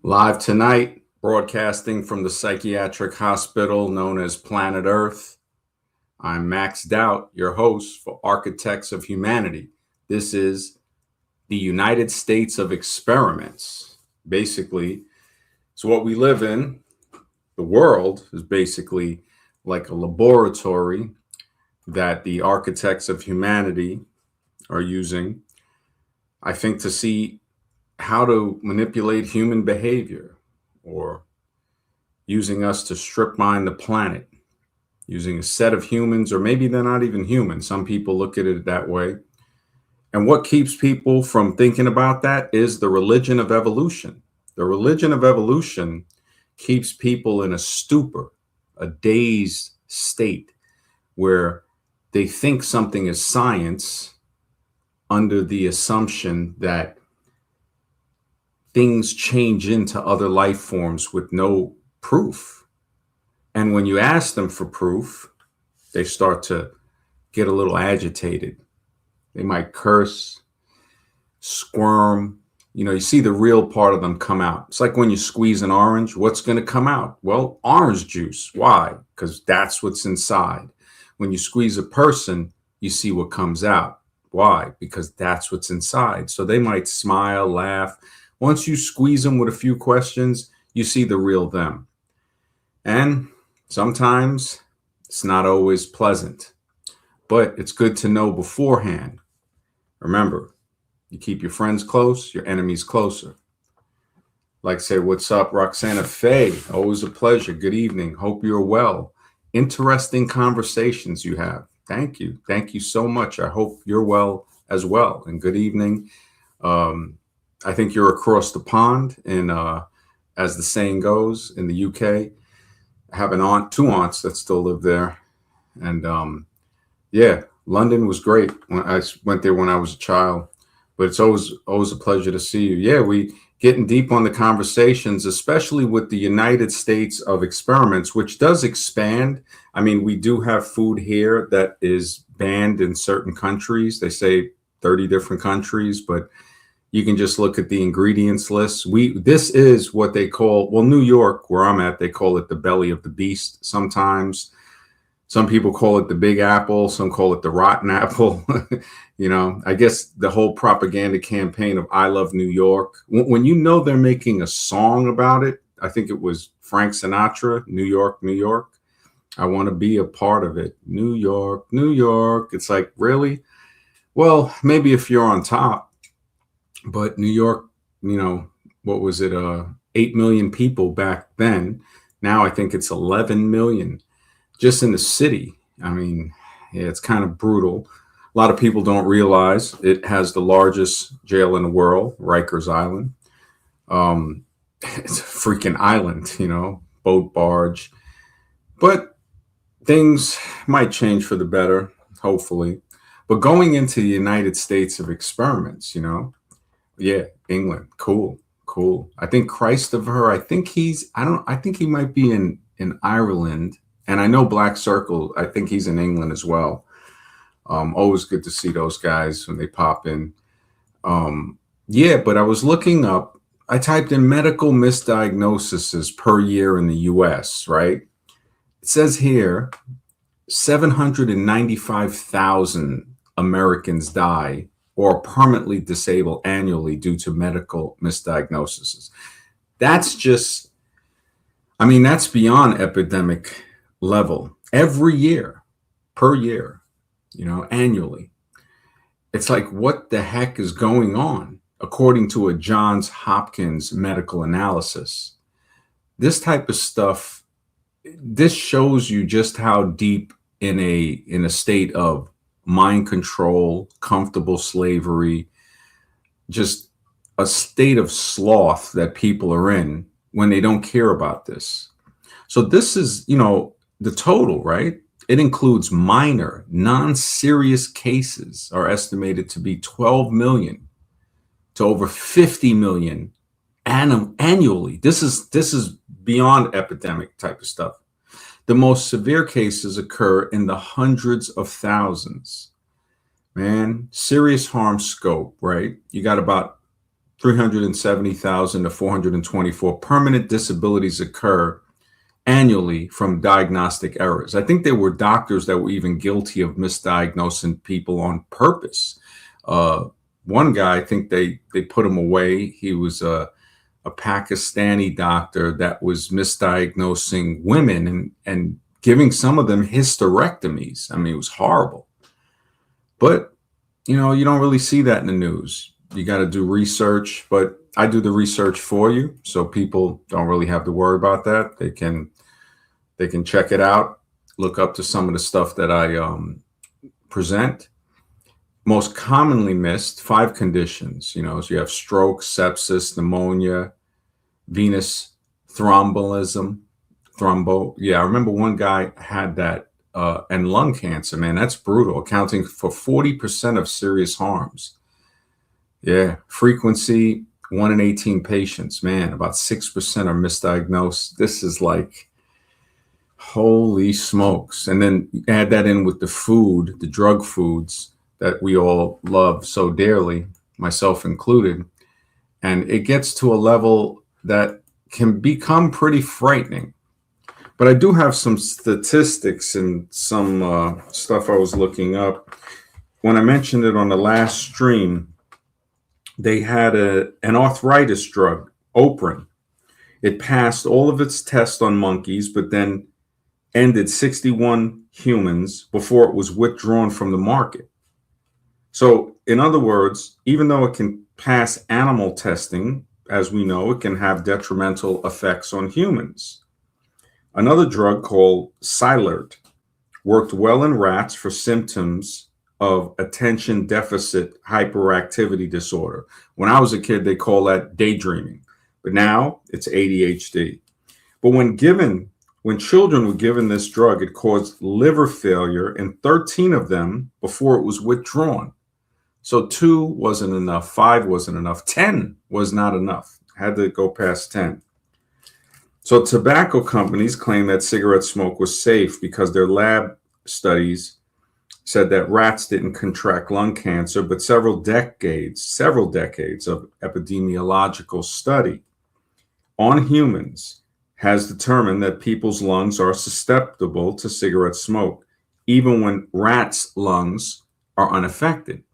Live tonight, broadcasting from the psychiatric hospital known as Planet Earth. I'm Max Doubt, your host for Architects of Humanity. This is the United States of Experiments. Basically, it's what we live in. The world is basically like a laboratory that the architects of humanity are using, I think, to see how to manipulate human behavior, or using us to strip mine the planet, using a set of humans, or maybe they're not even human. Some people look at it that way. And what keeps people from thinking about that is the religion of evolution. The religion of evolution keeps people in a stupor, a dazed state where they think something is science under the assumption that things change into other life forms with no proof. And when you ask them for proof, they start to get a little agitated. They might curse, squirm. You see the real part of them come out. It's like when you squeeze an orange, what's going to come out? Well, orange juice. Why? Because that's what's inside. When you squeeze a person, you see what comes out. Why? Because that's what's inside. So they might smile, laugh. Once you squeeze them with a few questions, you see the real them. And sometimes it's not always pleasant, but it's good to know beforehand. Remember, you keep your friends close, your enemies closer. Like say, what's up, Roxana Faye? Always a pleasure. Good evening. Hope you're well. Interesting conversations you have. Thank you. Thank you so much. I hope you're well as well. And good evening. I think you're across the pond in, as the saying goes, in the UK. I have two aunts that still live there. And yeah, London was great. When I went there when I was a child, but it's always a pleasure to see you. Yeah, we getting deep on the conversations, especially with the United States of Experiments, which does expand. I mean, we do have food here that is banned in certain countries. They say 30 different countries, but you can just look at the ingredients list. This is what they call, well, New York, where I'm at, they call it the belly of the beast sometimes. Some people call it the big apple. Some call it the rotten apple. I guess the whole propaganda campaign of I love New York. When they're making a song about it, I think it was Frank Sinatra, New York, New York. I want to be a part of it. New York, New York. It's like, really? Well, maybe if you're on top. But New York, what was it? 8 million people back then. Now I think it's 11 million just in the city. I mean, yeah, it's kind of brutal. A lot of people don't realize it has the largest jail in the world, Rikers Island. It's a freaking island, boat barge. But things might change for the better, hopefully. But going into the United States of Experiments, yeah, England. Cool. I think Christopher, I think he might be in Ireland. And I know Black Circle, I think he's in England as well. Always good to see those guys when they pop in. Yeah, but I was looking up, I typed in medical misdiagnoses per year in the US, right? It says here, 795,000 Americans die or permanently disabled annually due to medical misdiagnoses. That's beyond epidemic level. Every year, per year, annually. It's like, what the heck is going on? According to a Johns Hopkins medical analysis. This type of stuff, this shows you just how deep in a state of mind control, comfortable slavery, just a state of sloth that people are in when they don't care about this. So this is, the total, right? It includes minor, non-serious cases are estimated to be 12 million to over 50 million annually. This is beyond epidemic type of stuff. The most severe cases occur in the hundreds of thousands. Man, serious harm scope, right? You got about 370,000 to 424 permanent disabilities occur annually from diagnostic errors. I think there were doctors that were even guilty of misdiagnosing people on purpose. Uh, One guy, I think they put him away. He was a Pakistani doctor that was misdiagnosing women and giving some of them hysterectomies. I mean, it was horrible. But, you don't really see that in the news. You got to do research, but I do the research for you. So people don't really have to worry about that. They can check it out, look up to some of the stuff that I present. Most commonly missed 5 conditions, so you have stroke, sepsis, pneumonia, venous thrombolism, Yeah, I remember one guy had that, and lung cancer. Man, that's brutal, accounting for 40% of serious harms. Yeah, frequency 1 in 18 patients. Man, about 6% are misdiagnosed. This is like, holy smokes. And then add that in with the food, the drug foods that we all love so dearly, myself included. And it gets to a level that can become pretty frightening. But I do have some statistics and some stuff I was looking up. When I mentioned it on the last stream, they had an arthritis drug, Oprin. It passed all of its tests on monkeys, but then ended 61 humans before it was withdrawn from the market. So, in other words, even though it can pass animal testing, as we know, it can have detrimental effects on humans. Another drug called Cylert worked well in rats for symptoms of attention deficit hyperactivity disorder. When I was a kid, they call that daydreaming, but now it's ADHD. But when children were given this drug, it caused liver failure in 13 of them before it was withdrawn. So 2 wasn't enough, 5 wasn't enough, 10 was not enough. Had to go past 10. So tobacco companies claim that cigarette smoke was safe because their lab studies said that rats didn't contract lung cancer, but several decades of epidemiological study on humans has determined that people's lungs are susceptible to cigarette smoke, even when rats' lungs are unaffected.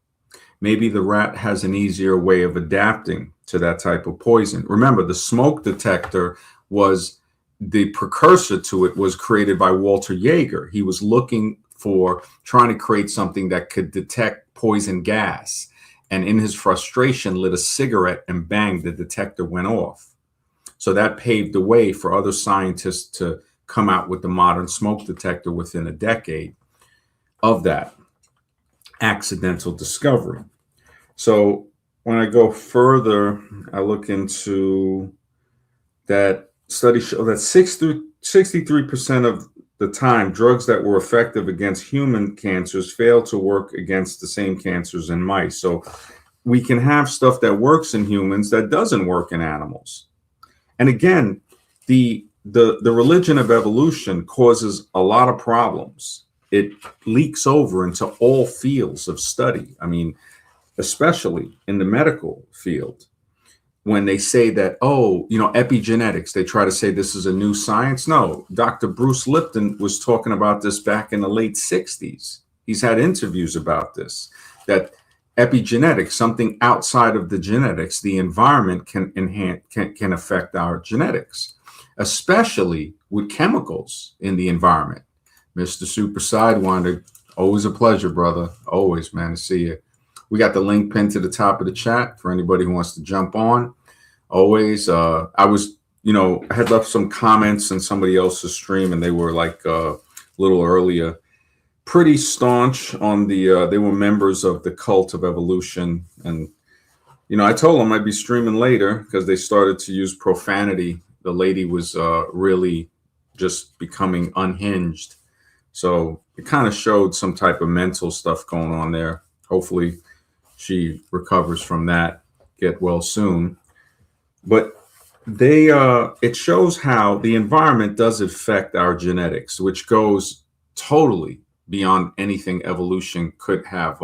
Maybe the rat has an easier way of adapting to that type of poison. Remember, the smoke detector was the precursor to it was created by Walter Jaeger. He was trying to create something that could detect poison gas. And in his frustration, lit a cigarette and bang, the detector went off. So that paved the way for other scientists to come out with the modern smoke detector within a decade of that accidental discovery. So when I go further, I look into that studies show that 63% of the time, drugs that were effective against human cancers fail to work against the same cancers in mice. So we can have stuff that works in humans that doesn't work in animals. And again, the religion of evolution causes a lot of problems. It leaks over into all fields of study. I mean, especially in the medical field. When they say that, epigenetics, they try to say this is a new science. No, Dr. Bruce Lipton was talking about this back in the late 60s. He's had interviews about this, that epigenetics, something outside of the genetics, the environment can affect our genetics, especially with chemicals in the environment. Mr. Super Sidewinder, always a pleasure, brother. Always, man, to see you. We got the link pinned to the top of the chat for anybody who wants to jump on. Always, I had left some comments in somebody else's stream, and they were like a little earlier, pretty staunch on they were members of the cult of evolution. And, I told them I'd be streaming later because they started to use profanity. The lady was really just becoming unhinged. So it kind of showed some type of mental stuff going on there. Hopefully she recovers from that, get well soon. But it shows how the environment does affect our genetics, which goes totally beyond anything evolution could have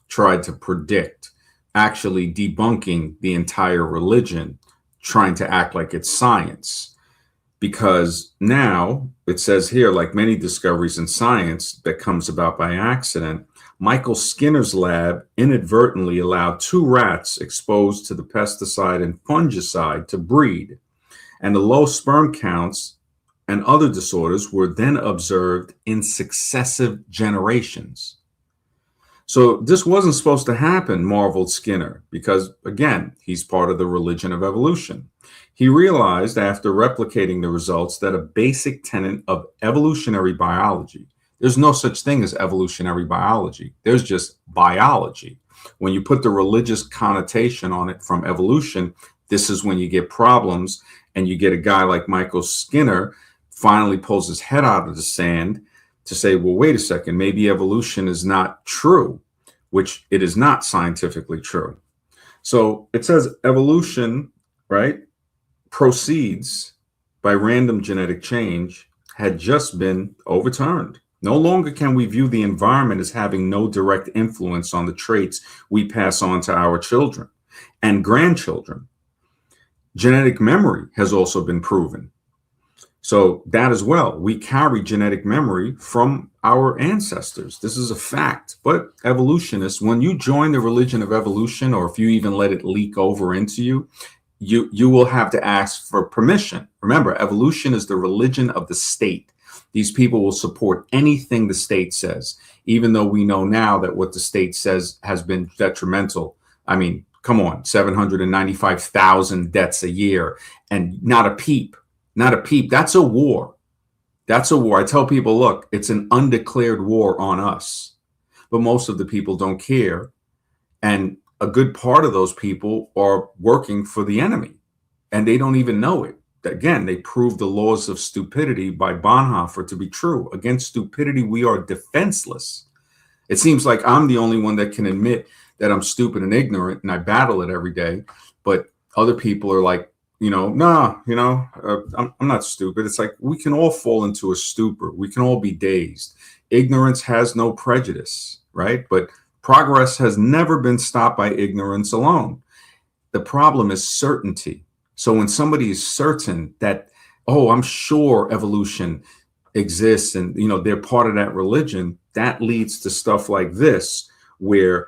tried to predict. actually debunking the entire religion, trying to act like it's science. Because now it says here, like many discoveries in science that comes about by accident, Michael Skinner's lab inadvertently allowed 2 rats exposed to the pesticide and fungicide to breed, and the low sperm counts and other disorders were then observed in successive generations. So this wasn't supposed to happen, marveled Skinner, because again, he's part of the religion of evolution. He realized after replicating the results that a basic tenet of evolutionary biology, there's no such thing as evolutionary biology. There's just biology. When you put the religious connotation on it from evolution, this is when you get problems, and you get a guy like Michael Skinner finally pulls his head out of the sand to say, well, wait a second, maybe evolution is not true, which it is not scientifically true. So it says evolution, right, proceeds by random genetic change had just been overturned. No longer can we view the environment as having no direct influence on the traits we pass on to our children and grandchildren. Genetic memory has also been proven. So that as well, we carry genetic memory from our ancestors. This is a fact. But evolutionists, when you join the religion of evolution, or if you even let it leak over into you, you will have to ask for permission. Remember, evolution is the religion of the state. These people will support anything the state says, even though we know now that what the state says has been detrimental. I mean, come on, 795,000 deaths a year, and not a peep. Not a peep. That's a war. That's a war. I tell people, look, it's an undeclared war on us. But most of the people don't care. And a good part of those people are working for the enemy. And they don't even know it. Again, they prove the laws of stupidity by Bonhoeffer to be true. Against stupidity, we are defenseless. It seems like I'm the only one that can admit that I'm stupid and ignorant, and I battle it every day. But other people are like, I'm not stupid. It's like we can all fall into a stupor. We can all be dazed. Ignorance has no prejudice, right? But progress has never been stopped by ignorance alone. The problem is certainty. So when somebody is certain that, oh, I'm sure evolution exists and, they're part of that religion, that leads to stuff like this, where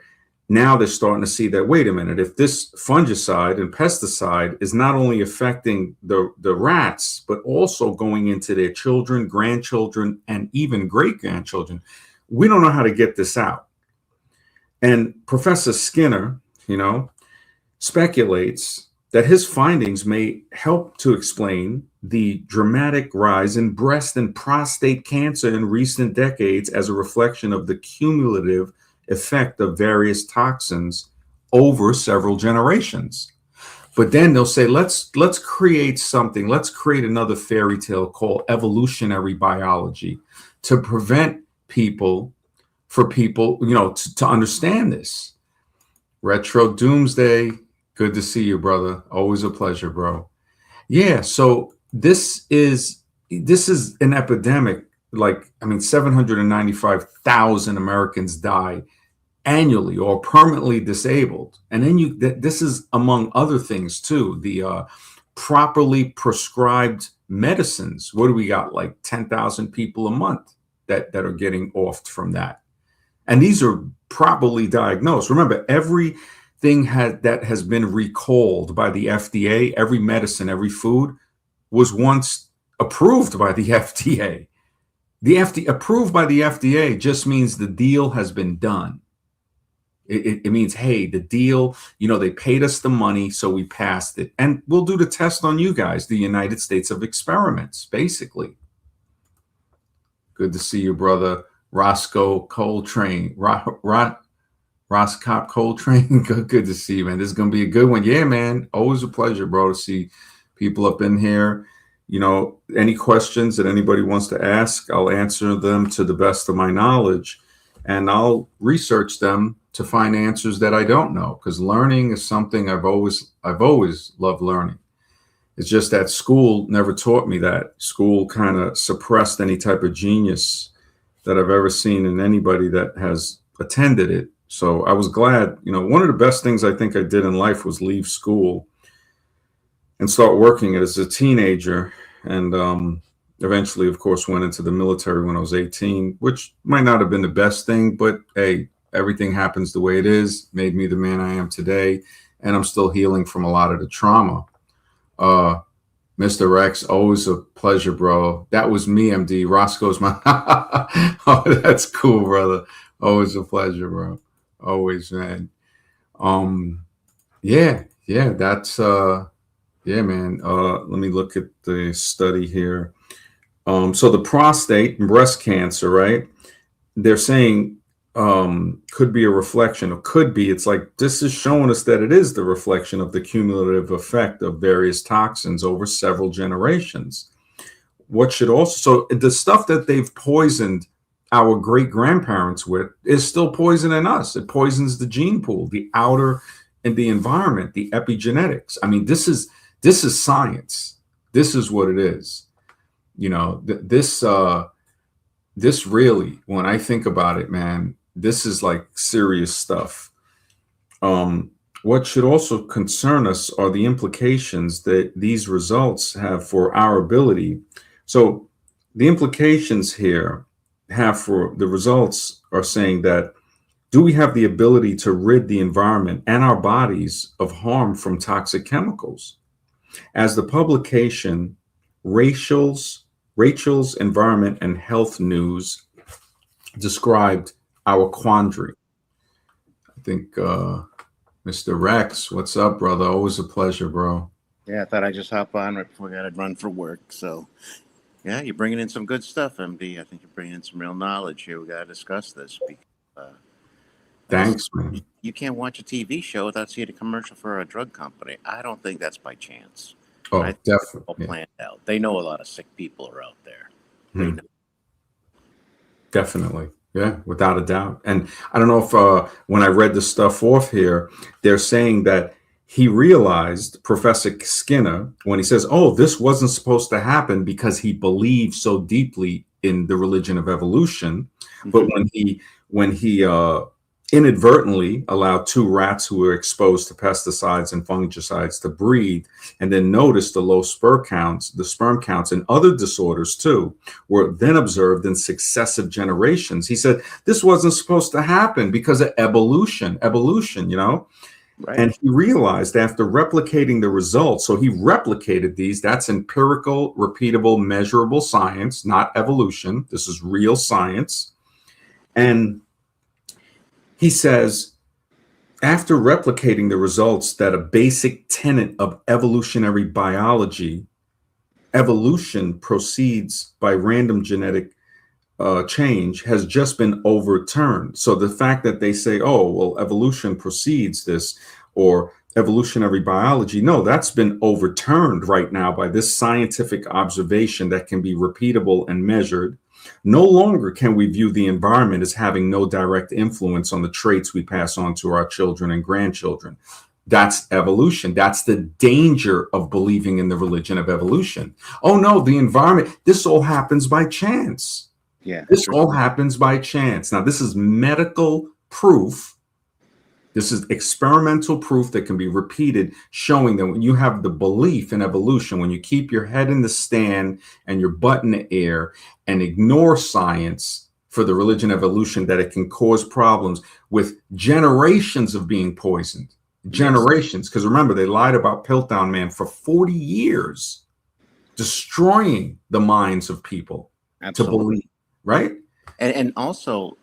now they're starting to see that, wait a minute, if this fungicide and pesticide is not only affecting the rats, but also going into their children, grandchildren, and even great-grandchildren, we don't know how to get this out. And Professor Skinner, speculates that his findings may help to explain the dramatic rise in breast and prostate cancer in recent decades as a reflection of the cumulative effect of various toxins over several generations. But then they'll say, let's create something. Let's create another fairy tale called evolutionary biology to prevent people, to understand this. Retro Doomsday, good to see you, brother. Always a pleasure, bro. Yeah, so this is an epidemic. 795,000 Americans die annually or permanently disabled. And then this is among other things too, the properly prescribed medicines. What do we got? Like 10,000 people a month that are getting offed from that. And these are properly diagnosed. Remember, everything that has been recalled by the FDA, every medicine, every food was once approved by the FDA. Approved by the FDA just means the deal has been done. It means, hey, the deal, they paid us the money, so we passed it. And we'll do the test on you guys, the United States of experiments, basically. Good to see you, brother. Roscoe Coltrane. Roscoe Coltrane. Good to see you, man. This is going to be a good one. Yeah, man. Always a pleasure, bro, to see people up in here. Any questions that anybody wants to ask, I'll answer them to the best of my knowledge, and I'll research them to find answers that I don't know, because learning is something I've always loved learning. It's just that school never taught me that. School kind of suppressed any type of genius that I've ever seen in anybody that has attended it. So I was glad, one of the best things I think I did in life was leave school and start working as a teenager. And eventually, of course, went into the military when I was 18, which might not have been the best thing, but hey, everything happens the way it is, made me the man I am today. And I'm still healing from a lot of the trauma. Uh, Mr. Rex, always a pleasure, bro. That was me, MD. Roscoe's my. Oh, that's cool, brother. Always a pleasure, bro. Always, man. Um, yeah, that's yeah, man. Let me look at the study here. So the prostate and breast cancer, right? They're saying could be a reflection, or could be. It's like this is showing us that it is the reflection of the cumulative effect of various toxins over several generations. What should also, so the stuff that they've poisoned our great grandparents with is still poisoning us. It poisons the gene pool, the outer and the environment, the epigenetics. I mean, this is science. This is what it is. This really, when I think about it, man, this is like serious stuff. What should also concern us are the implications that these results have for our ability. So the implications here have for the results are saying that do we have the ability to rid the environment and our bodies of harm from toxic chemicals? As the publication Rachel's Environment and Health News described our quandary. I think Mr. Rex, what's up, brother? Always a pleasure, bro. Yeah, I thought I'd just hop on right before I got to run for work. So, yeah, you're bringing in some good stuff, MD. I think you're bringing in some real knowledge here. We got to discuss this. Because, Thanks, man. you can't watch a TV show without seeing a commercial for a drug company. I don't think that's by chance. I Oh, think it's all definitely. planned out. They know a lot of sick people are out there. They Hmm. know. Definitely. Yeah, without a doubt. And I don't know if when I read the stuff off here, they're saying that he realized, Professor Skinner, when he says, oh, this wasn't supposed to happen because he believed so deeply in the religion of evolution. But Mhm. when he inadvertently allowed two rats who were exposed to pesticides and fungicides to breed, and then noticed the low sperm counts, and other disorders too, were then observed in successive generations. He said this wasn't supposed to happen because of evolution. Right. And he realized after replicating the results, so he replicated these, that's empirical, repeatable, measurable science, not evolution. This is real science. And he says, after replicating the results that a basic tenet of evolutionary biology, evolution proceeds by random genetic change, has just been overturned. So the fact that they say, oh, well, evolution precedes this, or evolutionary biology, no, that's been overturned right now by this scientific observation that can be repeatable and measured. No longer can we view the environment as having no direct influence on the traits we pass on to our children and grandchildren. That's evolution. That's the danger of believing in the religion of evolution. Oh no, the environment, this all happens by chance. Yeah. This Sure. all happens by chance. Now, this is medical proof. This is experimental proof that can be repeated, showing that when you have the belief in evolution, when you keep your head in the stand and your butt in the air and ignore science for the religion of evolution, that it can cause problems with generations of being poisoned. Yes. Generations. Because remember, they lied about Piltdown Man for 40 years, destroying the minds of people to Absolutely. believe, right? And also,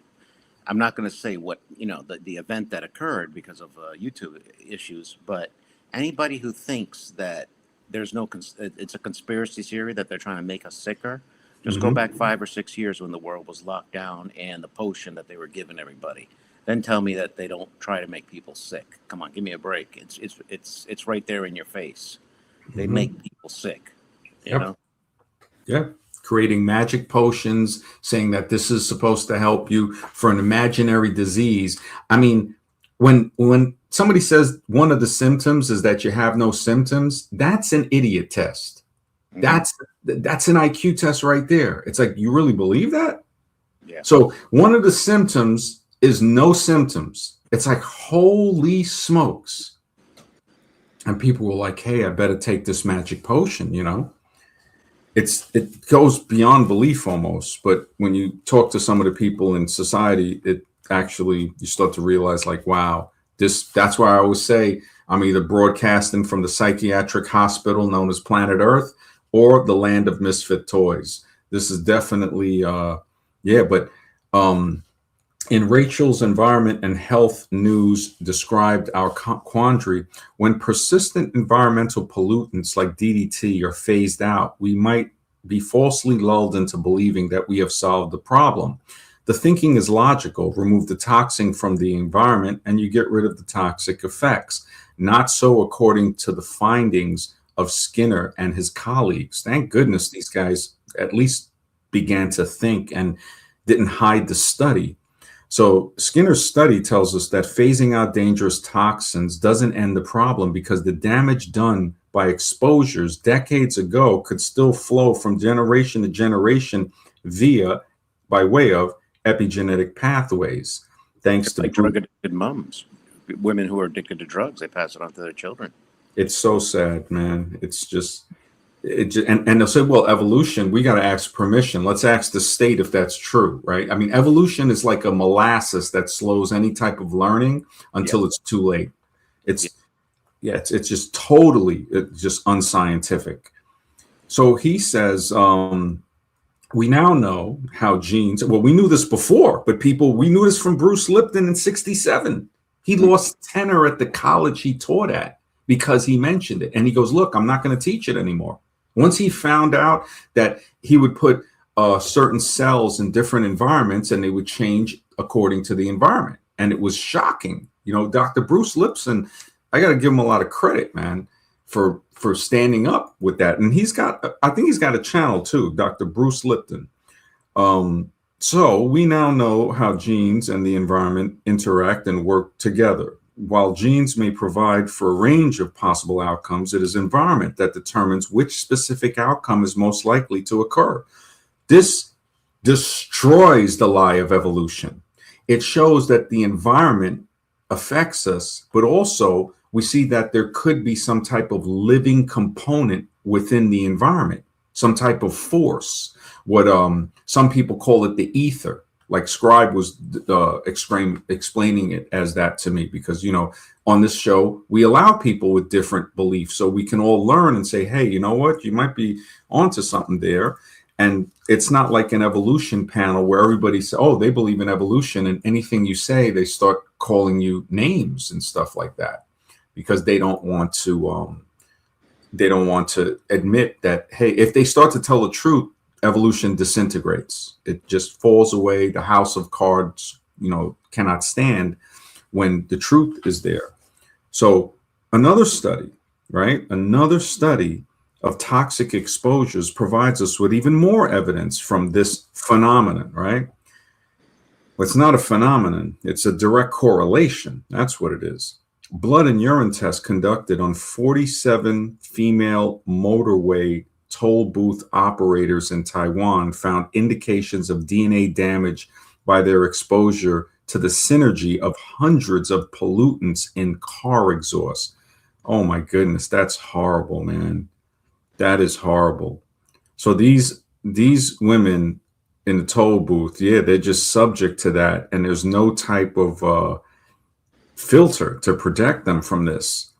I'm not going to say what, the event that occurred because of YouTube issues, but anybody who thinks that there's no, it's a conspiracy theory that they're trying to make us sicker, just go back 5 or 6 years when the world was locked down and the potion that they were giving everybody. Then tell me that they don't try to make people sick. Come on, give me a break. It's right there in your face. They make people sick, you Yep. know? Yeah. Creating magic potions, saying that this is supposed to help you for an imaginary disease. I mean, when somebody says one of the symptoms is that you have no symptoms, that's an idiot test. Mhm. That's an IQ test right there. It's like, you really believe that? Yeah. So one of the symptoms is no symptoms. It's like, holy smokes. And people were like, hey, I better take this magic potion, you know? It goes beyond belief almost. But when you talk to some of the people in society, it actually, you start to realize like, wow, that's why I always say I'm either broadcasting from the psychiatric hospital known as Planet Earth or the land of misfit toys. This is definitely, yeah, but um, in Rachel's Environment and Health News described our quandary. When persistent environmental pollutants like DDT are phased out, we might be falsely lulled into believing that we have solved the problem. The thinking is logical. Remove the toxin from the environment and you get rid of the toxic effects. Not so according to the findings of Skinner and his colleagues. Thank goodness these guys at least began to think and didn't hide the study. So Skinner's study tells us that phasing out dangerous toxins doesn't end the problem because the damage done by exposures decades ago could still flow from generation to generation by way of epigenetic pathways. Thanks Just to like drug addicted moms, women who are addicted to drugs, they pass it on to their children. It's so sad, man. And they'll say, well, evolution, we got to ask permission. Let's ask the state if that's true, right? I mean, evolution is like a molasses that slows any type of learning until it's too late. It's just totally, it's just unscientific. So he says, we now know how genes, well, we knew this before, but we knew this from Bruce Lipton in 1967. He lost tenure at the college he taught at because he mentioned it. And he goes, look, I'm not going to teach it anymore. Once he found out that he would put certain cells in different environments and they would change according to the environment. And it was shocking. You know, Dr. Bruce Lipton, I got to give him a lot of credit, man, for standing up with that. And I think he's got a channel too, Dr. Bruce Lipton. So we now know how genes and the environment interact and work together. While genes may provide for a range of possible outcomes, it is environment that determines which specific outcome is most likely to occur. This destroys the lie of evolution. It shows that the environment affects us, but also we see that there could be some type of living component within the environment, some type of force, what some people call it the ether. Like Scribe was explaining it as that to me, because, you know, on this show, we allow people with different beliefs so we can all learn and say, hey, you know what, you might be onto something there. And it's not like an evolution panel where everybody says, oh, they believe in evolution, and anything you say, they start calling you names and stuff like that, because they don't want to admit that, hey, if they start to tell the truth, evolution disintegrates. It just falls away. The house of cards, you know, cannot stand when the truth is there. So another study, right? Another study of toxic exposures provides us with even more evidence from this phenomenon, right? Well, it's not a phenomenon. It's a direct correlation. That's what it is. Blood and urine tests conducted on 47 female motorway toll booth operators in Taiwan found indications of DNA damage by their exposure to the synergy of hundreds of pollutants in car exhaust. Oh my goodness, that's horrible, man. That is horrible. So these women in the toll booth, yeah, they're just subject to that, and there's no type of filter to protect them from this.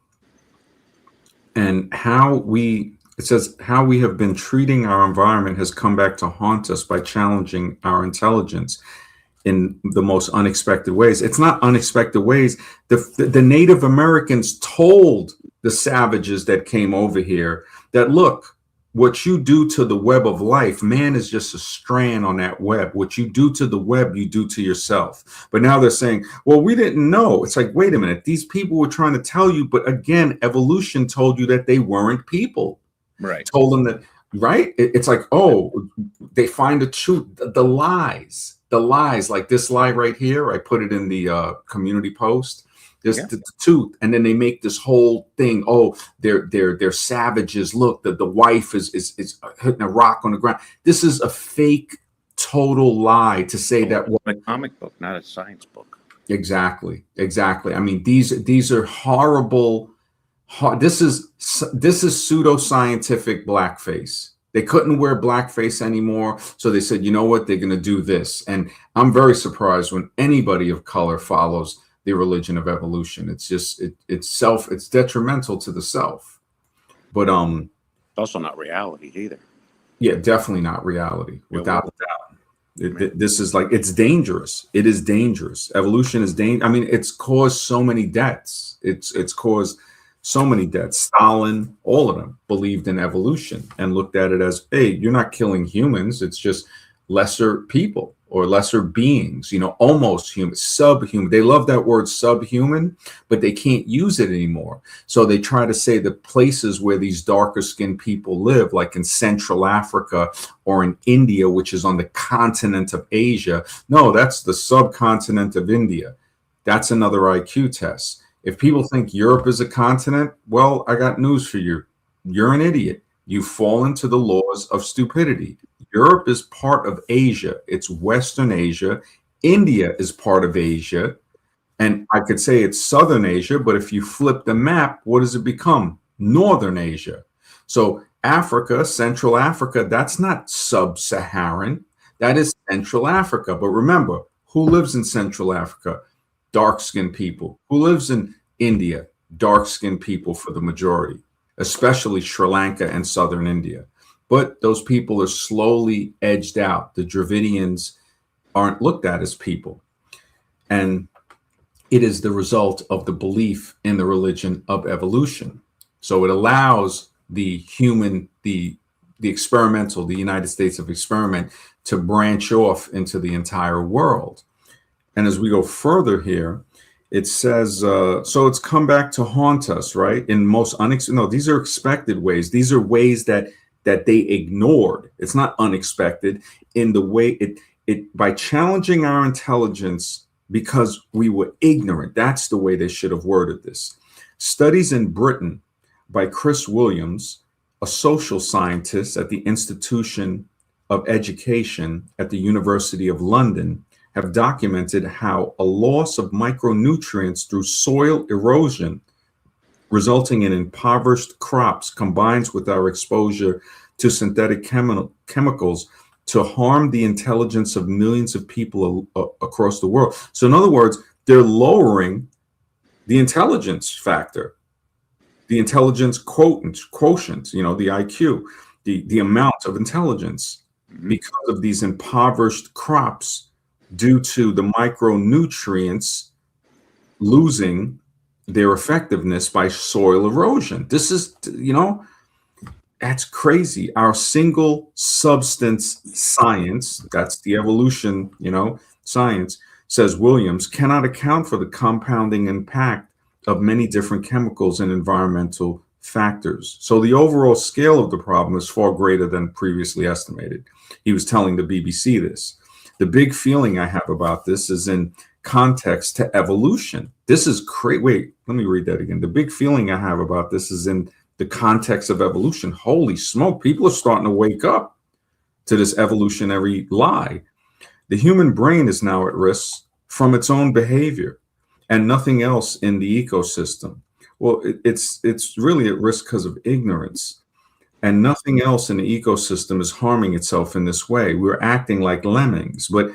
And it says how we have been treating our environment has come back to haunt us by challenging our intelligence in the most unexpected ways. It's not unexpected ways. The Native Americans told the savages that came over here that, look, what you do to the web of life, man is just a strand on that web. What you do to the web, you do to yourself. But now they're saying, well, we didn't know. It's like, wait a minute. These people were trying to tell you, but again, evolution told you that they weren't people. Right. Told them that, right? It's like, oh, they find the truth, the lies, like this lie right here. I put it in the community post. There's the truth, and then they make this whole thing. Oh, they're savages. Look, the wife is hitting a rock on the ground. This is a fake total lie to say that. Well, a comic book, not a science book. exactly, exactly. I mean, these are horrible. This is pseudoscientific blackface. They couldn't wear blackface anymore, so they said, you know what, they're going to do this. And I'm very surprised when anybody of color follows the religion of evolution. It's just it's detrimental to the self. But It's also not reality either. yeah, definitely not reality, Real without world. a doubt. This is like, it's dangerous. It is dangerous. Evolution is dangerous. I mean, it's caused so many deaths. It's caused so many deaths. Stalin, all of them believed in evolution and looked at it as, hey, you're not killing humans. It's just lesser people or lesser beings, almost human, subhuman. They love that word subhuman, but they can't use it anymore. So they try to say the places where these darker skinned people live, like in Central Africa or in India, which is on the continent of Asia. No, that's the subcontinent of India. That's another IQ test. If people think Europe is a continent, well, I got news for you. You're an idiot. You fall into the laws of stupidity. Europe is part of Asia. It's Western Asia. India is part of Asia. And I could say it's Southern Asia, but if you flip the map, what does it become? Northern Asia. So Africa, Central Africa, that's not sub-Saharan. That is Central Africa. But remember, who lives in Central Africa? Dark-skinned people. Who lives in India? Dark-skinned people for the majority, especially Sri Lanka and Southern India. But those people are slowly edged out. The Dravidians aren't looked at as people. And it is the result of the belief in the religion of evolution. So it allows the human, the experimental, the United States of experiment, to branch off into the entire world. And as we go further here, it says, so it's come back to haunt us, right? In most no, these are expected ways. These are ways that they ignored. It's not unexpected in the way it by challenging our intelligence because we were ignorant. That's the way they should have worded this. Studies in Britain by Chris Williams, a social scientist at the Institution of Education at the University of London, have documented how a loss of micronutrients through soil erosion resulting in impoverished crops combines with our exposure to synthetic chemicals to harm the intelligence of millions of people across the world. So in other words, they're lowering the intelligence factor, the intelligence quotient, the IQ, the amount of intelligence because of these impoverished crops due to the micronutrients losing their effectiveness by soil erosion. This is, that's crazy. Our single substance science, that's the evolution, science, says Williams, cannot account for the compounding impact of many different chemicals and environmental factors. So the overall scale of the problem is far greater than previously estimated. He was telling the BBC this. The big feeling I have about this is in context to evolution. This is great. Wait, let me read that again. The big feeling I have about this is in the context of evolution. Holy smoke, people are starting to wake up to this evolutionary lie. The human brain is now at risk from its own behavior and nothing else in the ecosystem. Well, it's really at risk because of ignorance, and nothing else in the ecosystem is harming itself in this way. We're acting like lemmings, but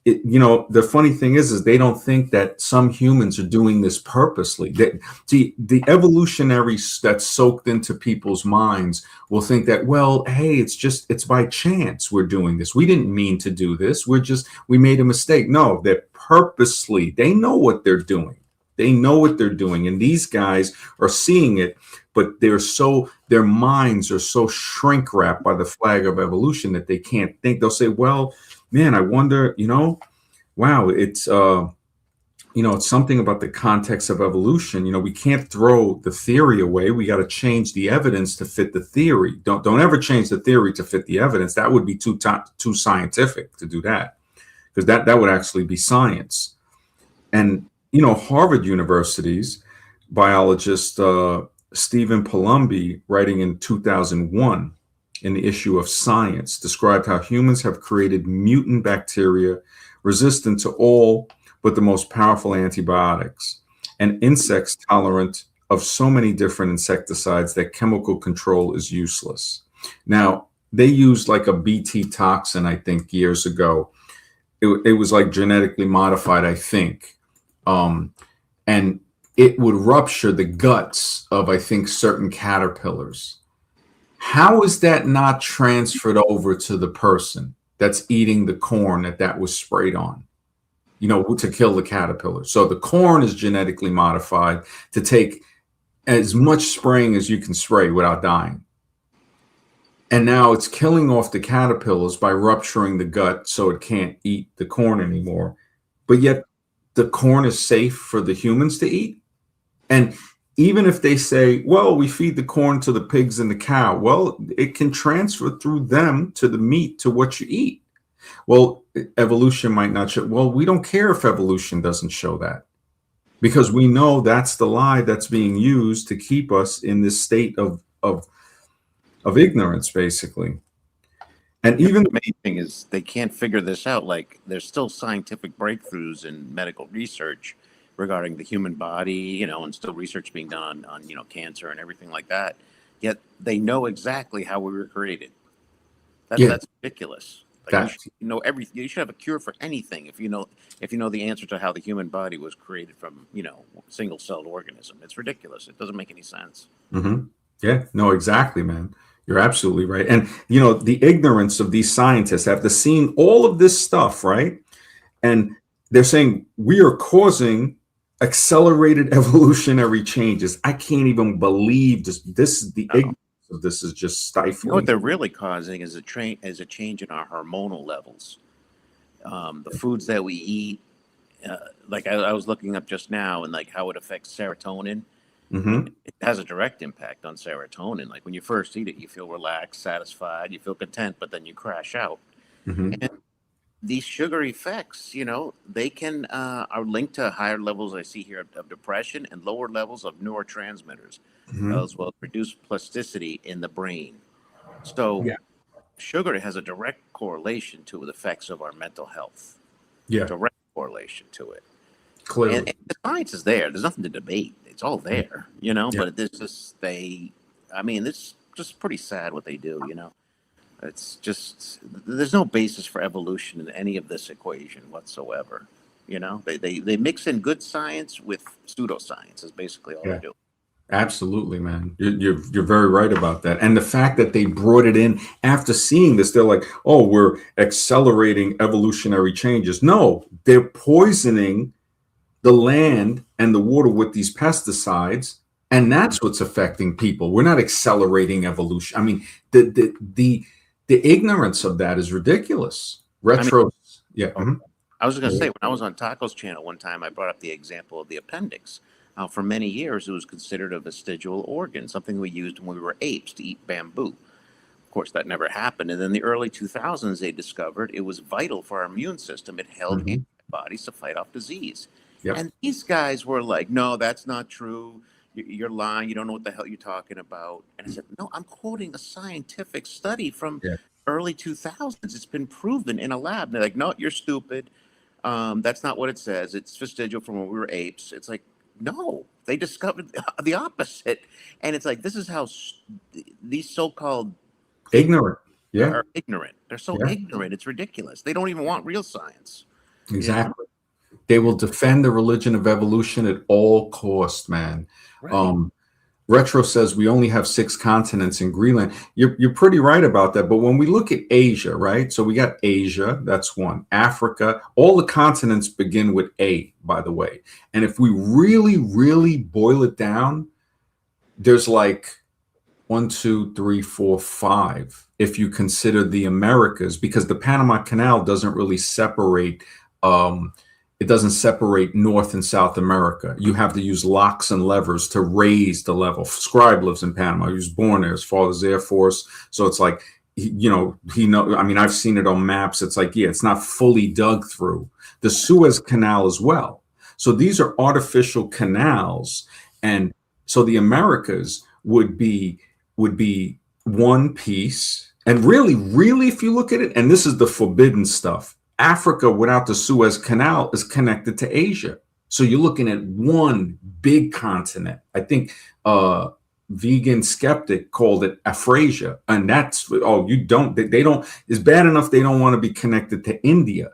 the funny thing is they don't think that some humans are doing this purposely. The evolutionaries that's soaked into people's minds will think that, well, hey, it's by chance we're doing this. We didn't mean to do this. We made a mistake. No, they're purposely. They know what they're doing. They know what they're doing. And these guys are seeing it, but their minds are so shrink wrapped by the flag of evolution that they can't think. They'll say, well, man, I wonder, wow, it's, it's something about the context of evolution. We can't throw the theory away. We got to change the evidence to fit the theory. Don't ever change the theory to fit the evidence. That would be too scientific to do that, because that would actually be science. And, Harvard University's biologist, Stephen Palumbi, writing in 2001, in the issue of Science, described how humans have created mutant bacteria resistant to all but the most powerful antibiotics, and insects tolerant of so many different insecticides that chemical control is useless. Now, they used like a BT toxin, I think, years ago. It was like genetically modified, I think. And it would rupture the guts of, I think, certain caterpillars. How is that not transferred over to the person that's eating the corn that was sprayed on, to kill the caterpillar? So the corn is genetically modified to take as much spraying as you can spray without dying. And now it's killing off the caterpillars by rupturing the gut so it can't eat the corn anymore. But yet the corn is safe for the humans to eat. And even if they say, well, we feed the corn to the pigs and the cow, well, it can transfer through them to the meat, to what you eat. Well, evolution might not show. Well, we don't care if evolution doesn't show that, because we know that's the lie that's being used to keep us in this state of ignorance, basically. And even the main thing is they can't figure this out. Like, there's still scientific breakthroughs in medical research regarding the human body, and still research being done on cancer and everything like that. Yet they know exactly how we were created. That's ridiculous. Like, you should know everything. You should have a cure for anything if you know the answer to how the human body was created from single-celled organism. It's ridiculous. It doesn't make any sense. Mm-hmm. Yeah, no, exactly, man. You're absolutely right. And the ignorance of these scientists after seeing all of this stuff, right? And they're saying we are causing accelerated evolutionary changes. I can't even believe this. This is the ignorance of this is just stifling. What they're really causing is a change in our hormonal levels. The foods that we eat, like I was looking up just now, and like how it affects serotonin. Mm-hmm. It has a direct impact on serotonin. Like, when you first eat it, you feel relaxed, satisfied, you feel content, but then you crash out. Mm-hmm. And these sugar effects, they can are linked to higher levels, I see here, of depression, and lower levels of neurotransmitters, Mm-hmm. as well as reduced plasticity in the brain. So Yeah. sugar has a direct correlation to the effects of our mental health. Yeah. Direct correlation to it. Clearly. And the science is there. There's nothing to debate. It's all there, Yeah. But this is it's just pretty sad what they do, It's just, there's no basis for evolution in any of this equation whatsoever. They mix in good science with pseudoscience is basically all Yeah. they do. Absolutely, man. You're very right about that. And the fact that they brought it in after seeing this, they're like, oh, we're accelerating evolutionary changes. No, they're poisoning the land and the water with these pesticides, and that's what's affecting people. We're not accelerating evolution. I mean, the ignorance of that is ridiculous. Yeah. Mm-hmm. I was going to say, when I was on Taco's channel one time, I brought up the example of the appendix. For many years, it was considered a vestigial organ, something we used when we were apes to eat bamboo. Of course, that never happened. And in the early 2000s, they discovered it was vital for our immune system. It held antibodies to fight off disease. Yep. And these guys were like, no, that's not true. You're lying. You don't know what the hell you're talking about. And I said, no, I'm quoting a scientific study from early 2000s. It's been proven in a lab. And they're like, no, you're stupid. That's not what it says. It's vestigial from when we were apes. It's like, no, they discovered the opposite. And it's like, this is how these so-called ignorant are ignorant. They're so ignorant. It's ridiculous. They don't even want real science. Exactly. They will defend the religion of evolution at all costs, man. Right. Retro says we only have 6 continents in Greenland. You're pretty right about that. But when we look at Asia, right? So we got Asia, that's one. Africa, all the continents begin with A, by the way. And if we really, really boil it down, there's like 1, 2, 3, 4, 5, if you consider the Americas, because the Panama Canal doesn't really separate. It doesn't separate North and South America. You have to use locks and levers to raise the level. Scribe lives in Panama. He was born there. His father's Air Force. So it's like, I mean, I've seen it on maps. It's like, it's not fully dug through. The Suez Canal as well. So these are artificial canals. And so the Americas would be one piece, And really, really, if you look at it, and this is the forbidden stuff, Africa without the Suez Canal is connected to Asia. So you're looking at one big continent. I think vegan skeptic called it aphasia. And that's, oh, you don't, they don't, it's bad enough they don't want to be connected to India.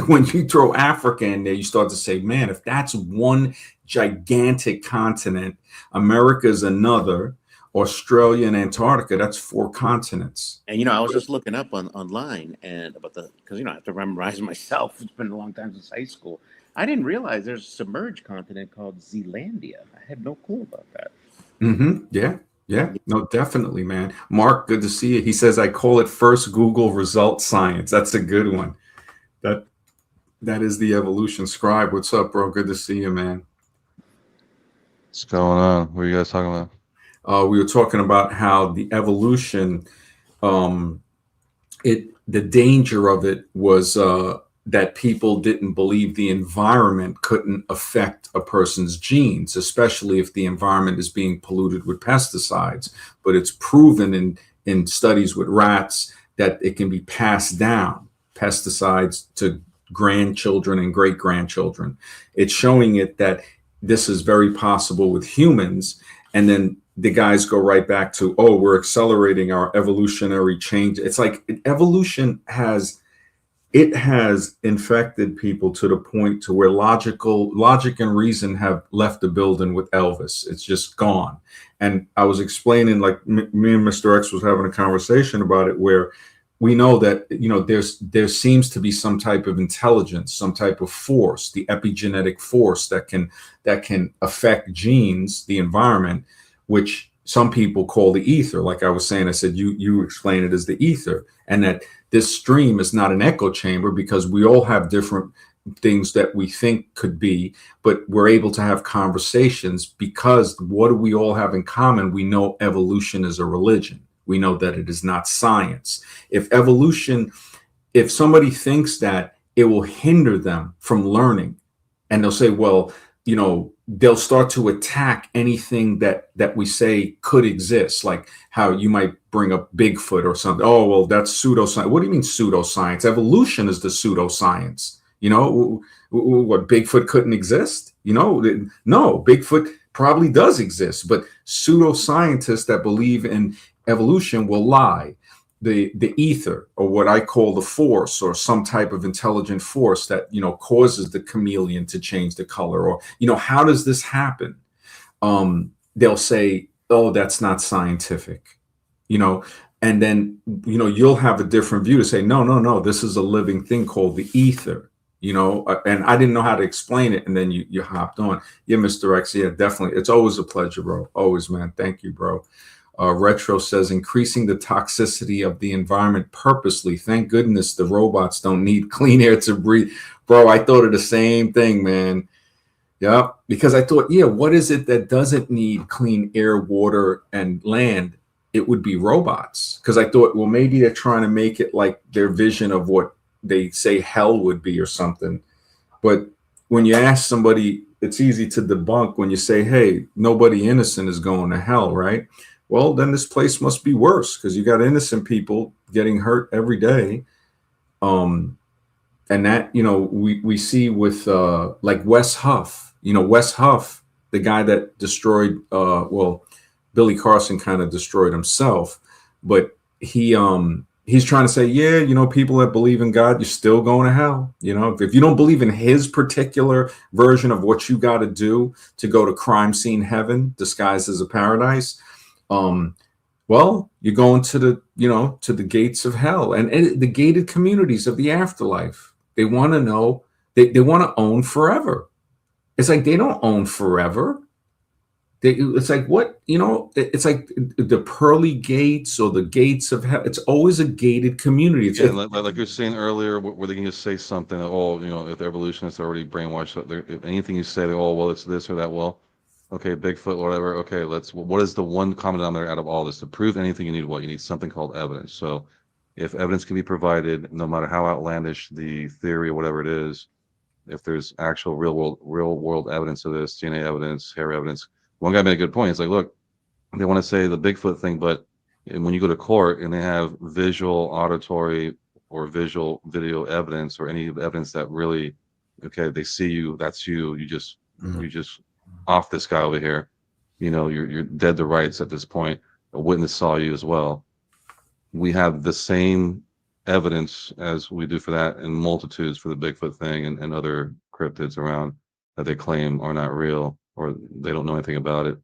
When you throw Africa in there, you start to say, man, if that's one gigantic continent, America is another, Australia and Antarctica, that's four continents. And I was just looking up online and about because I have to memorize myself. It's been a long time since high school. I didn't realize there's a submerged continent called Zealandia. I had no clue about that. Yeah. Yeah. No, definitely, man. Mark, good to see you. He says, I call it first Google result science. That's a good one. That that is the evolution scribe. What's up, bro? Good to see you, man. What's going on? What are you guys talking about? We were talking about how the evolution, um, the danger of it was that people didn't believe the environment couldn't affect a person's genes, especially if the environment is being polluted with pesticides. But it's proven in studies with rats that it can be passed down, pesticides to grandchildren and great grandchildren. It's showing it that this is very possible with humans. And then the guys go right back to, oh, we're accelerating our evolutionary change. It's like evolution has infected people to the point to where logic and reason have left the building with Elvis. It's just gone. And I was explaining, like me and Mr. X was having a conversation about it, where we know that there seems to be some type of intelligence, some type of force, the epigenetic force that can affect genes, the environment, which some people call the ether. Like I was saying, I said you explain it as the ether, and that this stream is not an echo chamber because we all have different things that we think could be, but we're able to have conversations because what do we all have in common? We know evolution is a religion. We know that it is not science. If somebody thinks that, it will hinder them from learning, and they'll say, well, they'll start to attack anything that we say could exist, like how you might bring up Bigfoot or something. Oh, well, that's pseudoscience. What do you mean pseudoscience? Evolution is the pseudoscience. What, Bigfoot couldn't exist? No, Bigfoot probably does exist, but pseudoscientists that believe in evolution will lie. The ether, or what I call the force, or some type of intelligent force that causes the chameleon to change the color, or how does this happen? They'll say, oh, that's not scientific, and then you'll have a different view to say, no, this is a living thing called the ether. And I didn't know how to explain it, and then you hopped on. Yeah, Mr. X, yeah, definitely. It's always a pleasure, bro. Always, man. Thank you, bro. Retro says, increasing the toxicity of the environment purposely. Thank goodness the robots don't need clean air to breathe. Bro, I thought of the same thing, man. Yeah, because I thought, yeah, what is it that doesn't need clean air, water, and land? It would be robots. Because I thought, well, maybe they're trying to make it like their vision of what they say hell would be or something. But when you ask somebody, it's easy to debunk when you say, hey, nobody innocent is going to hell, right? Well, then this place must be worse because you got innocent people getting hurt every day. And that, we see with like Wes Huff, Wes Huff, the guy that destroyed, Billy Carson kind of destroyed himself, but he's trying to say, yeah, people that believe in God, you're still going to hell. If you don't believe in his particular version of what you got to do to go to crime scene heaven disguised as a paradise, well, you're going to the gates of hell and the gated communities of the afterlife. They want to know, they want to own forever. It's like they don't own forever. It's like what, it's like the pearly gates or the gates of hell. It's always a gated community. Like you were saying earlier, where they can just say something that, if the evolutionists are already brainwashed, if anything you say, well, it's this or that, well, okay, Bigfoot, whatever. Okay, what is the one common denominator out of all this? To prove anything, you need something called evidence. So if evidence can be provided, no matter how outlandish the theory or whatever it is, if there's actual real world evidence of this, DNA evidence, hair evidence. One guy made a good point. It's like, look, they want to say the Bigfoot thing, but And when you go to court and they have visual, auditory, or visual video evidence, or any evidence that really, okay, they see you, that's you, you just off this guy over here. You're dead to rights at this point. A witness saw you as well. We have the same evidence as we do for that in multitudes for the Bigfoot thing and other cryptids around that they claim are not real or they don't know anything about it.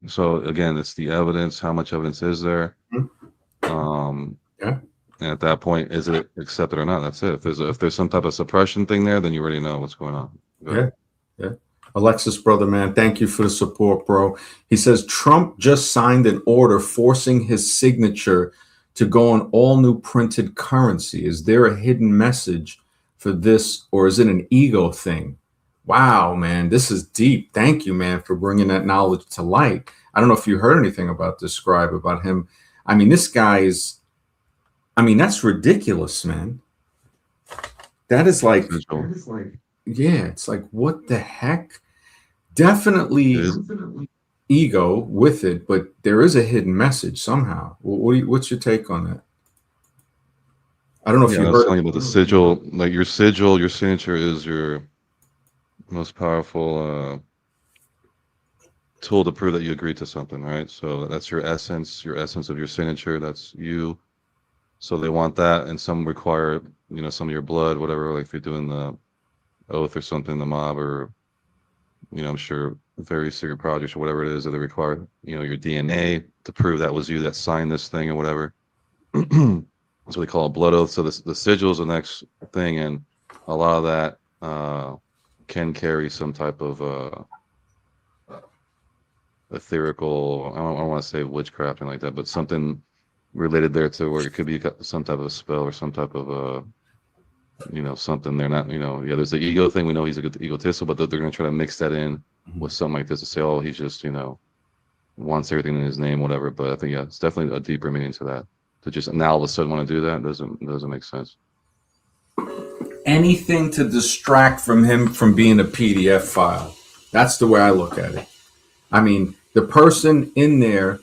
So again, it's the evidence. How much evidence is there? Yeah. And at that point, is it accepted or not? That's it. If there's some type of suppression thing there, then you already know what's going on. Go ahead. Yeah. Alexis, brother, man, thank you for the support, bro. He says Trump just signed an order forcing his signature to go on all new printed currency. Is there a hidden message for this, or is it an ego thing? Wow, man, this is deep. Thank you, man, for bringing that knowledge to light. I don't know if you heard anything about this, Scribe, about him. I mean, this guy is, I mean, that's ridiculous, man. That is like, yeah, it's like, what the heck? Definitely ego with it, but there is a hidden message somehow. What's your take on that? I don't know if Yeah, you I was heard. telling you about the sigil. Like your sigil, your signature is your most powerful tool to prove that you agreed to something, right? So that's your essence of your signature. That's you. So they want that, and some require, some of your blood, whatever. Like if you're doing the oath or something, the mob, or I'm sure very secret projects or whatever it is that they require, your DNA to prove that was you that signed this thing or whatever. That's what they call a blood oath. So the sigil is the next thing, and a lot of that can carry some type of ethereal. I don't want to say witchcraft and like that, but something related there to where it could be some type of spell or some type of something they're not. Yeah. There's the ego thing. We know he's a good egotistical, but they're going to try to mix that in with something like this to say, oh, he's just wants everything in his name, whatever. But I think it's definitely a deeper meaning to that. To just now all of a sudden want to do that doesn't make sense. Anything to distract from him from being a PDF file. That's the way I look at it. I mean, the person in there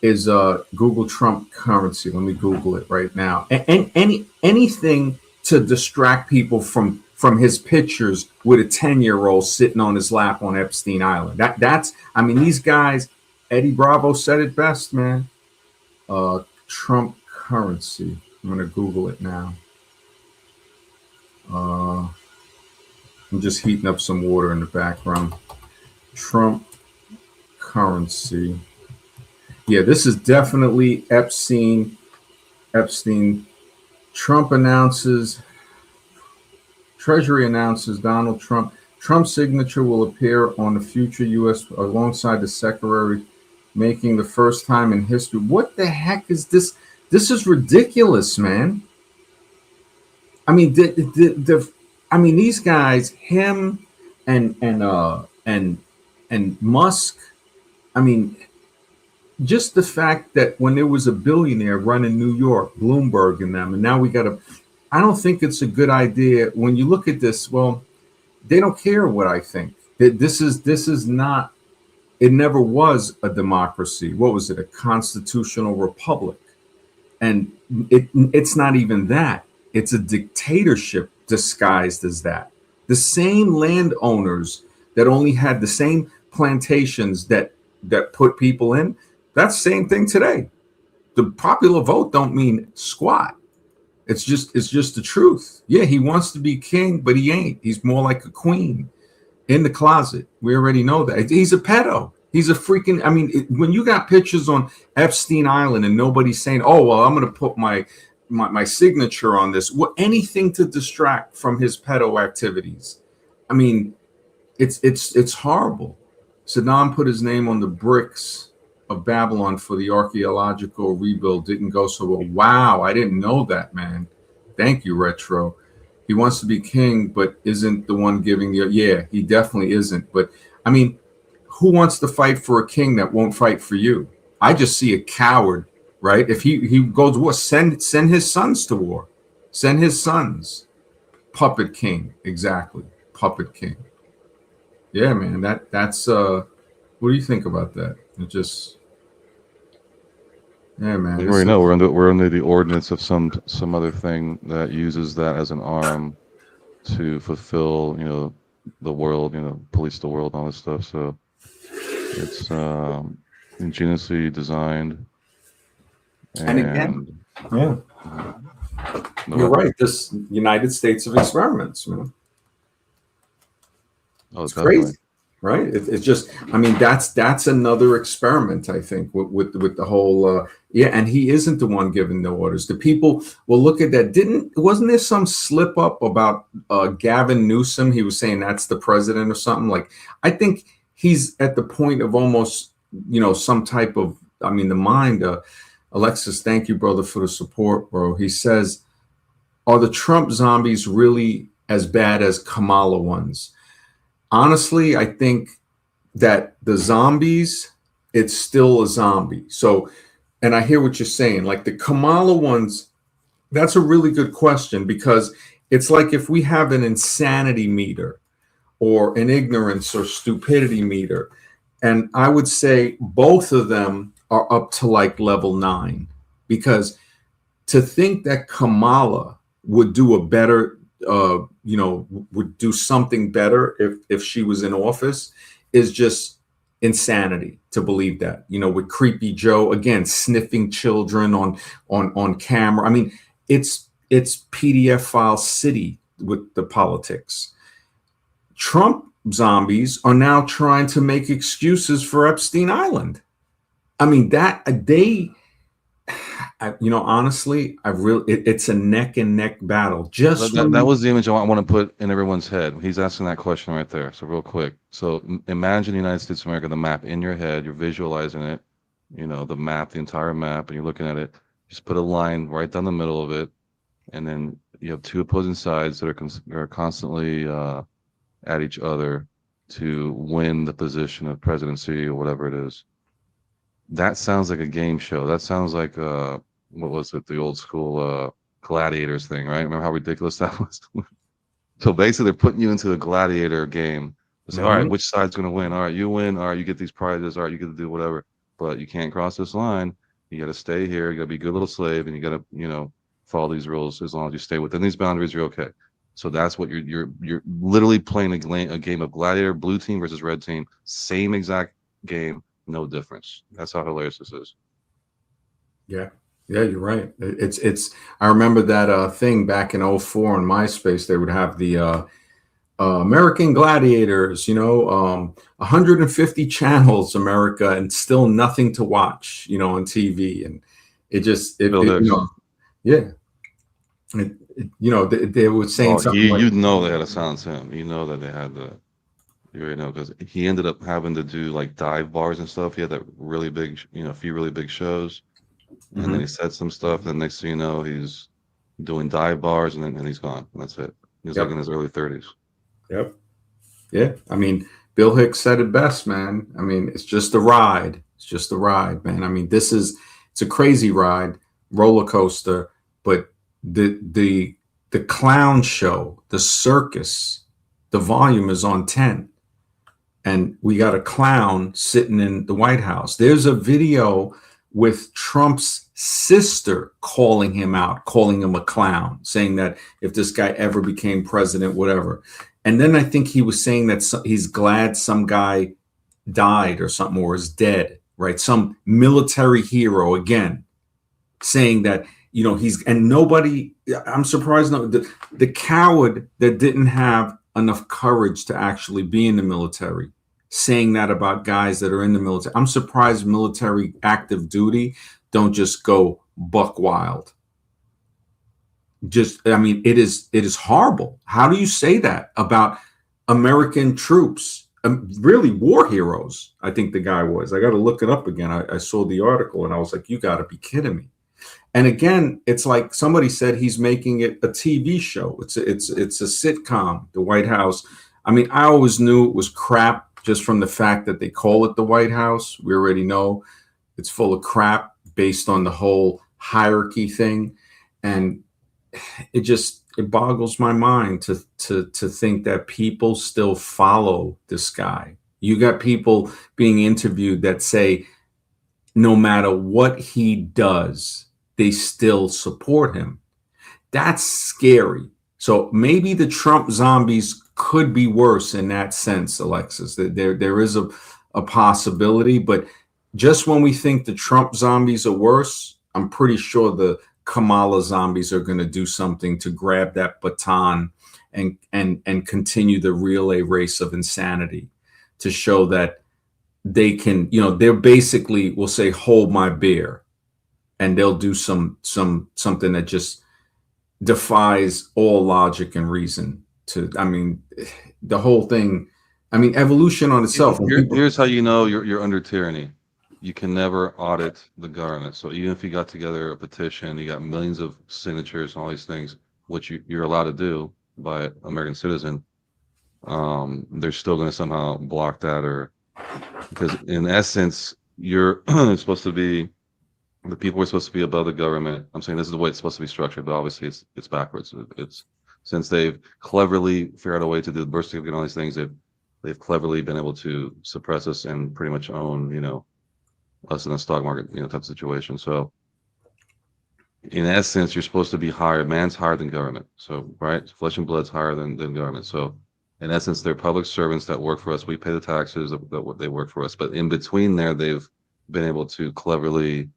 is Google Trump currency. Let me Google it right now. And anything to distract people from his pictures with a 10-year-old sitting on his lap on Epstein Island. That's I mean, these guys. Eddie Bravo said it best, man. Trump currency. I'm gonna Google it now. I'm just heating up some water in the background. Trump currency. Yeah, this is definitely Epstein. Trump announces, Treasury announces Donald Trump. Trump's signature will appear on the future U.S. alongside the Secretary, making the first time in history. What the heck is this? This is ridiculous, man. I mean, I mean, these guys, him and Musk. I mean, just the fact that when there was a billionaire running New York, Bloomberg and them, and now we got I don't think it's a good idea when you look at this. Well, they don't care what I think. This is not. It never was a democracy. What was it? A constitutional republic, and it's not even that. It's a dictatorship disguised as that. The same landowners that only had the same plantations that put people in. That's the same thing today. The popular vote don't mean squat. It's just the truth. Yeah, he wants to be king, but he ain't. He's more like a queen in the closet. We already know that. He's a pedo. He's a freaking. I mean, when you got pictures on Epstein Island and nobody's saying, "Oh, well, I'm going to put my signature on this," what anything to distract from his pedo activities. I mean, it's horrible. Saddam put his name on the bricks of Babylon for the archaeological rebuild. Didn't go so well. Wow, I didn't know that, man. Thank you, Retro. He wants to be king, but isn't the one giving the. Yeah, he definitely isn't. But I mean, who wants to fight for a king that won't fight for you? I just see a coward, right? If he goes to war, send his sons to war. Send his sons. Puppet king, exactly. Puppet king. Yeah, man. That's what do you think about that? It just Yeah, man. You This already know is we're under the ordinance of some other thing that uses that as an arm to fulfill, the world, police the world, and all this stuff. So it's ingeniously designed, and again, and yeah, mhm. Go you're ahead. right. This United States of experiments, man. Oh, It's definitely. crazy, right? It's just, I mean, that's another experiment, I think, with the whole, yeah. And he isn't the one giving the orders. The people will look at that. Wasn't there some slip up about Gavin Newsom? He was saying that's the president or something. Like, I think he's at the point of almost, some type of, I mean, the mind. Alexis, thank you, brother, for the support, bro. He says, are the Trump zombies really as bad as Kamala ones? Honestly, I think that the zombies, it's still a zombie. So, and I hear what you're saying. Like the Kamala ones, that's a really good question because it's like if we have an insanity meter or an ignorance or stupidity meter, and I would say both of them are up to like level 9 because to think that Kamala would do a better, would do something better if she was in office is just insanity to believe that. With creepy Joe again sniffing children on camera. I mean, it's PDF file city with the politics. Trump zombies are now trying to make excuses for Epstein Island. I mean that honestly, it's a neck and neck battle just That from was the image I want to put in everyone's head. He's asking that question right there. So real quick. So imagine the United States of America, the map in your head. You're visualizing it. The map, the entire map, and you're looking at it. Just put a line right down the middle of it, and then you have two opposing sides that are constantly at each other to win the position of presidency or whatever it is. That sounds like a game show. That sounds like what was it? The old school gladiators thing, right? Remember how ridiculous that was? So basically, they're putting you into a gladiator game. They say, all right, Mhm. which side's going to win? All right, you win. All right, you get these prizes. All right, you get to do whatever. But you can't cross this line. You got to stay here. You got to be a good little slave, and you got to, follow these rules. As long as you stay within these boundaries, you're okay. So that's what you're literally playing a game of gladiator, blue team versus red team, same exact game, no difference. That's how hilarious this is. Yeah, yeah, you're right. It's I remember that thing back in '04 on MySpace. They would have the American Gladiators, 150 channels, America, and still nothing to watch, on TV. And it just, Bill Hicks. yeah. They were saying Oh, something like, you know they had to silence him. You know that they had to. You already know because he ended up having to do like dive bars and stuff. He had that really big, a few really big shows, and then mhm, he said some stuff. And next thing you know, he's doing dive bars, and he's gone. And that's it. He's like yep, in his early 30s. yep. Yeah, I mean, Bill Hicks said it best, man. I mean, it's just a ride. It's just a ride, man. I mean, it's a crazy ride, roller coaster, but the clown show, the circus, the volume is on 10. And we got a clown sitting in the White House. There's a video with Trump's sister calling him out, calling him a clown, saying that if this guy ever became president, whatever. And then I think he was saying that he's glad some guy died or something or is dead, right? Some military hero again saying that, he's, and nobody, I'm surprised, no, the coward that didn't have enough courage to actually be in the military saying that about guys that are in the military. I'm surprised military active duty don't just go buck wild. Just, I mean, it is horrible. How do you say that about American troops? Really, war heroes. I think the guy was. I got to look it up again. I saw the article and I was like, you got to be kidding me. And again, it's like somebody said he's making it a TV show. It's a sitcom, the White House. I mean, I always knew it was crap just from the fact that they call it the White House. We already know it's full of crap based on the whole hierarchy thing. And it boggles my mind to think that people still follow this guy. You got people being interviewed that say no matter what he does, they still support him. That's scary. So maybe the Trump zombies could be worse in that sense, Alexis. There is a possibility, but just when we think the Trump zombies are worse, I'm pretty sure the Kamala zombies are going to do something to grab that baton and continue the relay race of insanity to show that they can, they're basically will say, hold my beer, and they'll do something that just defies all logic and reason. The whole thing, evolution on itself. Here's how you know you're under tyranny. You can never audit the government. So even if you got together a petition, you got millions of signatures and all these things, which you're allowed to do by American citizen, they're still going to somehow block that, or because in essence, you're supposed to be, the people are supposed to be above the government. I'm saying this is the way it's supposed to be structured, but obviously it's backwards. It's since they've cleverly figured out a way to do the birth certificate and all these things, they've cleverly been able to suppress us and pretty much own, us in the stock market, type of situation. So in essence, you're supposed to be higher. Man's higher than government. So, right, flesh and blood's higher than government. So in essence, they're public servants that work for us. We pay the taxes that they work for us. But in between there, they've been able to cleverly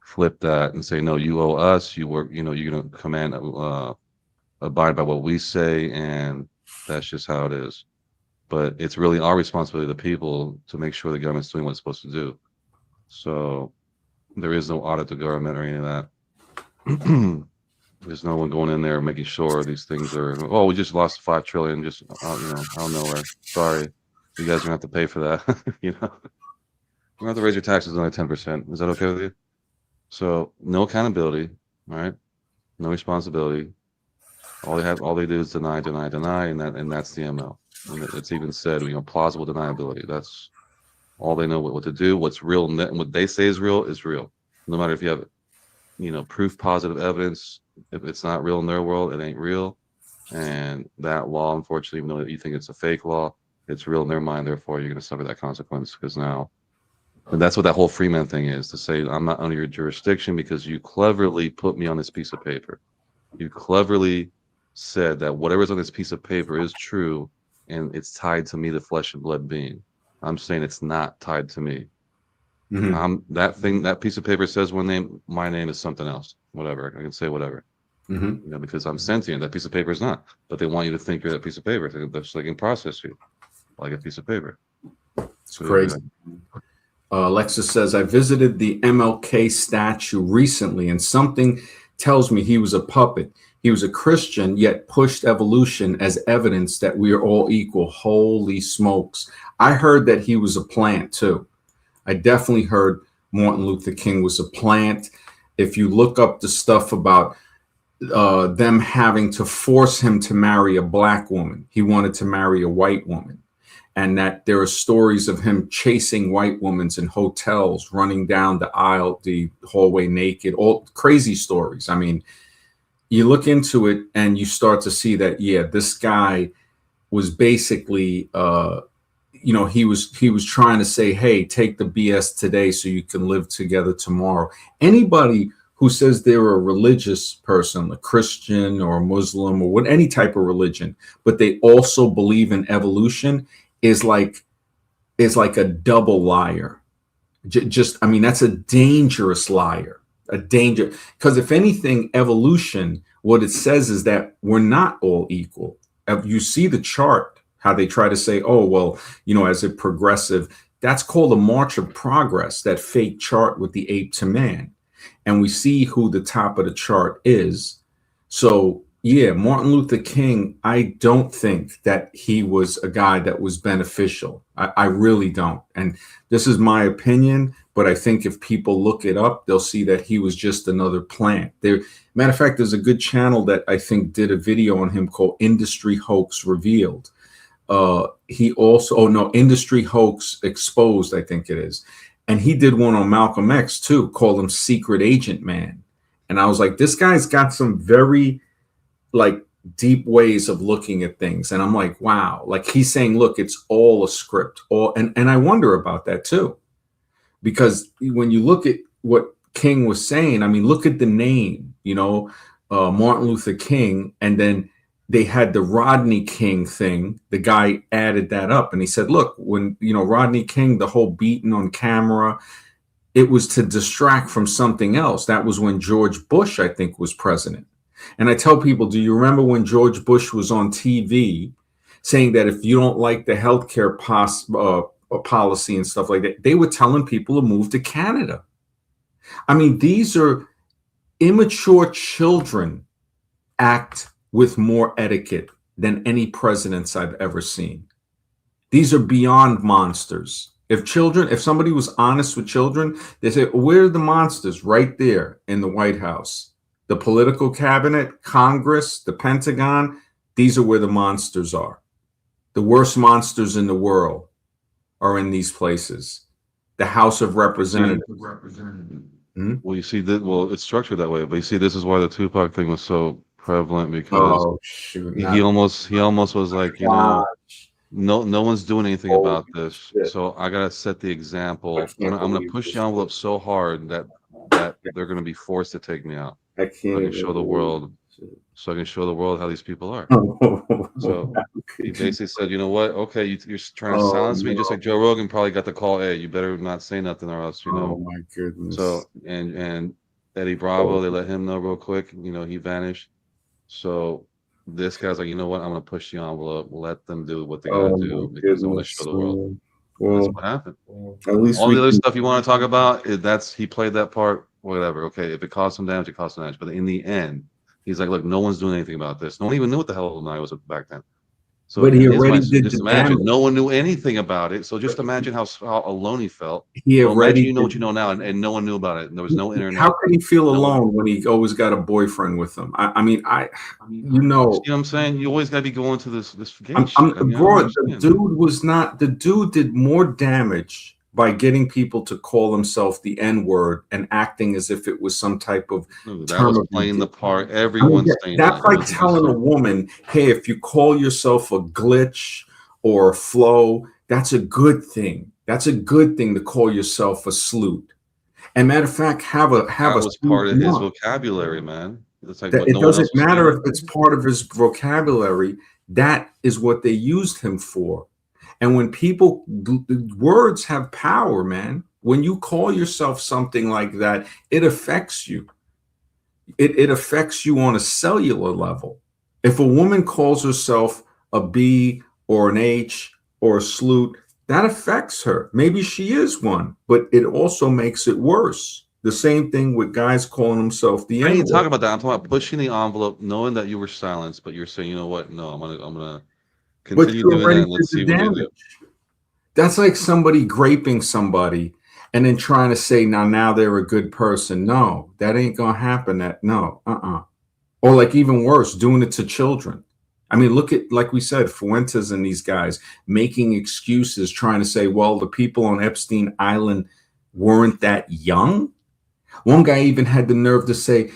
flip that and say, no, you owe us. You work, you're going to command, abide by what we say, and that's just how it is. But it's really our responsibility, the people, to make sure the government's doing what it's supposed to do. So there is no audit to government or any of that. There's no one going in there making sure these things are, oh, we just lost 5 trillion just out of nowhere. Sorry, you guys are gonna have to pay for that. You're gonna have to raise your taxes only 10%. Is that okay with you? So no accountability, all right? No responsibility. All they do is deny, and that's the ML. And it's even said, plausible deniability. That's all they know what to do. What's real, and what they say is real. No matter if you have, proof, positive evidence. If it's not real in their world, it ain't real. And that law, unfortunately, even though you think it's a fake law, it's real in their mind. Therefore, you're going to suffer that consequence. Because now, and that's what that whole Freeman thing is, to say I'm not under your jurisdiction because you cleverly put me on this piece of paper. You cleverly said that whatever's on this piece of paper is true, and it's tied to me, the flesh and blood being. I'm saying it's not tied to me. Mm-hmm. That piece of paper says one name, my name is something else. Whatever, I can say whatever. Mm-hmm. Because I'm sentient. That piece of paper is not. But they want you to think you're that piece of paper. So they can process you like a piece of paper. It's crazy. Alexis says, I visited the MLK statue recently, and something tells me he was a puppet. He was a Christian, yet pushed evolution as evidence that we are all equal. Holy smokes. I heard that he was a plant, too. I definitely heard Martin Luther King was a plant. If you look up the stuff about them having to force him to marry a black woman, he wanted to marry a white woman. And that there are stories of him chasing white women in hotels, running down the aisle, the hallway naked, all crazy stories. You look into it and you start to see that, yeah, this guy was basically, he was trying to say, hey, take the BS today so you can live together tomorrow. Anybody who says they're a religious person, a Christian or a Muslim or any type of religion, but they also believe in evolution is like a double liar. That's a dangerous liar, because if anything, evolution, what it says is that we're not all equal. You see the chart, how they try to say, oh, well, as a progressive, that's called a march of progress, that fake chart with the ape to man. And we see who the top of the chart is. So, yeah, Martin Luther King, I don't think that he was a guy that was beneficial. I really don't. And this is my opinion, but I think if people look it up, they'll see that he was just another plant. Matter of fact, there's a good channel that I think did a video on him called Industry Hoax Revealed. Industry Hoax Exposed, I think it is. And he did one on Malcolm X too, called him Secret Agent Man. And I was like, this guy's got some very deep ways of looking at things. And I'm like, wow, he's saying, look, it's all a script. And I wonder about that too. because when you look at what King was saying, I mean, look at the name, you know, Martin Luther King, and then they had the Rodney King thing. The guy added that up, and he said, look, when, you know, Rodney King, the whole beating on camera, it was to distract from something else. That was when George Bush, I think, was president. And I tell people, do you remember when George Bush was on TV saying that if you don't like the healthcare policy and stuff like that, they were telling people to move to Canada. I mean, these are immature children act with more etiquette than any presidents I've ever seen. These are beyond monsters. If somebody was honest with children, they say, where are the monsters? Right there in the White House. The political cabinet, Congress, the Pentagon, these are where the monsters are. The worst monsters in the world are in these places. The House of Representatives. Well, you see that. Well, it's structured that way. But you see, this is why the Tupac thing was so prevalent, because he almost was like, you know, no one's doing anything about this. So I gotta set the example. I'm gonna push the envelope so hard that they're gonna be forced to take me out. I can show the world. So I can show the world how these people are. So he basically said, you know what? Okay, you're trying to silence me, just like Joe Rogan probably got the call. Hey, you better not say nothing, or else, you know. Oh my goodness. So and Eddie Bravo, they let him know real quick. You know, he vanished. So this guy's like, you know what? I'm gonna push the envelope. Let them do what they gotta do, because I want to show the world. Well, that's what happened. At least all the other stuff you want to talk about, he played that part. Whatever. Okay, if it caused him damage, it caused him damage. But in the end, he's like, look, no one's doing anything about this. No one even knew what the hell I was back then. So but he already did. Just imagine, no one knew anything about it. So just imagine how alone he felt. He already, you know what you know now, and no one knew about it. And there was no internet. How can he feel alone when he always got a boyfriend with him? I mean, you know what I'm saying? You always got to be going to this gay shit. The dude did more damage by getting people to call themselves the N-word and acting as if it was some type of that was playing the part. Everyone's saying that's like telling a woman, hey, if you call yourself a glitch or a flow, that's a good thing. That's a good thing to call yourself a sloot. And matter of fact, that was part of his vocabulary, man. It's like it doesn't matter if it's part of his vocabulary. That is what they used him for. And when words have power, man. When you call yourself something like that, it affects you. It affects you on a cellular level. If a woman calls herself a B or an H or a sloot, that affects her. Maybe she is one, but it also makes it worse. The same thing with guys calling themselves the N-word. I ain't talking about that. I'm talking about pushing the envelope, knowing that you were silenced, but you're saying, you know what? No, I'm gonna continue doing that. And let's see what you do. That's like somebody graping somebody and then trying to say, now they're a good person. No, that ain't gonna happen. Or like even worse, doing it to children. I mean, look at, like we said, Fuentes and these guys making excuses, trying to say, well, the people on Epstein Island weren't that young. One guy even had the nerve to say,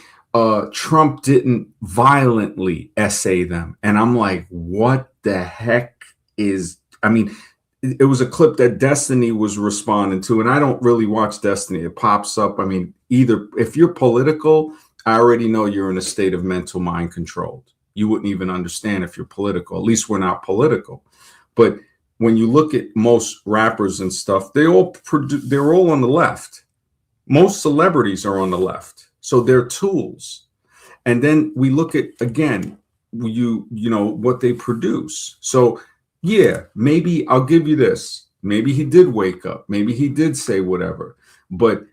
Trump didn't violently essay them. And I'm like, what the heck is, I mean, it was a clip that Destiny was responding to, and I don't really watch Destiny. It pops up. I mean, either if you're political, I already know you're in a state of mental mind controlled. You wouldn't even understand if you're political. At least we're not political. But when you look at most rappers and stuff, they're all on the left. Most celebrities are on the left. So they're tools. And then we look at, again, you know, what they produce. So yeah, maybe I'll give you this. Maybe he did wake up. Maybe he did say whatever. But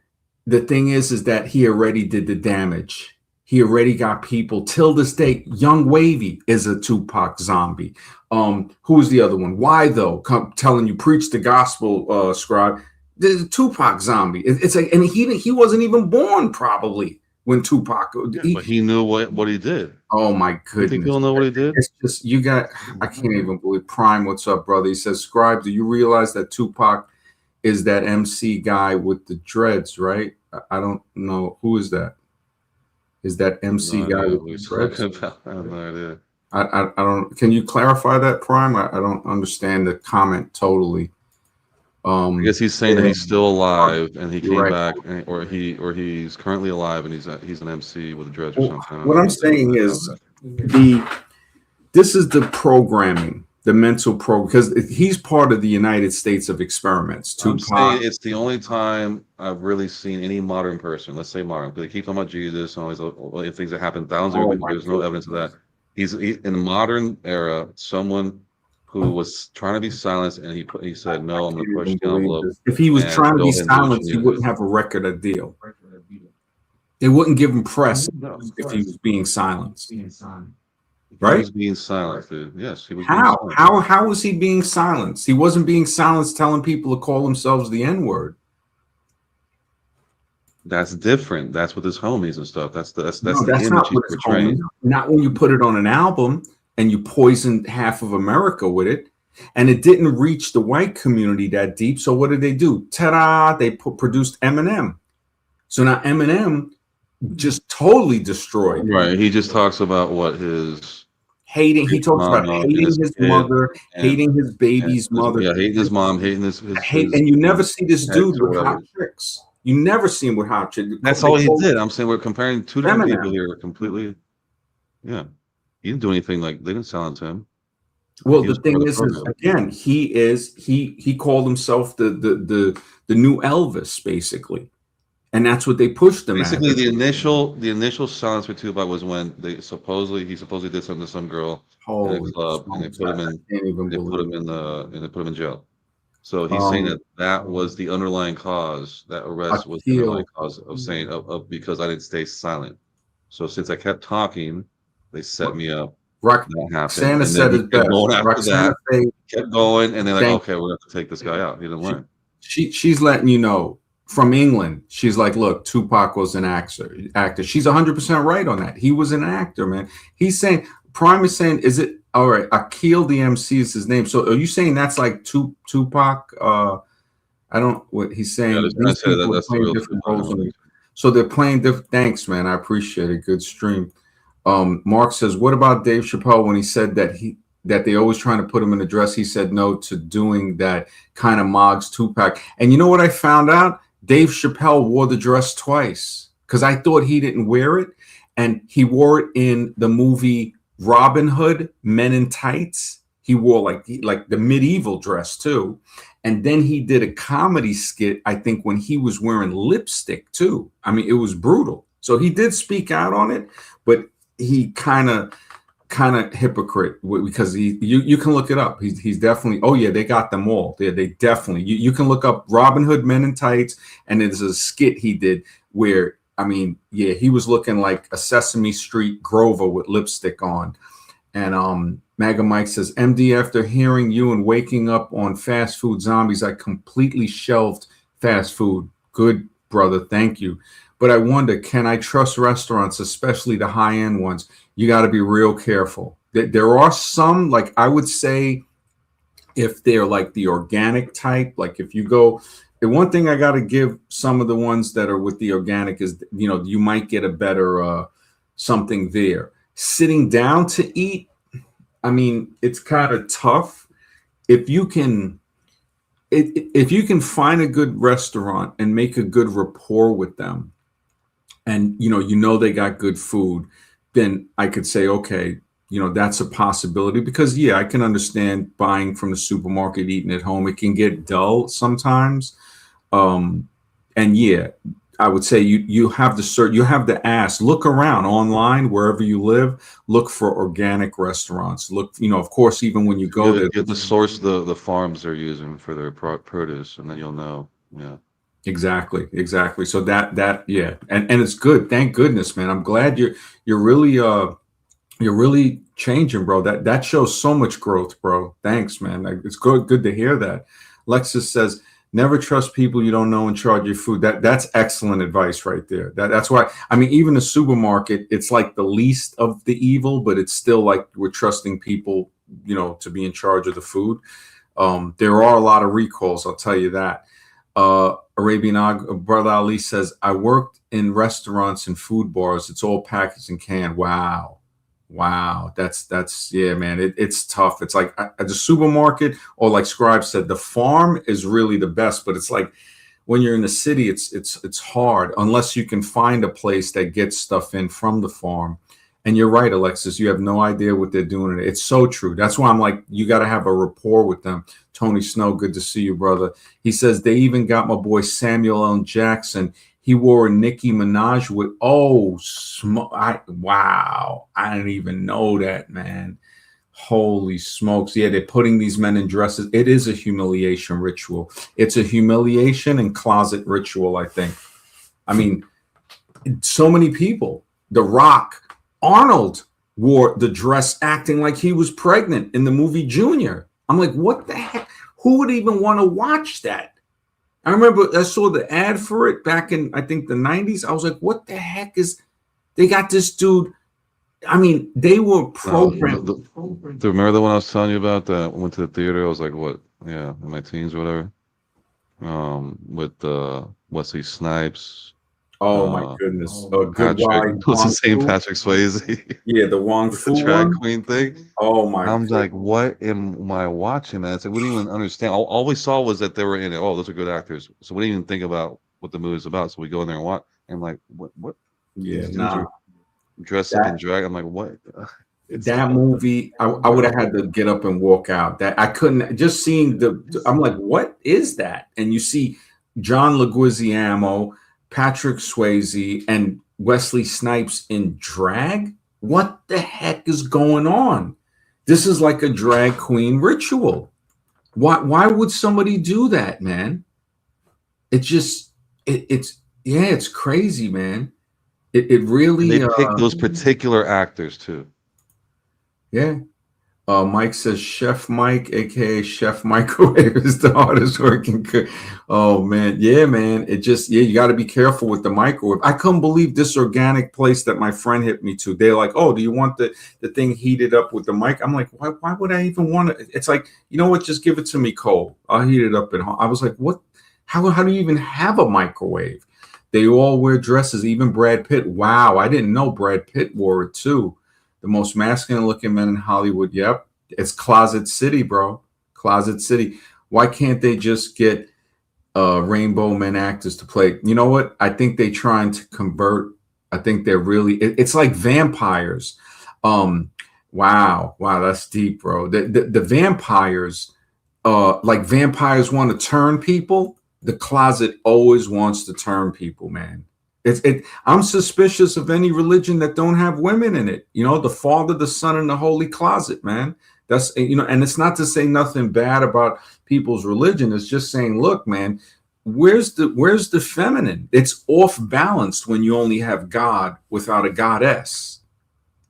the thing is that he already did the damage. He already got people till this day. Young Wavy is a Tupac zombie. Who is the other one? Why though? Telling you preach the gospel, scribe. There's a Tupac zombie. It's like, and he wasn't even born probably when Tupac. But he knew what he did. Oh my goodness! You think he'll know what he did? It's just I can't even believe. Prime, what's up, brother? He says, Scribe, do you realize that Tupac is that MC guy with the dreads, right? I don't know. Who is that? Is that MC guy with the dreads? I have no idea. I don't. Can you clarify that, Prime? I don't understand the comment totally. I guess he's saying that he's still alive and he You're came right. back, or he's currently alive and he's an MC with a Dredge or Well, something. I don't what know I'm what the deal saying is. is this is the programming, the mental program, because he's part of the United States of experiments. I'm saying Tupac. it's the only time I've really seen any modern person, let's say modern, because they keep talking about Jesus and all these things that happened thousands of Oh years ago. my There's no God. evidence of that. In the modern era, someone who was trying to be silenced and he said, no, I'm going to Can't push even the believe envelope this. If he was and trying to be show him who silenced, he he is. wouldn't have a record of deal. They wouldn't give him press No, if he was being silenced, he right? was being silenced, dude. Yes, he was being How? silenced. How was he being silenced? He wasn't being silenced telling people to call themselves the N-word. That's different. That's with his homies and stuff. That's No, the that's image not he's what it's called. portraying. Not when you put it on an album and you poisoned half of America with it. And it didn't reach the white community that deep. So what did they do? Ta-da! They produced Eminem. So now Eminem just totally destroyed. Right. He just talks about what Hating, he his talks about mama and hating his his kid mother, and hating his baby's mother. yeah, hating his mom, hating Hate, his and you never see this ex dude or with whatever. hot chicks. You never see him with hot chicks. That's They all he call did. I'm saying we're comparing two different people Eminem. here completely. Yeah. He didn't do anything like they didn't silence him. Well, He the was part of thing the is program. again, he called himself the new Elvis, basically, and that's what they pushed him as. Basically, the initial silence for Tupac was when he supposedly did something to some girl in a Holy club, and smokes! I can't even they put believe him it. in jail. So he's saying Um, that that was the underlying cause. That arrest was the underlying Akil, cause of saying of because I didn't stay silent. So since I kept talking, they set me up. That happened, Roxana and then said he it kept best. going after Roxana that. said, Kept going, and they're like, "Thank okay, we're gonna have to take this guy out. He didn't she, learn. she's letting you know from England. She's like, look, Tupac was an actor. Actor. She's 100% right on that. He was an actor, man. He's saying Prime is saying, is it all right? Akil DMC is his name. So are you saying that's like Tupac? I don't. What he's Yeah, saying. they're trying These to say that people are that's the playing real different Tupac. I roles don't in think it. So they're playing different. Thanks, man. I appreciate it. Good stream. Mark says, what about Dave Chappelle when he said that they always trying to put him in a dress? He said no to doing that kind of Moggs Tupac. And you know what I found out? Dave Chappelle wore the dress twice because I thought he didn't wear it, and he wore it in the movie Robin Hood, Men in Tights. He wore like the medieval dress too, and then he did a comedy skit. I think when he was wearing lipstick too. I mean, it was brutal. So he did speak out on it, but he kind of hypocrite because you can look it up. He's definitely, oh yeah, they got them all. They definitely, you can look up Robin Hood Men in Tights, and there's a skit he did where, I mean, yeah, he was looking like a Sesame Street Grover with lipstick on. And Maga Mike says, MD, after hearing you and waking up on fast food zombies, I completely shelved fast food. Good, brother. Thank you. But I wonder, can I trust restaurants, especially the high-end ones? You got to be real careful. There are some, like I would say, if they're like the organic type, like if you go, the one thing I got to give some of the ones that are with the organic is, you might get a better something there. Sitting down to eat, I mean, it's kind of tough. If you can, if you can find a good restaurant and make a good rapport with them, and they got good food, then I could say, okay, that's a possibility, because yeah, I can understand buying from the supermarket, eating at home. It can get dull sometimes. And yeah, I would say you have to search, you have to ask, look around online wherever you live, look for organic restaurants. Look, of course, even when you go there. You have to source the farms they're using for their produce, and then you'll know. Yeah. Exactly. So that yeah, and it's good. Thank goodness, man. I'm glad you're really changing, bro. That shows so much growth, bro. Thanks, man. It's good to hear that. Lexus says, never trust people you don't know in charge of your food. That's excellent advice right there. That's why, I mean, even the supermarket, it's like the least of the evil, but it's still like we're trusting people, to be in charge of the food. There are a lot of recalls, I'll tell you that. Arabian Brother Ali says, I worked in restaurants and food bars. It's all packaged and canned. Wow. Wow, that's yeah, man. It's tough. It's like at the supermarket, or like Scribe said, the farm is really the best. But it's like when you're in the city, it's hard unless you can find a place that gets stuff in from the farm. And you're right, Alexis. You have no idea what they're doing. It's so true. That's why I'm like, you got to have a rapport with them. Tony Snow, good to see you, brother. He says they even got my boy Samuel L. Jackson. He wore a Nicki Minaj with wow. I didn't even know that, man. Holy smokes. Yeah, they're putting these men in dresses. It is a humiliation ritual. It's a humiliation and closet ritual, I think. I mean, so many people. The Rock, Arnold wore the dress acting like he was pregnant in the movie Junior. I'm like, what the heck? Who would even want to watch that? I remember I saw the ad for it back in, I think, the 90s. I was like, what the heck is, they got this dude. I mean, they were programmed. Remember the one I was telling you about that I went to the theater? I was like, what? Yeah, in my teens or whatever. With Wesley Snipes. Oh my goodness. A good Patrick, wine. what's his name? Patrick Swayze. Yeah, the Wong With Fu the drag one. queen thing. Oh my I'm goodness. like, what am I watching, man? It's like, we didn't even understand. All we saw was that they were in it. Oh, those are good actors. So we didn't even think about what the movie's about. So we go in there and watch. And I'm like, what? Yeah, These dudes nah. are dressed up in drag. I'm like, what? That movie, I would have had to get up and walk out. That I couldn't, just seeing I'm like, what is that? And you see John Leguizamo, Patrick Swayze, and Wesley Snipes in drag. What the heck is going on? This is like a drag queen ritual. Why would somebody do that, man? It just it's yeah, it's crazy, man. It And really they pick those particular actors too. yeah. Mike says Chef Mike, aka Chef Microwave, is the hardest working cook. Oh man, yeah, man. It just you got to be careful with the microwave. I couldn't believe this organic place that my friend hit me to. They're like, "Oh, do you want the thing heated up with the mic?" I'm like, "Why would I even want it?" It's like, you know what? Just give it to me cold. I'll heat it up at home. I was like, "What? How do you even have a microwave?" They all wear dresses, even Brad Pitt. Wow, I didn't know Brad Pitt wore it too. The most masculine looking men in Hollywood. Yep. It's Closet City, bro. Closet City. Why can't they just get rainbow men actors to play? You know what? I think they're trying to convert. I think they're really, it's like vampires. Um, wow. Wow, that's deep, bro. The vampires, like vampires want to turn people. The closet always wants to turn people, man. I'm suspicious of any religion that don't have women in it. You know, the Father, the Son, and the Holy Closet, man. That's, you know, and it's not to say nothing bad about people's religion. It's just saying, look, man, where's the feminine? It's off balanced when you only have God without a goddess.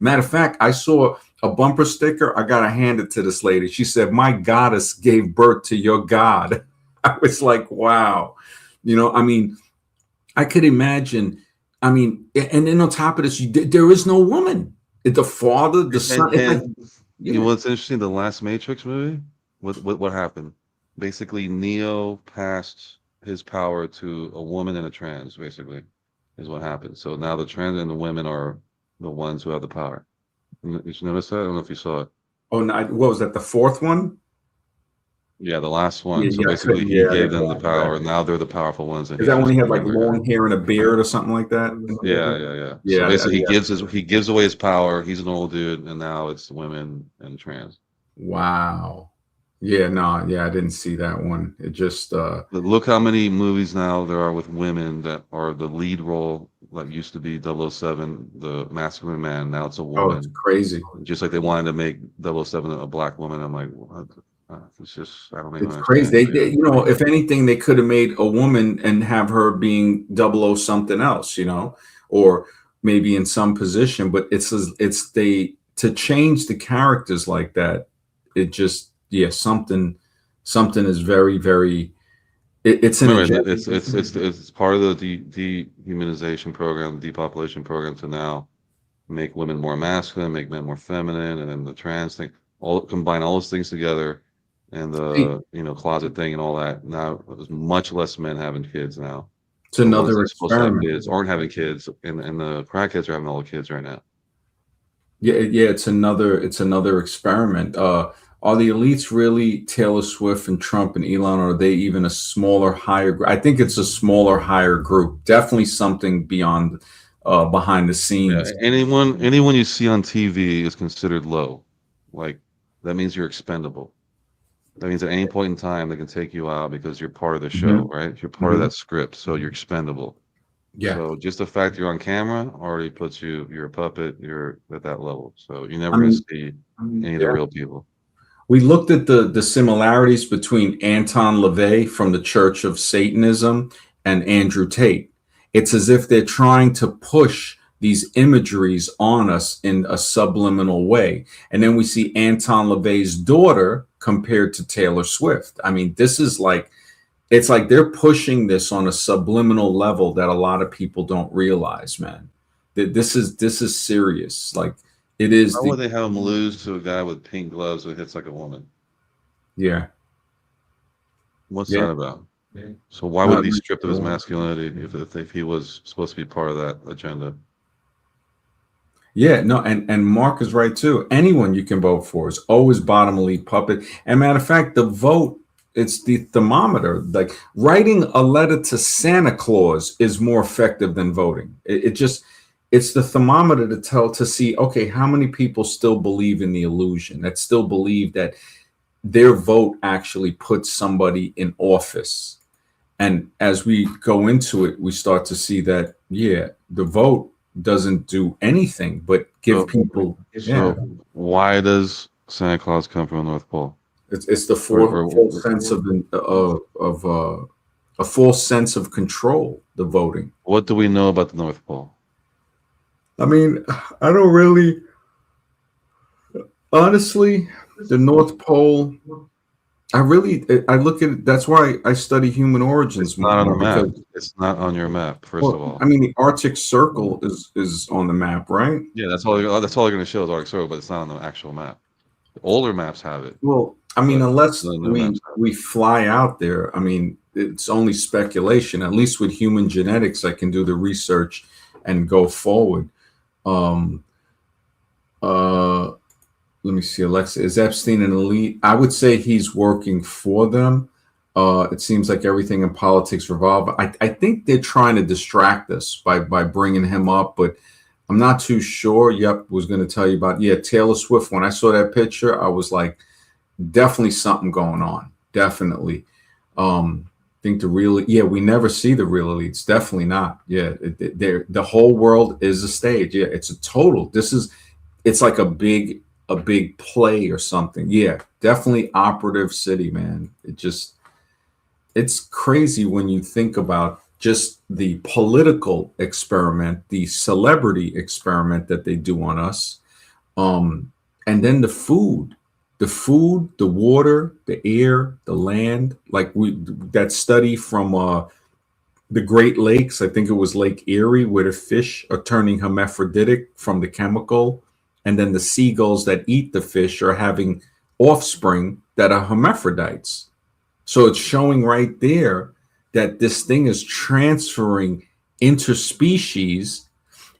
Matter of fact, I saw a bumper sticker. I gotta hand it to this lady. She said, "My goddess gave birth to your God." I was like, wow. You know, I mean, I could imagine. I mean, and then on top of this, there is no woman. The Father, the Son. You know what's interesting? The last Matrix movie. What happened? Basically, Neo passed his power to a woman and a trans. Basically, is what happened. So now the trans and the women are the ones who have the power. Did you notice that? I don't know if you saw it. Oh, no, what was that? The fourth one? Yeah, the last one. Yeah, So yeah, basically, he gave them the power. Now they're the powerful ones. And is that when he had like long hair and a beard or something like that? Yeah. Yeah. So basically, he gives away his power. He's an old dude, and now it's women and trans. Wow. Yeah, no, yeah, I didn't see that one. It just But look how many movies now there are with women that are the lead role. Like used to be 007, the masculine man. Now it's a woman. oh, it's crazy. Just like they wanted to make 007 a black woman. I'm like, what? It's just, I don't even It's understand. crazy. They, you know, if anything, they could have made a woman and have her being 00 something else, you know, or maybe in some position. But it's they to change the characters like that. It just something is very very. It's an Remember, agenda. it's part of the dehumanization program, depopulation program to now make women more masculine, make men more feminine, and then the trans thing, all combine all those things together, and the closet thing and all that. Now there's much less men having kids now. It's The ones another that are supposed to have experiment. kids aren't having kids, and the crackheads are having all the kids right now. Yeah, yeah, it's another experiment. Are the elites really Taylor Swift and Trump and Elon, or are they even a smaller, higher group? I think it's a smaller, higher group. Definitely something beyond, behind the Yeah, scenes. anyone you see on TV is considered low. Like that means you're expendable. That means at any point in time they can take you out because you're part of the show, Hmm. right? You're part of Hmm. that script, so you're expendable. Yeah, So just the fact you're on camera already puts you're a puppet, you're at that level. So you're I never gonna mean, see any of the yeah. real people. We looked at the similarities between Anton LaVey from the Church of Satanism and Andrew Tate. It's as if they're trying to push these imageries on us in a subliminal way. And then we see Anton LaVey's daughter compared to Taylor Swift. I mean, this is like, it's like they're pushing this on a subliminal level that a lot of people don't realize, man. That this is serious. Like, it is Why would the, they have him lose to a guy with pink gloves who hits like a woman? yeah, What's yeah. that about? So why would he be stripped of his masculinity if he was supposed to be part of that agenda? Yeah, no, and Mark is right too. Anyone you can vote for is always bottom elite puppet. And matter of fact, the vote, it's the thermometer. Like, writing a letter to Santa Claus is more effective than voting. It just, it's the thermometer to see, okay, how many people still believe in the illusion, that still believe that their vote actually puts somebody in office. And as we go into it, we start to see that, yeah, the vote doesn't do anything but give So people, yeah, so why does Santa Claus come from the North Pole? it's the Or full sense of a full sense of control, the voting. what do we know about the North Pole? I mean, I don't really, honestly, the North Pole, I look at it, that's why I study human origins It's not on the more, map. because, It's not on your map, first of well, all. I mean, the Arctic Circle is on the map, right? Yeah, that's all they're going to show is Arctic Circle, but it's not on the actual map. The older maps have it, Well, I mean, but unless the new we maps have we fly out there, I mean, it's only speculation. At least with human genetics, I can do the research and go forward. Um, uh, Let me see, Alexa, is Epstein an elite? I would say he's working for them. It seems like everything in politics revolve. I think they're trying to distract us by bringing him up, but I'm not too sure. Yep, was going to tell you about, yeah, Taylor Swift. When I saw that picture, I was like, definitely something going on. Definitely. Think the real, yeah, we never see the real elites. Definitely not. Yeah, the whole world is a stage. Yeah, it's a total. It's like a big play or something. Yeah, definitely operative city, man. It's crazy when you think about just the political experiment, the celebrity experiment that they do on us, and then the food, the water, the air, the land. Like, that study from the Great Lakes, I think it was Lake Erie, where the fish are turning hermaphroditic from the chemical, and then the seagulls that eat the fish are having offspring that are hermaphrodites. So it's showing right there that this thing is transferring interspecies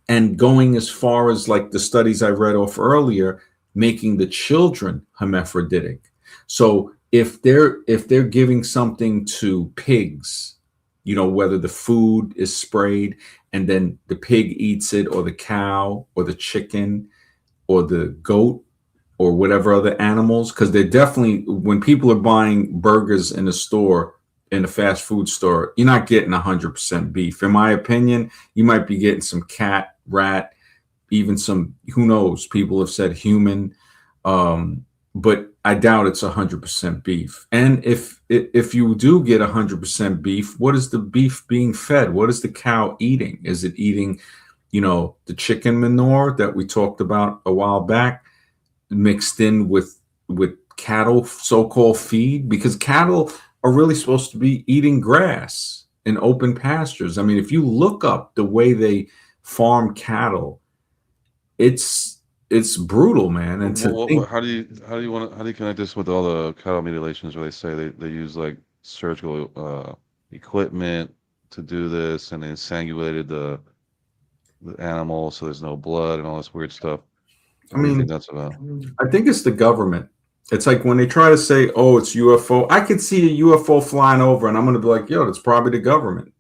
and going as far as, like, the studies I read off earlier, making the children hermaphroditic. So if they're giving something to pigs, whether the food is sprayed and then the pig eats it, or the cow or the chicken or the goat or whatever other animals, because they're definitely, when people are buying burgers in a store, in a fast food store, you're not getting 100% beef. In my opinion, you might be getting some cat, rat, even some, who knows, people have said human, but I doubt it's 100% beef. And if you do get 100% beef, what is the beef being fed? What is the cow eating? Is it eating, the chicken manure that we talked about a while back, mixed in with cattle so-called feed? Because cattle are really supposed to be eating grass in open pastures. I mean, if you look up the way they farm cattle, it's brutal, man. And to think, how do you connect this with all the cattle mutilations where they say they use like surgical equipment to do this and they strangulated the animal so there's no blood and all this weird stuff? I What do you think mean, that's about? I think it's the government. It's like when they try to say, "Oh, it's UFO." I could see a UFO flying over, and I'm going to be like, "Yo, that's probably the government."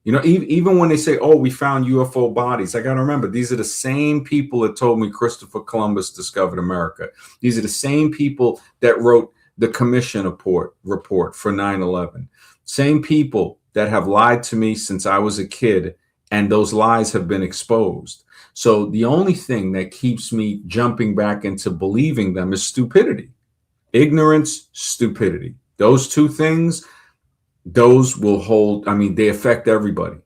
You know, even when they say, "Oh, we found UFO bodies," I got to remember these are the same people that told me Christopher Columbus discovered America. These are the same people that wrote the commission report for 9/11. Same people that have lied to me since I was a kid, and those lies have been exposed. So the only thing that keeps me jumping back into believing them is stupidity, ignorance, stupidity. Those two things, those will hold. I mean, they affect everybody.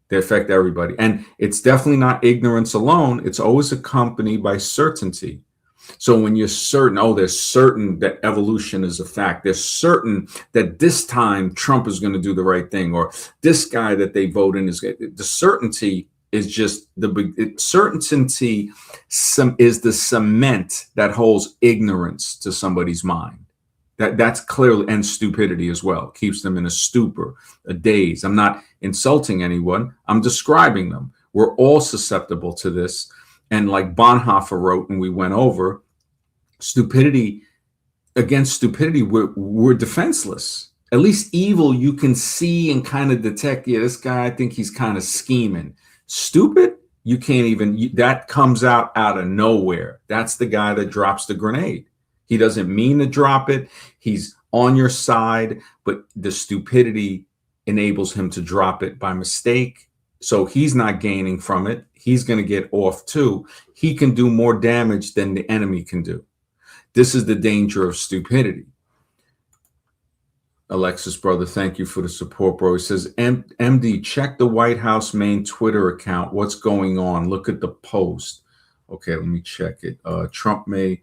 They affect everybody. And it's definitely not ignorance alone. It's always accompanied by certainty. So when you're certain, oh, there's certain that evolution is a fact. There's certain that this time Trump is going to do the right thing, or this guy that they vote in is the certainty is just certainty is the cement that holds ignorance to somebody's mind. That's clearly, and stupidity as well, keeps them in a stupor, a daze. I'm not insulting anyone. I'm describing them. We're all susceptible to this. And like Bonhoeffer wrote, and we went over, stupidity, against stupidity, we're defenseless. At least evil, you can see and kind of detect, yeah, this guy, I think he's kind of scheming. Stupid, you can't even, that comes out of nowhere. That's the guy that drops the grenade. He doesn't mean to drop it. He's on your side, but the stupidity enables him to drop it by mistake. So he's not gaining from it. He's going to get off too. He can do more damage than the enemy can do. This is the danger of stupidity. Alexis, brother, thank you for the support, bro. He says, MD, check the White House main Twitter account. What's going on? Look at the post. Okay, let me check it. Trump may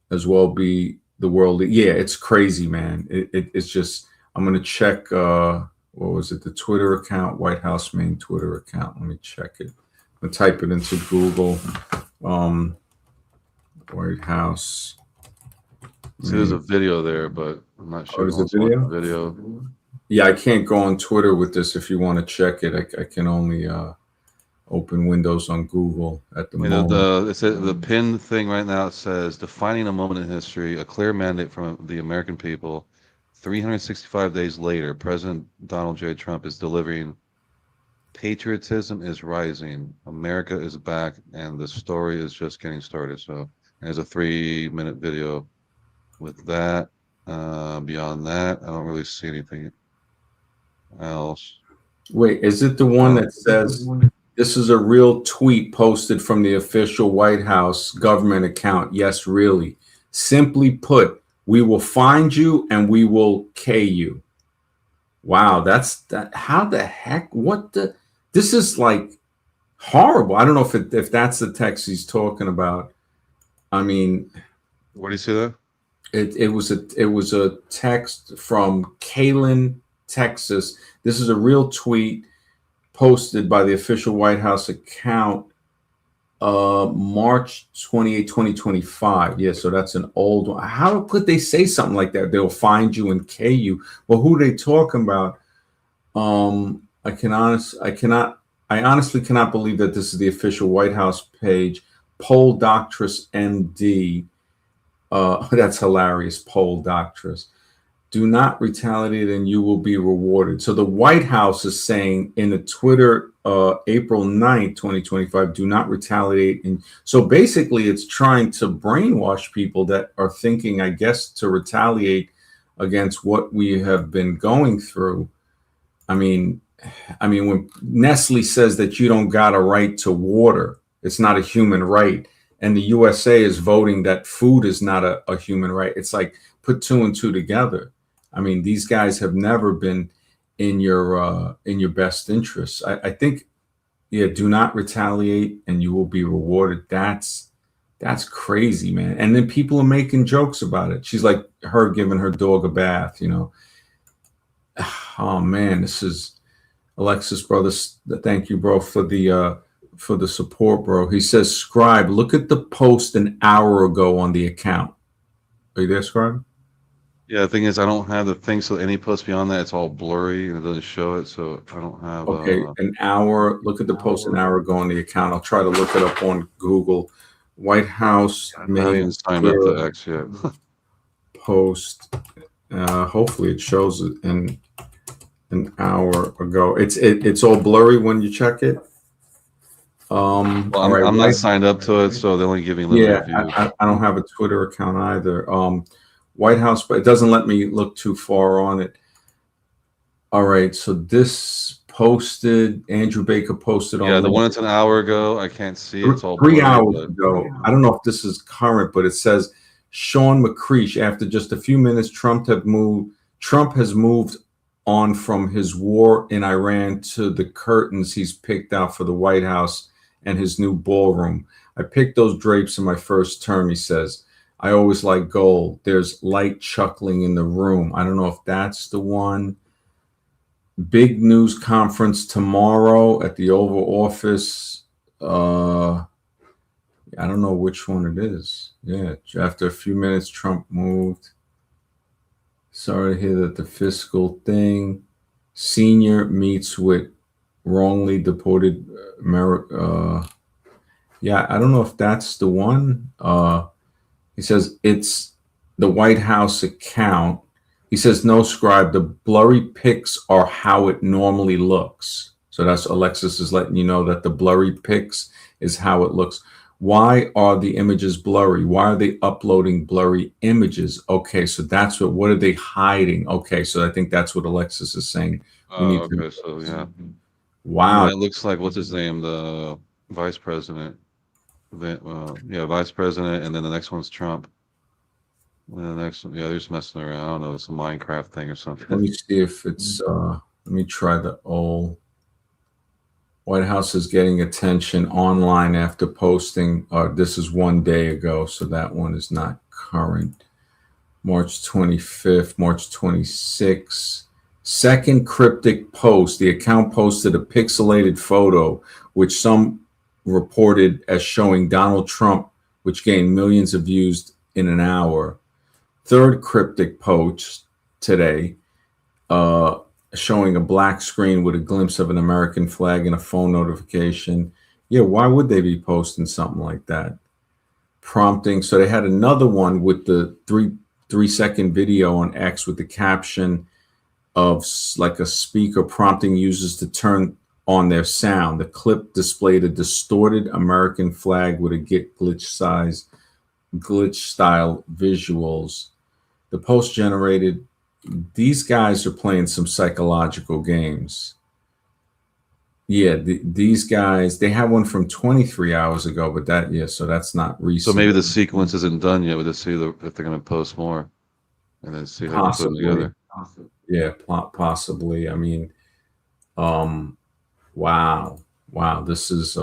as well be the world. Yeah, it's crazy, man. It's just, I'm going to check, what was it? The Twitter account, White House main Twitter account. Let me check it. I'm going to type it into Google. White House. See, there's a video there, but I'm not sure. Oh, is it video? Yeah, I can't go on Twitter with this. If you want to check it, I can only open Windows on Google at the moment. It's the pinned thing right now. It says, defining a moment in history, a clear mandate from the American people. 365 days later, President Donald J. Trump is delivering, patriotism is rising, America is back, and the story is just getting started. So there's a 3-minute video with that. Beyond that, I don't really see anything else. Wait, is it the one that says, this is a real tweet posted from the official White House government account? Yes, really. Simply put, we will find you and we will K you. Wow, that's that. How the heck? This is like horrible. I don't know if that's the text he's talking about. I mean, Where do you see that? It was a text from Kaylin, Texas. This is a real tweet posted by the official White House account, March 28, 2025. Yeah, so that's an old one. How could they say something like that? They'll find you and K you. Well, who are they talking about? I honestly cannot believe that this is the official White House page. Poll Doctress MD. That's hilarious. Poll Doctress. Do not retaliate and you will be rewarded. So the White House is saying in the Twitter, April 9th, 2025, do not retaliate. And so basically it's trying to brainwash people that are thinking, I guess, to retaliate against what we have been going through. I mean, when Nestle says that you don't got a right to water, it's not a human right. And the USA is voting that food is not a human right. It's like, put two and two together. I mean, these guys have never been in your best interests. I think, yeah, do not retaliate and you will be rewarded. That's crazy, man. And then people are making jokes about it. She's like her giving her dog a bath, you know. Oh man, this is Alexis, brother. Thank you, bro, for the support, bro. He says, Scribe, look at the post an hour ago on the account. Are you there, Scribe? Yeah, the thing is, I don't have the thing, so any post beyond that, it's all blurry and it doesn't show it, so I don't have. Okay, an hour. Look at the post an hour ago on the account. I'll try to look it up on Google White House I haven't made even signed up to X yet. post. Hopefully it shows it in an hour ago. It's all blurry when you check it. Well, All right. I'm not signed up to it, so they only give me limited Yeah, views. I don't have a Twitter account either. White House, but it doesn't let me look too far on it. All right, so this posted, Andrew Baker posted Yeah, on the one LinkedIn that's an hour ago, I can't see it. It's all 3 hours blurry, but ago. I don't know if this is current, but it says Sean McCreesh. After just a few minutes, Trump has moved on from his war in Iran to the curtains he's picked out for the White House and his new ballroom. I picked those drapes in my first term, he says. I always like gold. There's light chuckling in the room. I don't know if that's the one. Big news conference tomorrow at the Oval Office. I don't know which one it is. Yeah, after a few minutes, Trump moved. Sorry to hear that the fiscal thing. Senior meets with wrongly deported yeah, I don't know if that's the one. He says it's the White House account. He says, no, scribe, the blurry pics are how it normally looks. So that's Alexis is letting you know that the blurry pics is how it looks. Why are the images blurry? Why are they uploading blurry images? Okay, so that's what are they hiding? Okay, so I think that's what Alexis is saying. We need to. okay, so yeah. Wow. And it looks like, what's his name? The vice president. Yeah, vice president, and then the next one's Trump. And the next one, yeah, they're just messing around. I don't know, it's a Minecraft thing or something. Let me see if it's let me try the old. White House is getting attention online after posting. This is 1 day ago, so that one is not current. March 25th, March 26th. Second cryptic post. The account posted a pixelated photo, which some reported as showing Donald Trump, which gained millions of views in an hour. Third cryptic post today, showing a black screen with a glimpse of an American flag and a phone notification. Yeah, why would they be posting something like that? Prompting. So they had another one with the 3-second video on X with the caption of like a speaker prompting users to turn on their sound. The clip displayed a distorted American flag with a glitch style visuals. The post generated. These guys are playing some psychological games. Yeah, these guys, they have one from 23 hours ago, but so that's not recent. So maybe the sequence isn't done yet. We'll just see if they're going to post more, and then see how they put them together. Yeah, possibly. I mean, wow, this is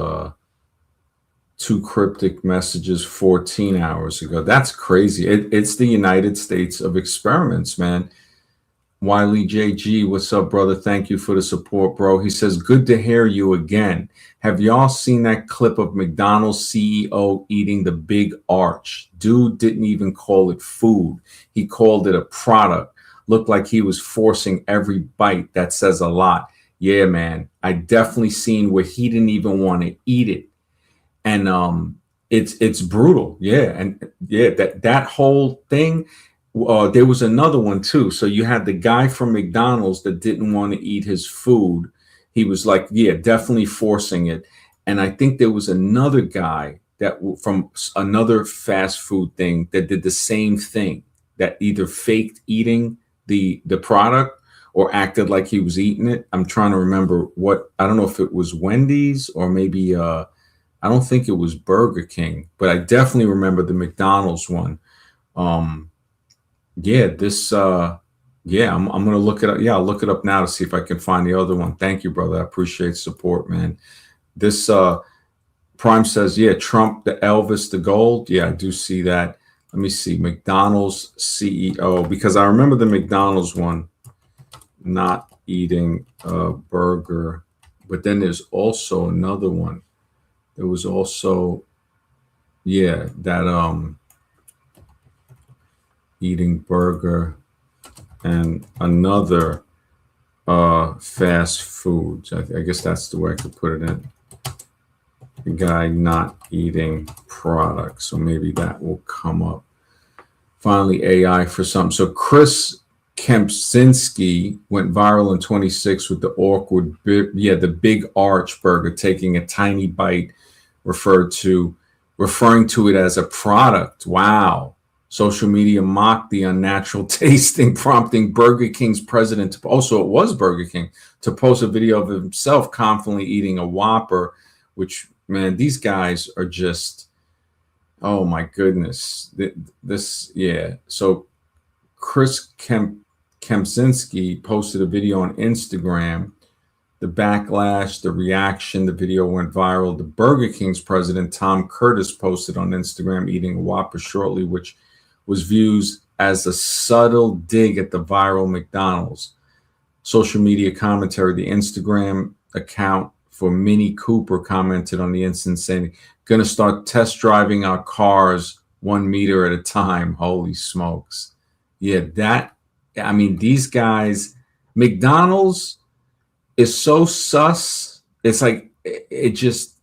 2 cryptic messages 14 hours ago. That's crazy. It's the United States of experiments, man. Wiley JG, what's up, brother? Thank you for the support, bro. He says, good to hear you again. Have y'all seen that clip of McDonald's CEO eating the big arch? Dude didn't even call it food. He called it a product. Looked like he was forcing every bite. That says a lot. Yeah, man. I definitely seen where he didn't even want to eat it. And it's brutal. Yeah. And yeah, that whole thing. There was another one too. So you had the guy from McDonald's that didn't want to eat his food. He was like, yeah, definitely forcing it. And I think there was another guy that from another fast food thing that did the same thing, that either faked eating the product or acted like he was eating it. I'm trying to remember I don't know if it was Wendy's or maybe I don't think it was Burger King, but I definitely remember the McDonald's one. Yeah, I'm gonna look it up. Yeah, I'll look it up now to see if I can find the other one. Thank you, brother. I appreciate support, man. This Prime says, yeah, Trump, the Elvis, the gold. Yeah, I do see that. Let me see. McDonald's CEO, because I remember the McDonald's one, not eating a burger. But then there's also another one. There was also, yeah, that eating burger and another fast foods. I guess that's the way I could put it in. The guy not eating product. So maybe that will come up. Finally, AI for something. So Chris Kempczynski went viral in 26 with the awkward, the big arch burger, taking a tiny bite, referring to it as a product. Wow. Social media mocked the unnatural tasting, prompting Burger King's president to also it was Burger King to post a video of himself confidently eating a Whopper, which man, these guys are just oh my goodness. This yeah. So Chris Kempczynski posted a video on Instagram. The backlash, the reaction, the video went viral. The Burger King's president, Tom Curtis, posted on Instagram eating a Whopper shortly, which was viewed as a subtle dig at the viral McDonald's. Social media commentary, the Instagram account for Minnie Cooper commented on the incident saying, going to start test driving our cars 1 meter at a time. Holy smokes. Yeah, these guys, McDonald's is so sus. It's like, just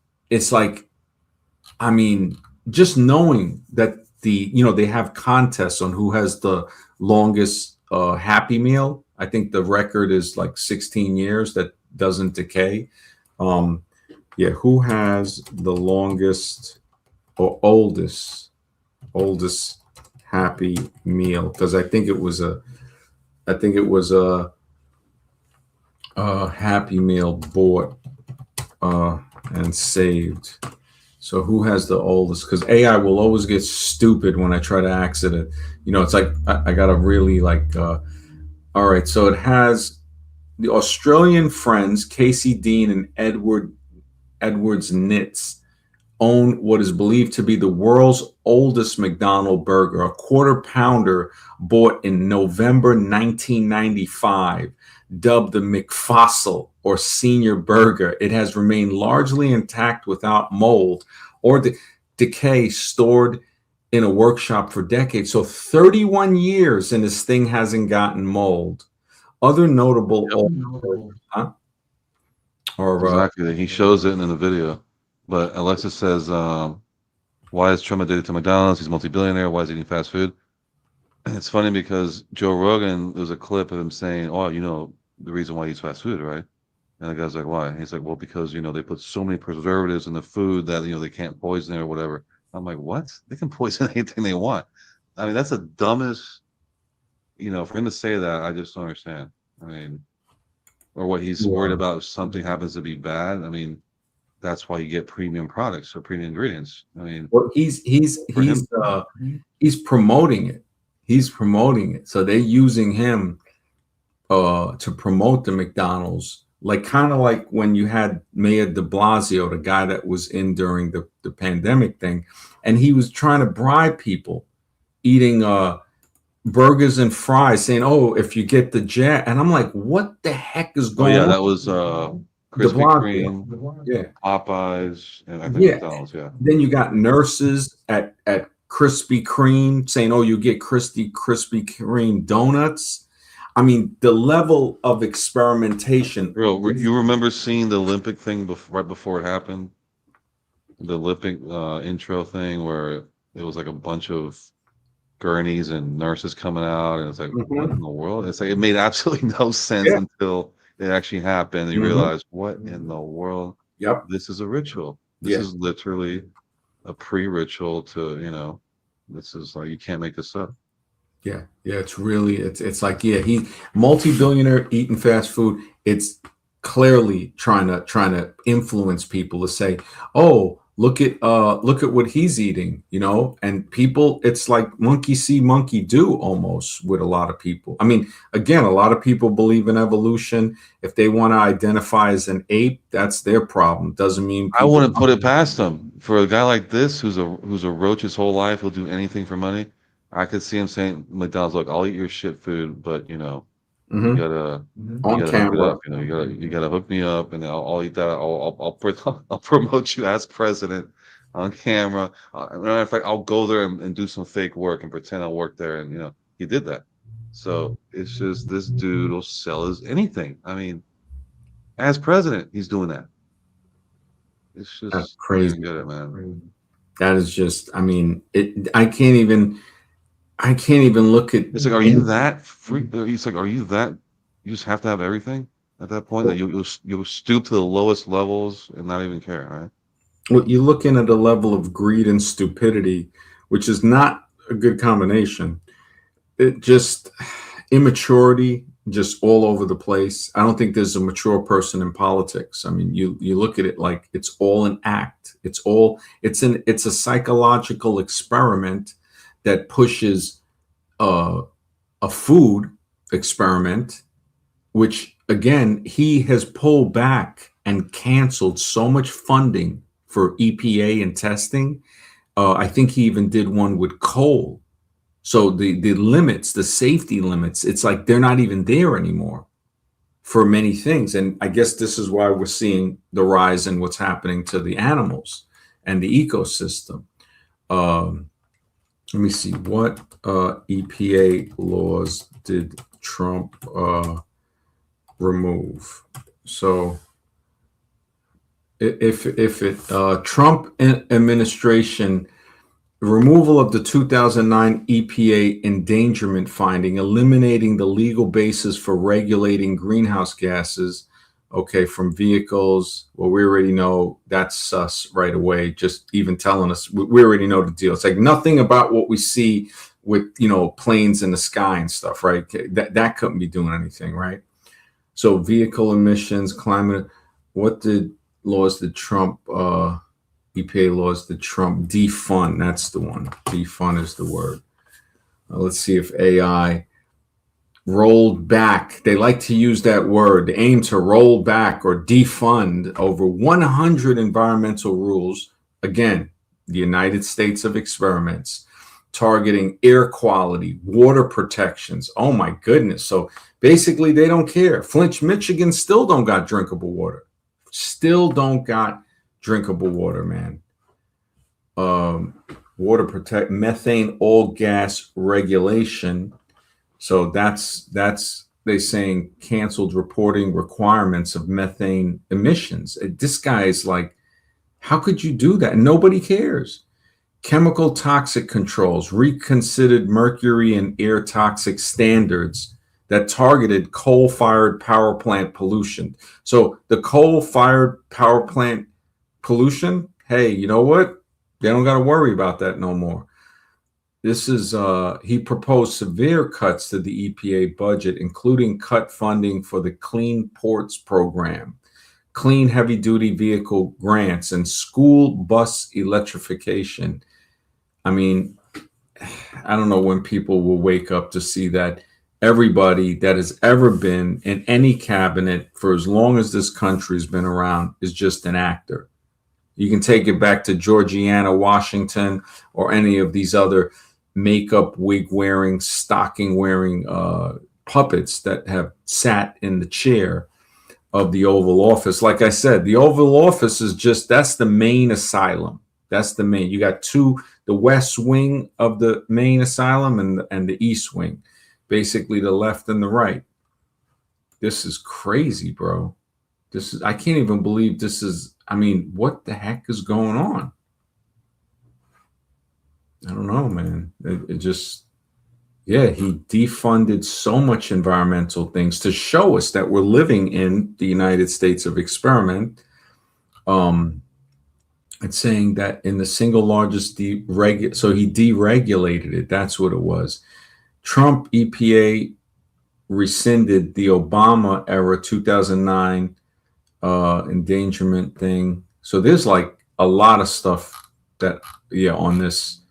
knowing that they have contests on who has the longest Happy Meal. I think the record is like 16 years that doesn't decay. Who has the longest or oldest Happy Meal? Because I think it was a Happy Meal bought and saved. So who has the oldest? Because AI will always get stupid when I try to accident. It's like I gotta really like. All right, so it has the Australian friends Casey Dean and Edwards Nitz own what is believed to be the world's oldest McDonald's burger, a quarter pounder bought in November 1995, dubbed the McFossil or senior burger. It has remained largely intact without mold or decay, stored in a workshop for decades. So 31 years and this thing hasn't gotten mold. Other notable exactly. He shows it in the video. But Alexis says, why is Trump addicted to McDonald's? He's a multi-billionaire. Why is he eating fast food? And it's funny because Joe Rogan, there's a clip of him saying, oh, the reason why he eats fast food, right? And the guy's like, why? And he's like, well, because, they put so many preservatives in the food that, they can't poison it or whatever. I'm like, what? They can poison anything they want. I mean, that's the dumbest, for him to say that, I just don't understand. I mean, or what he's worried about if something happens to be bad. I mean, that's why you get premium products or premium ingredients. I mean, well, he's promoting it. He's promoting it. So they're using him to promote the McDonald's, kind of like when you had Mayor de Blasio, the guy that was in during the pandemic thing, and he was trying to bribe people eating burgers and fries, saying, "Oh, if you get the jab," and I'm like, "What the heck is going on?" Yeah, that was Krispy Kreme, yeah, Popeyes, and I think McDonald's. Yeah. Then you got nurses at Krispy Kreme saying, "Oh, you get Krispy Kreme donuts." I mean, the level of experimentation. Bro, you remember seeing the Olympic thing right before it happened? The Olympic intro thing where it was like a bunch of gurneys and nurses coming out, and it's like, what in the world? It's like it made absolutely no sense until it actually happened. And you realize, what in the world? Yep, this is a ritual. This is literally a pre-ritual to, this is like, you can't make this up. Yeah, it's really it's like he multi-billionaire eating fast food. It's clearly trying to influence people to say, "Oh, look at what he's eating," and people. It's like monkey see, monkey do almost with a lot of people. I mean, again, a lot of people believe in evolution. If they want to identify as an ape, that's their problem. Doesn't mean I wouldn't put it past them. For a guy like this, who's a roach his whole life, he'll do anything for money. I could see him saying, McDonald's, look, I'll eat your shit food, but you gotta on camera. Up, you gotta hook me up, and I'll eat that. I'll promote you as president on camera. Matter of fact, I'll go there and do some fake work and pretend I work there, and he did that. So it's just this dude will sell us anything. I mean, as president, he's doing that. It's just That's crazy. Get it, man. That is just, I mean, I can't even look at. It's like, are you that freak? He's like, are you that? You just have to have everything at that point that you'll stoop to the lowest levels and not even care, right? Well, you're looking at a level of greed and stupidity, which is not a good combination. It just immaturity, just all over the place. I don't think there's a mature person in politics. I mean, you look at it like it's all an act. It's a psychological experiment that pushes uh, a food experiment, which again, he has pulled back and canceled so much funding for EPA and testing. I think he even did one with coal. So the limits, the safety limits, it's like they're not even there anymore for many things. And I guess this is why we're seeing the rise in what's happening to the animals and the ecosystem. Um, Let me see, what EPA laws did Trump remove? So if it Trump administration removal of the 2009 EPA endangerment finding, eliminating the legal basis for regulating greenhouse gases, okay, from vehicles. Well, we already know that's sus right away. Just even telling us, we already know the deal. It's like nothing about what we see with, planes in the sky and stuff, right? That couldn't be doing anything, right? So vehicle emissions, climate. What laws did Trump EPA laws did Trump defund? That's the one. Defund is the word. Let's see if AI rolled back. They like to use that word. They aim to roll back or defund over 100 environmental rules. Again, the United States of experiments, targeting air quality, water protections. Oh my goodness. So basically, they don't care. Flint, Michigan still don't got drinkable water. Still don't got drinkable water, man. Water protect methane oil gas regulation. So that's they saying canceled reporting requirements of methane emissions. This guy is like, how could you do that? Nobody cares. Chemical toxic controls, reconsidered mercury and air toxic standards that targeted coal-fired power plant pollution. So the coal-fired power plant pollution, hey, you know what? They don't got to worry about that no more. This is he proposed severe cuts to the EPA budget, including cut funding for the Clean Ports Program, clean heavy-duty vehicle grants, and school bus electrification. I mean, I don't know when people will wake up to see that everybody that has ever been in any cabinet for as long as this country's been around is just an actor. You can take it back to Georgiana Washington or any of these other makeup, wig wearing, stocking wearing puppets that have sat in the chair of the Oval Office. Like I said, the Oval Office is that's the main asylum. That's the main. You got the west wing of the main asylum and the east wing, basically the left and the right. This is crazy, bro. I can't even believe this is, I mean, what the heck is going on? I don't know, man. It just, yeah, he defunded so much environmental things to show us that we're living in the United States of experiment. It's saying that in the single largest so he deregulated it. That's what it was. Trump EPA rescinded the Obama era 2009 endangerment thing. So there's like a lot of stuff that, yeah, on this.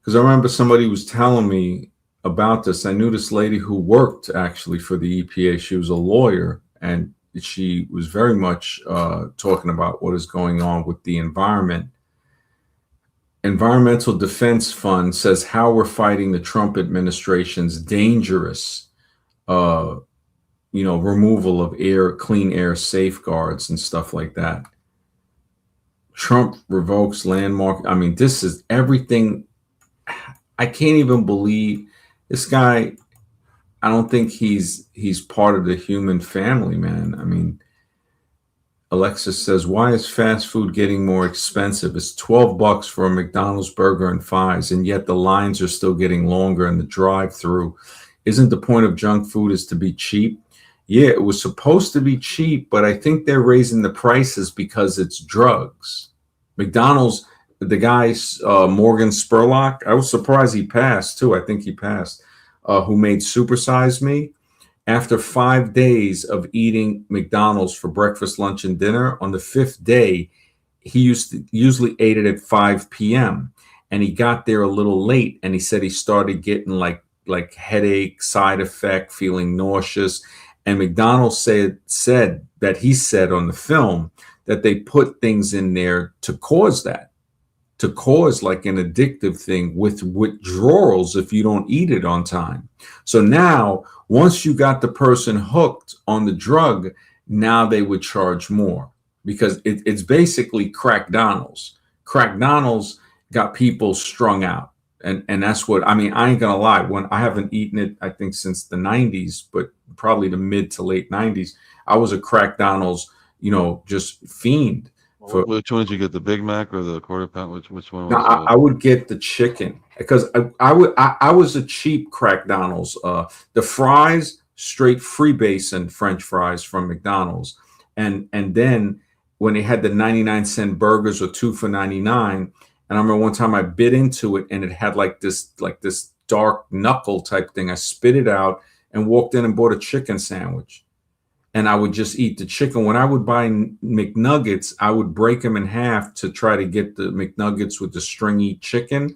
Because I remember somebody was telling me about this. I knew this lady who worked actually for the EPA. She was a lawyer, and she was very much talking about what is going on with the environment. Environmental Defense Fund says how we're fighting the Trump administration's dangerous, removal of clean air safeguards and stuff like that. Trump revokes landmark. I mean, this is everything. I can't even believe this guy. I don't think he's part of the human family, man. I mean, Alexis says, why is fast food getting more expensive? It's $12 for a McDonald's burger and fries, and yet the lines are still getting longer in the drive-through. Isn't the point of junk food is to be cheap? Yeah, it was supposed to be cheap, but I think they're raising the prices because it's drugs. McDonald's, the guy, Morgan Spurlock, I was surprised he passed too. I think he passed, who made Super Size Me. After 5 days of eating McDonald's for breakfast, lunch, and dinner, on the fifth day, he usually ate it at 5 p.m. and he got there a little late, and he said he started getting like headache, side effect, feeling nauseous. And McDonald's said that he said on the film that they put things in there to cause that, to cause like an addictive thing with withdrawals if you don't eat it on time. So now, once you got the person hooked on the drug, now they would charge more because it's basically Crackdonald's. Crackdonald's got people strung out. And that's what, I mean, I ain't gonna lie, when I haven't eaten it, I think since the 90s, but probably the mid to late 90s, I was a Crackdonald's, just fiend. Which one did you get, the Big Mac or the quarter pound? Which one was No, I would get the chicken because I was a cheap Crackdonald's. The fries, straight freebase French fries from McDonald's, and then when they had the 99-cent burgers or 2 for 99, and I remember one time I bit into it and it had like this dark knuckle type thing. I spit it out and walked in and bought a chicken sandwich. And I would just eat the chicken. When I would buy McNuggets, I would break them in half to try to get the McNuggets with the stringy chicken.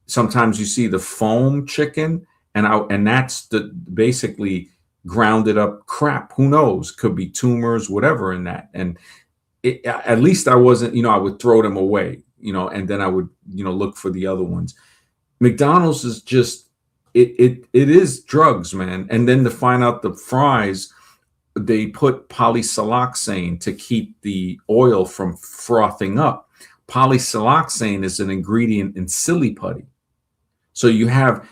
Sometimes you see the foam chicken, and that's the basically grounded up crap. Who knows? Could be tumors, whatever in that. And at least I wasn't, I would throw them away, and then I would, look for the other ones. McDonald's is just, it is drugs, man. And then to find out the fries, they put polysiloxane to keep the oil from frothing up. Polysiloxane is an ingredient in silly putty. So you have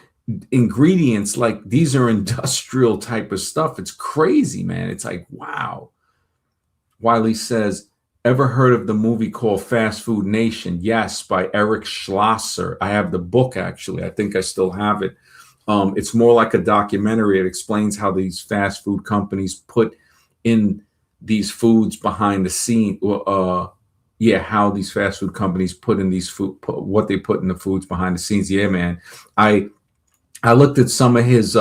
ingredients like these are industrial type of stuff. It's crazy, man. It's like, wow. Wiley says, ever heard of the movie called Fast Food Nation? Yes, by Eric Schlosser. I have the book, actually. I think I still have it. It's more like a documentary. It explains how these fast food companies put in these foods behind the scene. How these fast food companies put in these what they put in the foods behind the scenes. Yeah, man. I looked at some of his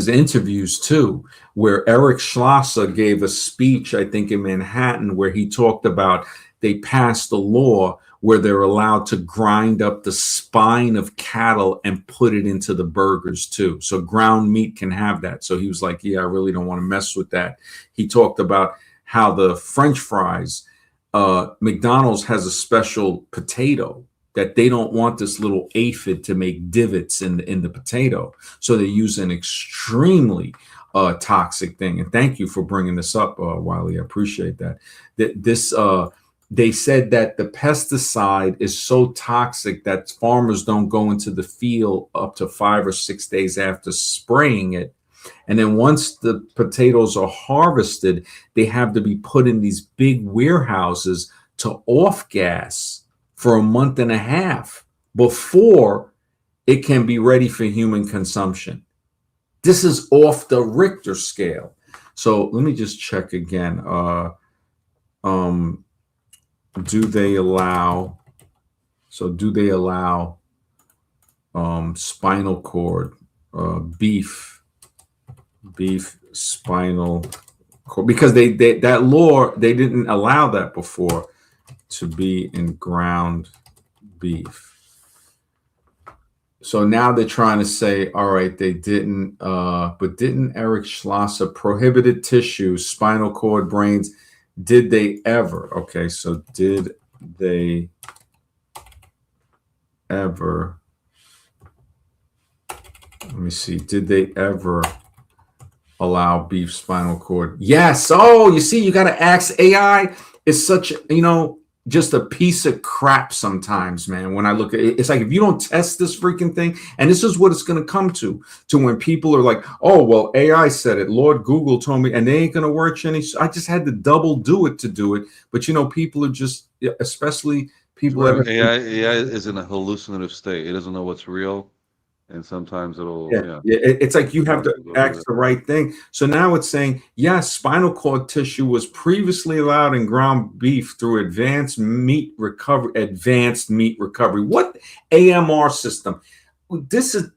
interviews too, where Eric Schlosser gave a speech, I think in Manhattan, where he talked about they passed a law where they're allowed to grind up the spine of cattle and put it into the burgers too. So ground meat can have that. So he was like, yeah, I really don't want to mess with that. He talked about how the French fries, McDonald's has a special potato that they don't want this little aphid to make divots in the potato. So they use an extremely toxic thing. And thank you for bringing this up, Wiley. I appreciate that. They said that the pesticide is so toxic that farmers don't go into the field up to 5 or 6 days after spraying it. And then once the potatoes are harvested, they have to be put in these big warehouses to off gas for a month and a half before it can be ready for human consumption. This is off the Richter scale. So let me just check again. Do they allow spinal cord, beef spinal cord? Because they that law, they didn't allow that before to be in ground beef. So now they're trying to say, all right, they didn't, but didn't Eric Schlosser prohibited tissues, spinal cord, brains? Did they ever? Okay, so did they ever? Let me see. Did they ever allow beef spinal cord? Yes. Oh, you see, you got to ask AI. It's such, just a piece of crap sometimes, man. When I look at it, it's like if you don't test this freaking thing, and this is what it's going to come to when people are like, oh, well, AI said it, Lord Google told me, and they ain't going to work any. I just had to double do it to do it. But, you know, people are just, especially people that Remember, are, AI is in a hallucinative state. It doesn't know what's real, and sometimes it'll, yeah, yeah. yeah, it's like you have to It'll do ask it. the right thing. So now it's saying, yes, spinal cord tissue was previously allowed in ground beef through advanced meat recovery. What AMR system? This is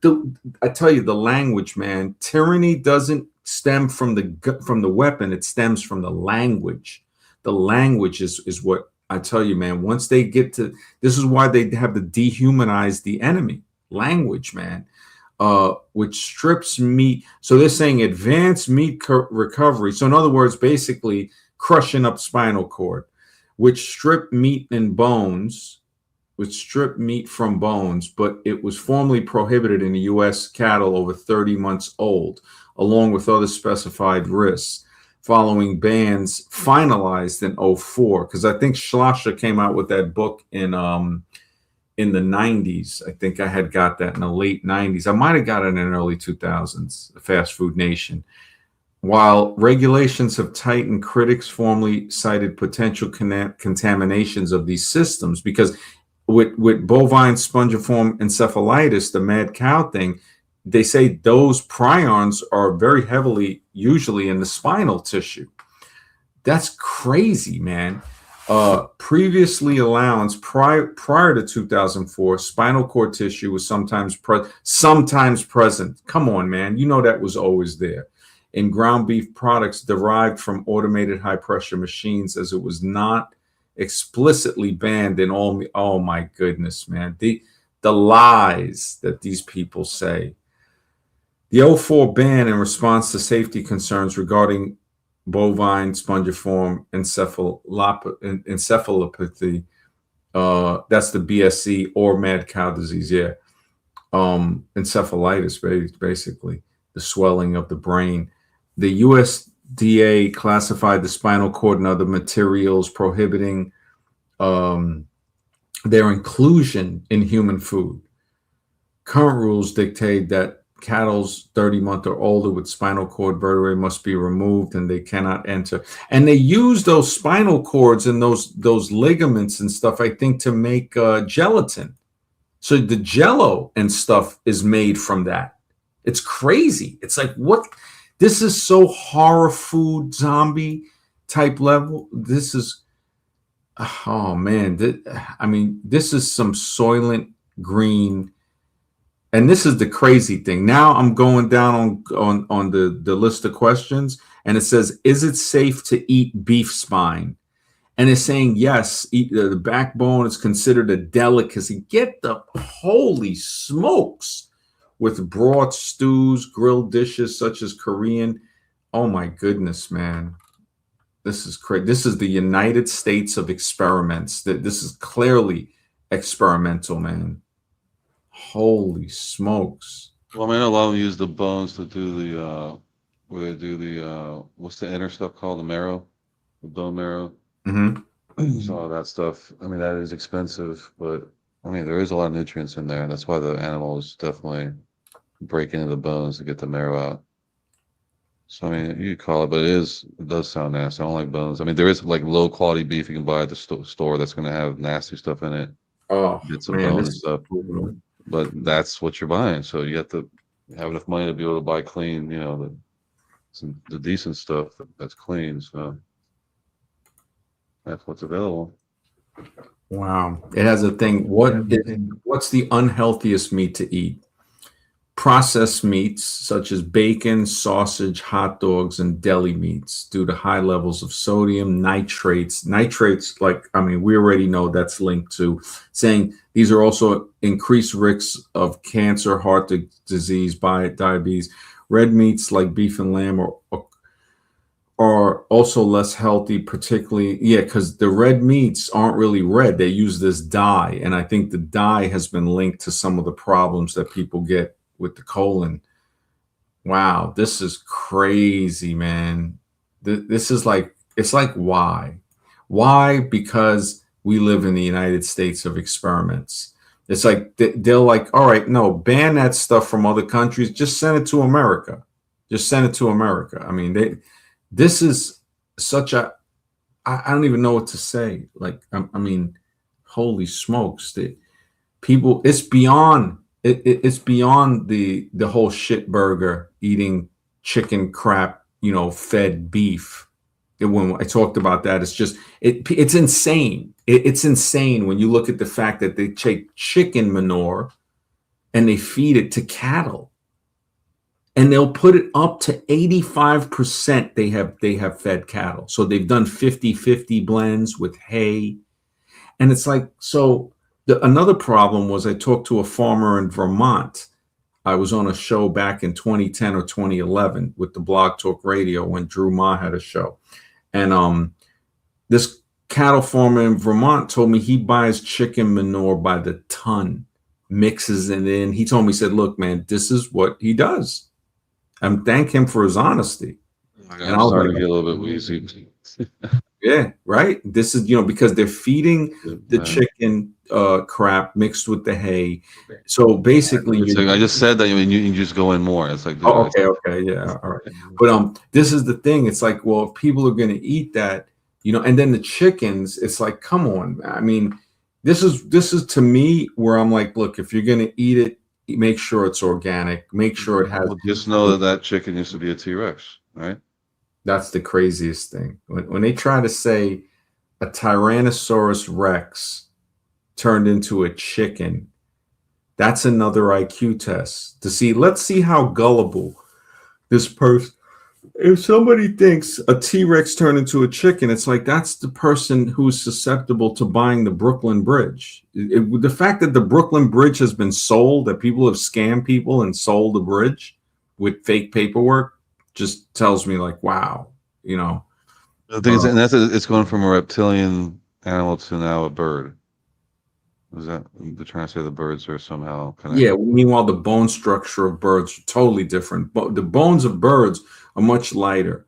I tell you, the language, man. Tyranny doesn't stem from the weapon. It stems from the language. The language is what I tell you, man. Once they get to, this is why they have to dehumanize the enemy. Language, man, which strips meat. So they're saying advanced meat recovery. So in other words, basically crushing up spinal cord, which strip meat and bones, which strip meat from bones, but it was formally prohibited in the U.S. cattle over 30 months old, along with other specified risks, following bans finalized in '04. Because I think Schlosser came out with that book in the 90s. I think I had got that in the late 90s. I might have got it in the early 2000s, Fast Food Nation. While regulations have tightened, critics formally cited potential contaminations of these systems because with bovine spongiform encephalitis, the mad cow thing, they say those prions are very heavily usually in the spinal tissue. That's crazy, man. Previously allowance prior to 2004, spinal cord tissue was sometimes present. Come on, man. You know that was always there in ground beef products derived from automated high pressure machines, as it was not explicitly banned in all. Oh my goodness, man. The lies that these people say. The '04 ban in response to safety concerns regarding bovine spongiform encephalopathy, that's the BSC or mad cow disease, yeah. Encephalitis, basically, the swelling of the brain. The USDA classified the spinal cord and other materials, prohibiting their inclusion in human food. Current rules dictate that cattle's 30-month or older with spinal cord vertebrae must be removed and they cannot enter. And they use those spinal cords and those ligaments and stuff, I think, to make gelatin. So the jello and stuff is made from that. It's crazy. It's like, what? This is so horror food zombie type level. This is, oh man. I mean, this is some Soylent Green. And this is the crazy thing. Now I'm going down on the list of questions, and it says, is it safe to eat beef spine? And it's saying yes, the backbone is considered a delicacy. Get the holy smokes with broth, stews, grilled dishes such as Korean. Oh my goodness, man. This is crazy. This is the United States of experiments. This is clearly experimental, man. Holy smokes. Well, I mean, a lot of them use the bones to do where they do what's the inner stuff called? The marrow, the bone marrow. Mm-hmm. So all that stuff. I mean, that is expensive, but I mean, there is a lot of nutrients in there. That's why the animals definitely break into the bones to get the marrow out. So I mean, you could call it, but it does sound nasty. I don't like bones. I mean, there is like low quality beef you can buy at the store that's going to have nasty stuff in it, Oh bits of man, bone this and is stuff. brutal. But that's what you're buying. So you have to have enough money to be able to buy clean, the decent stuff that's clean. So that's what's available. Wow. It has a thing. What's the unhealthiest meat to eat? Processed meats such as bacon, sausage, hot dogs, and deli meats due to high levels of sodium, nitrates. Nitrates, like, I mean, we already know that's linked to saying these are also increased risks of cancer, heart disease, diabetes. Red meats like beef and lamb are also less healthy, particularly, yeah, because the red meats aren't really red. They use this dye. And I think the dye has been linked to some of the problems that people get with the colon. Wow, this is crazy, man. This is like, it's like, why? Why? Because we live in the United States of experiments. It's like they're like, all right, no, ban that stuff from other countries. Just send it to America. Just send it to America. I mean, this is such a, I don't even know what to say. Like, I mean, holy smokes, people, it's beyond, it's beyond the whole shit burger eating chicken crap, fed beef. When I talked about that, it's just, it's insane. It's insane when you look at the fact that they take chicken manure and they feed it to cattle, and they'll put it up to 85%. They have fed cattle. So they've done 50-50 blends with hay. And it's like, so another problem was, I talked to a farmer in Vermont. I was on a show back in 2010 or 2011 with the Blog Talk Radio when Drew Ma had a show. And this cattle farmer in Vermont told me he buys chicken manure by the ton, mixes it in. He told me, he said, look, man, this is what he does. I'm thank him for his honesty. I'm starting to get a little bit wheezy. Yeah, right. This is, because they're feeding the chicken crap mixed with the hay. So basically, I just said that you just go in more. It's like, okay, yeah, all right. But this is the thing. It's like, well, if people are going to eat that, and then the chickens, it's like, come on. I mean, this is to me where I'm like, look, if you're going to eat it, make sure it's organic. Make sure it has. Well, just know that chicken used to be a T-Rex, right? That's the craziest thing. When they try to say a Tyrannosaurus Rex turned into a chicken, that's another IQ test to see. Let's see how gullible this person. If somebody thinks a T-Rex turned into a chicken, it's like, that's the person who's susceptible to buying the Brooklyn Bridge. The fact that the Brooklyn Bridge has been sold, that people have scammed people and sold the bridge with fake paperwork, just tells me, like, wow, The thing is, and it's going from a reptilian animal to now a bird. Is that they're trying to say the birds are somehow connected? Yeah. Meanwhile, the bone structure of birds are totally different. But the bones of birds are much lighter.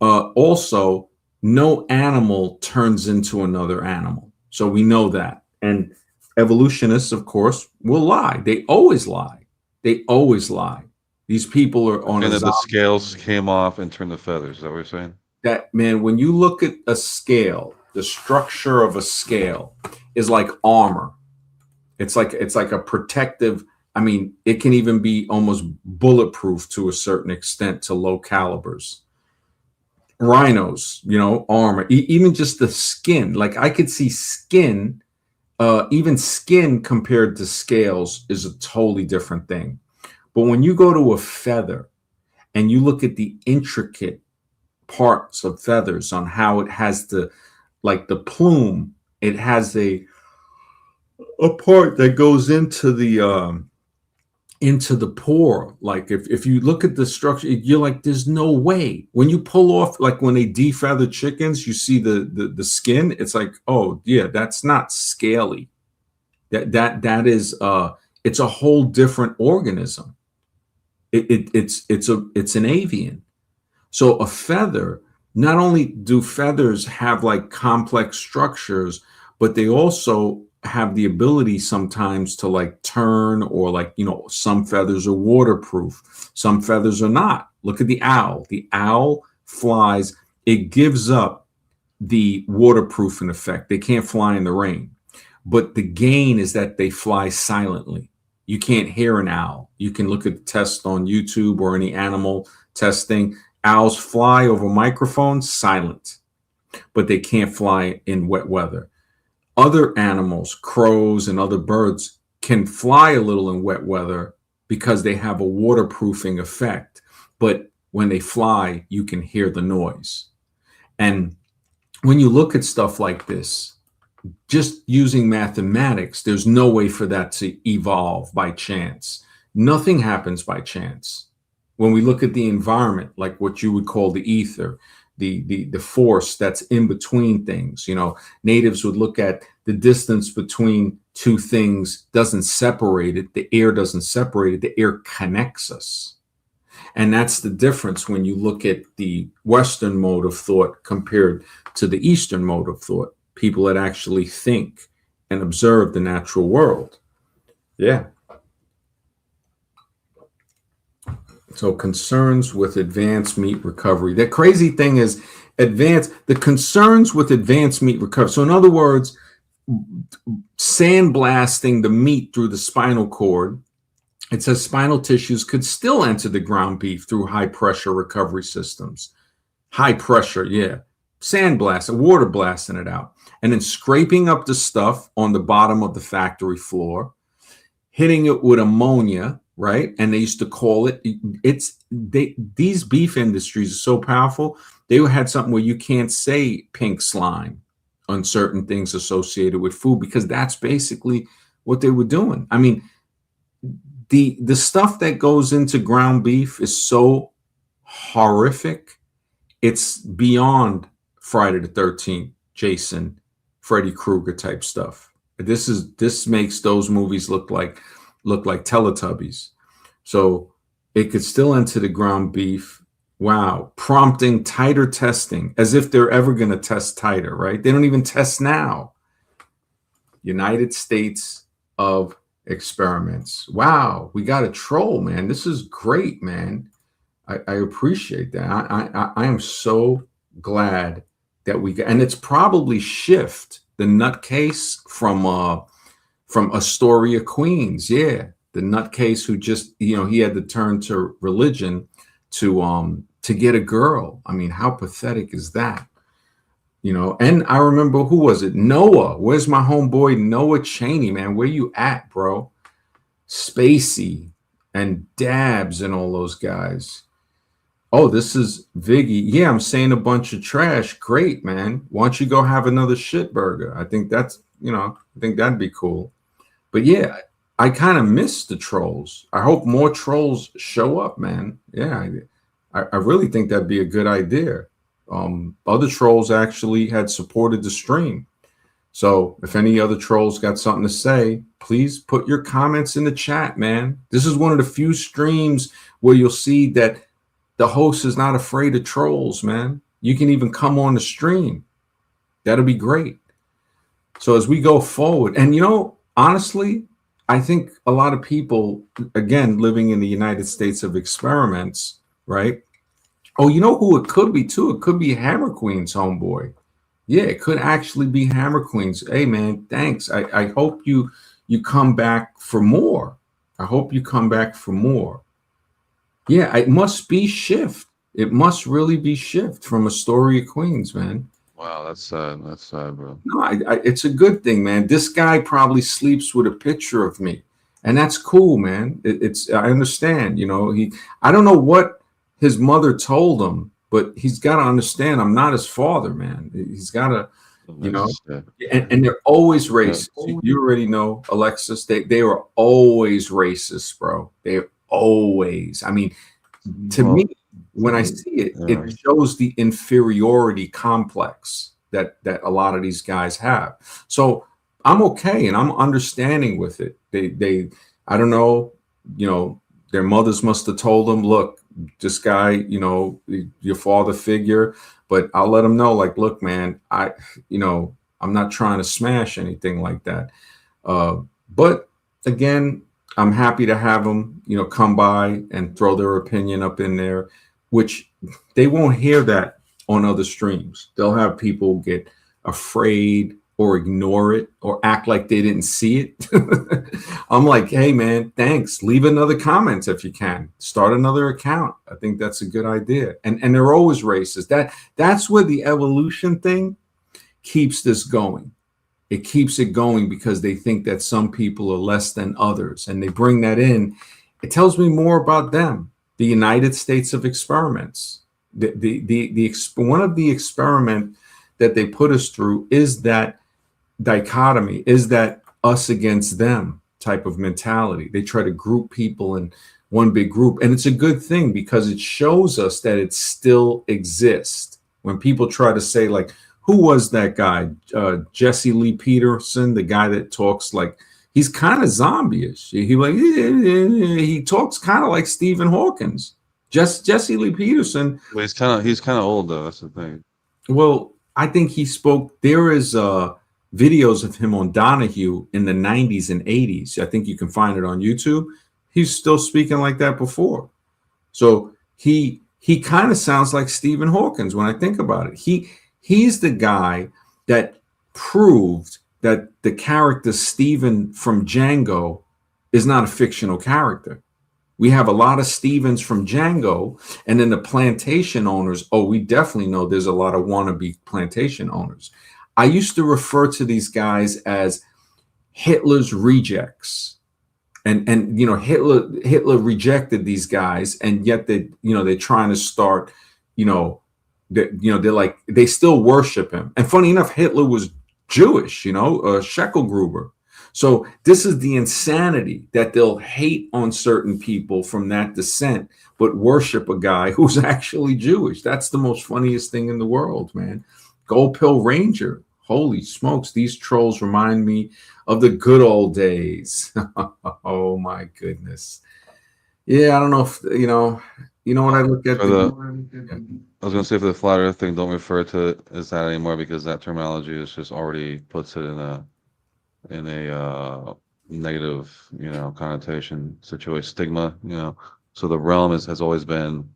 Also, no animal turns into another animal, so we know that. And evolutionists, of course, will lie. They always lie. They always lie. These people are on. And that the scales came off and turned the feathers. Is that what you're saying? That, man, when you look at a scale, the structure of a scale is like armor. It's like a protective. I mean, it can even be almost bulletproof to a certain extent to low calibers. Rhinos, armor, even just the skin. Like, I could see skin, even skin compared to scales is a totally different thing. But when you go to a feather and you look at the intricate parts of feathers, on how it has the plume, it has a part that goes into the pore. Like, if you look at the structure, you're like, there's no way. When you pull off, like when they defeather chickens, you see the skin. It's like, oh yeah, that's not scaly. That is it's a whole different organism. It's an avian. So a feather, not only do feathers have like complex structures, but they also have the ability sometimes to like turn, or like, some feathers are waterproof, some feathers are not. Look at the owl. The owl flies, it gives up the waterproofing effect. They can't fly in the rain. But the gain is that they fly silently. You can't hear an owl. You can look at the test on YouTube or any animal testing. Owls fly over microphones silent, but they can't fly in wet weather. Other animals, crows and other birds, can fly a little in wet weather because they have a waterproofing effect. But when they fly, you can hear the noise. And when you look at stuff like this, just using mathematics, there's no way for that to evolve by chance. Nothing happens by chance. When we look at the environment, like what you would call the ether, the force that's in between things, natives would look at the distance between two things, doesn't separate it. The air doesn't separate it. The air connects us. And that's the difference when you look at the Western mode of thought compared to the Eastern mode of thought. people that actually think and observe the natural world. Yeah. So concerns with advanced meat recovery. The crazy thing is the concerns with advanced meat recovery. So in other words, sandblasting the meat through the spinal cord, it says spinal tissues could still enter the ground beef through high pressure recovery systems. High pressure, yeah. Sandblasting, water blasting it out. And then scraping up the stuff on the bottom of the factory floor, hitting it with ammonia, right? And they used to call it, these beef industries are so powerful. They had something where you can't say pink slime on certain things associated with food, because that's basically what they were doing. I mean, the stuff that goes into ground beef is so horrific. It's beyond Friday the 13th, Jason, Freddy Krueger type stuff. This makes those movies look like Teletubbies. So it could still enter the ground beef. Wow. Prompting tighter testing, as if they're ever going to test tighter, right? They don't even test now. United States of Experiments. Wow. We got a troll, man. This is great, man. I appreciate that. I am so glad that we got, and it's probably Shift, the nutcase from Astoria, Queens. Yeah. The nutcase who just, he had to turn to religion to get a girl. I mean, how pathetic is that? And I remember, who was it? Noah. Where's my homeboy Noah Cheney, man? Where you at, bro? Spacey and Dabs and all those guys. Oh, this is Viggy. Yeah, I'm saying a bunch of trash. Great, man. Why don't you go have another shit burger? I think I think that'd be cool. But yeah, I kind of miss the trolls. I hope more trolls show up, man. Yeah, I really think that'd be a good idea. Other trolls actually had supported the stream. So if any other trolls got something to say, please put your comments in the chat, man. This is one of the few streams where you'll see that the host is not afraid of trolls, man. You can even come on the stream. That'll be great. So as we go forward, and honestly, I think a lot of people, again, living in the United States of Experiments, right? Oh, you know who it could be too? It could be Hammer Queen's homeboy. Yeah, it could actually be Hammer Queen's. Hey, man, thanks. I hope you come back for more. I hope you come back for more. Yeah, it must be Shift. It must really be Shift from Astoria, Queens, man. Wow, that's sad. That's sad, bro. No, it's a good thing, man. This guy probably sleeps with a picture of me, and that's cool, man. I understand. I don't know what his mother told him, but he's got to understand I'm not his father, man. He's got to, and they're always racist. You already know, Alexis. They are always racist, bro. They're always. I mean, to me, when I see it, it shows the inferiority complex that a lot of these guys have. So I'm okay, and I'm understanding with it. They I don't know, their mothers must have told them, look, this guy, your father figure, but I'll let them know, like, look, man, I'm not trying to smash anything like that. But again, I'm happy to have them, come by and throw their opinion up in there, which they won't hear that on other streams. They'll have people get afraid or ignore it or act like they didn't see it. I'm like, hey, man, thanks. Leave another comment if you can. Start another account. I think that's a good idea. And they're always racist. That's where the evolution thing keeps this going. It keeps it going because they think that some people are less than others, and they bring that in. It tells me more about them. The United States of Experiments. One of the experiment that they put us through is that dichotomy, is that us against them type of mentality. They try to group people in one big group, and it's a good thing because it shows us that it still exists. When people try to say, like, who was that guy? Jesse Lee Peterson, the guy that talks like, he's kind of zombie-ish. He talks kind of like Stephen Hawkins. Jesse Lee Peterson. Well, he's kind of old though. That's the thing. Well, I think he spoke. There is videos of him on Donahue in the 90s and 80s. I think you can find it on YouTube. He's still speaking like that before. So he kind of sounds like Stephen Hawkins when I think about it. He's the guy that proved that the character Stephen from Django is not a fictional character. We have a lot of Stevens from Django, and then the plantation owners. Oh, we definitely know there's a lot of wannabe plantation owners. I used to refer to these guys as Hitler's rejects. And Hitler rejected these guys, and yet they're trying to start, they're like, they still worship him. And funny enough, Hitler was Jewish, Scheckelgruber. So this is the insanity that they'll hate on certain people from that descent, but worship a guy who's actually Jewish. That's the most funniest thing in the world, man. Gold Pill Ranger. Holy smokes, these trolls remind me of the good old days. Oh my goodness. Yeah, I don't know if what I look at. I was gonna say, for the flat earth thing, don't refer to it as that anymore, because that terminology is just already puts it in a negative, connotation, situation, stigma, So the realm has always been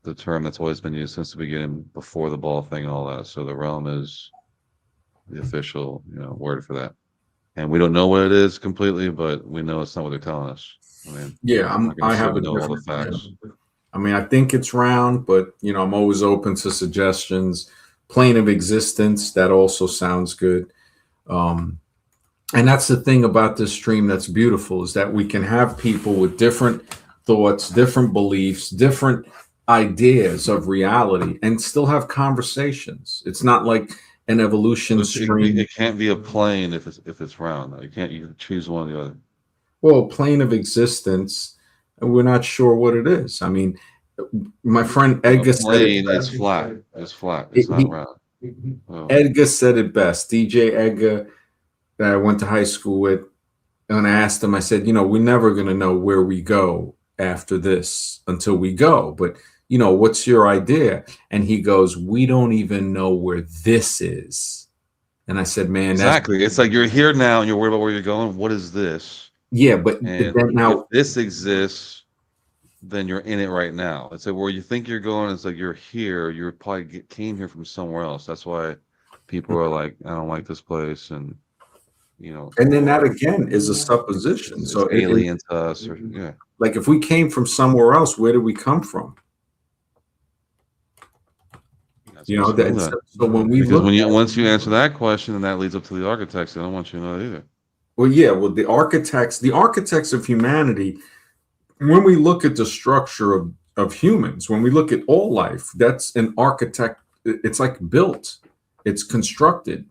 the term that's always been used since the beginning, before the ball thing and all that. So the realm is the official, word for that. And we don't know what it is completely, but we know it's not what they're telling us. I mean, yeah, I have know all the facts. I mean, I think it's round, but I'm always open to suggestions. Plane of existence, that also sounds good. And that's the thing about this stream that's beautiful, is that we can have people with different thoughts, different beliefs, different ideas of reality, and still have conversations. It's not like an evolution stream. It can't be a plane if it's round. You can choose one or the other. Well, plane of existence, we're not sure what it is. I mean, my friend Edgar said it's flat. It's flat. It's not round. Oh. Edgar said it best. DJ Edgar, that I went to high school with, and I asked him, I said, we're never going to know where we go after this until we go. But, what's your idea? And he goes, we don't even know where this is. And I said, man, exactly. It's like, you're here now and you're worried about where you're going. What is this? Yeah, but then now, if this exists, then you're in it right now. It's like, where you think you're going, it's like you're here. You probably came here from somewhere else. That's why people are like, I don't like this place. And and then that again is a supposition. It's so alien to us, or like, if we came from somewhere else, where did we come from? So when we once you answer that question, then that leads up to the architects. I don't want you to know that either. Well, yeah, the architects of humanity. When we look at the structure of humans, when we look at all life, that's an architect. It's like built. It's constructed.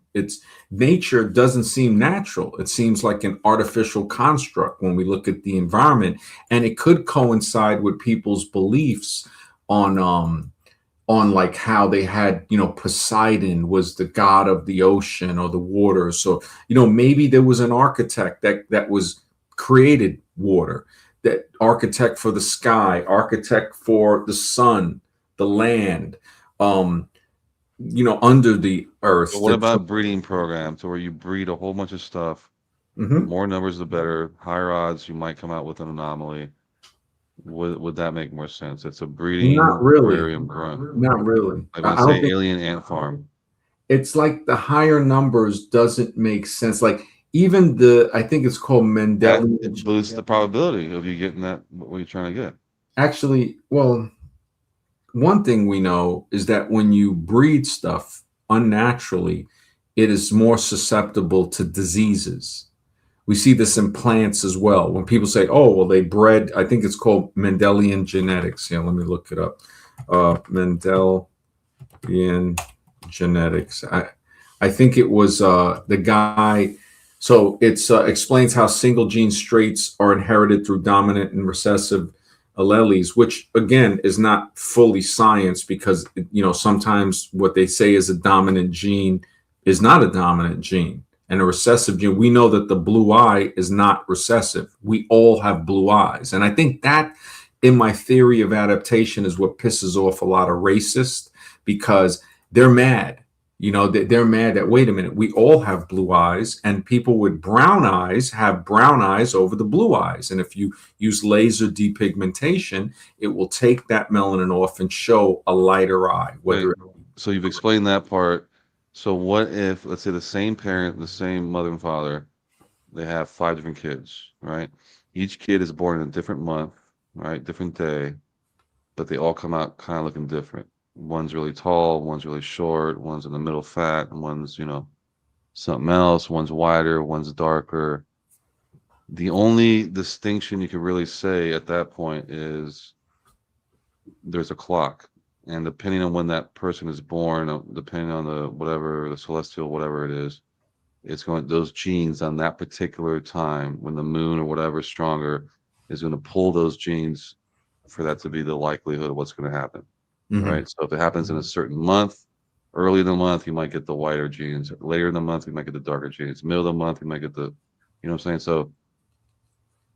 Nature doesn't seem natural. It seems like an artificial construct when we look at the environment, and it could coincide with people's beliefs on like how they had, Poseidon was the god of the ocean or the water. So, maybe there was an architect that was created water, that architect for the sky, architect for the sun, the land, under the earth. But what about breeding programs, where you breed a whole bunch of stuff? Mm-hmm. More numbers, the better. Higher odds, you might come out with an anomaly. Would that make more sense? It's a breeding aquarium grunt. Not really. Like when I say alien ant farm. It's like the higher numbers doesn't make sense. Like, even I think it's called Mendelian. It boosts the probability of you getting that, what you're trying to get. Actually, well, one thing we know is that when you breed stuff unnaturally, it is more susceptible to diseases. We see this in plants as well. When people say, oh, well, they bred, I think it's called Mendelian genetics. Yeah, let me look it up. Mendelian genetics. I think it was the guy. So it explains how single gene traits are inherited through dominant and recessive alleles, which again is not fully science, because sometimes what they say is a dominant gene is not a dominant gene. And a recessive gene, we know that the blue eye is not recessive. We all have blue eyes. And I think that, in my theory of adaptation, is what pisses off a lot of racists, because they're mad. They're mad that, wait a minute, we all have blue eyes, and people with brown eyes have brown eyes over the blue eyes. And if you use laser depigmentation, it will take that melanin off and show a lighter eye. Okay, so you've explained that part. So what if, let's say, the same parent, the same mother and father, they have 5 different kids, right? Each kid is born in a different month, right? Different day, but they all come out kind of looking different. One's really tall, one's really short, one's in the middle fat, and one's, something else. One's wider, one's darker. The only distinction you could really say at that point is there's a clock. And depending on when that person is born, depending on the celestial, whatever it is, it's going, those genes on that particular time when the moon or whatever is stronger is going to pull those genes for that to be the likelihood of what's going to happen. Mhm. Right. So if it happens in a certain month, early in the month, you might get the whiter genes. Later in the month, you might get the darker genes. Middle of the month, you might get the, you know what I'm saying? So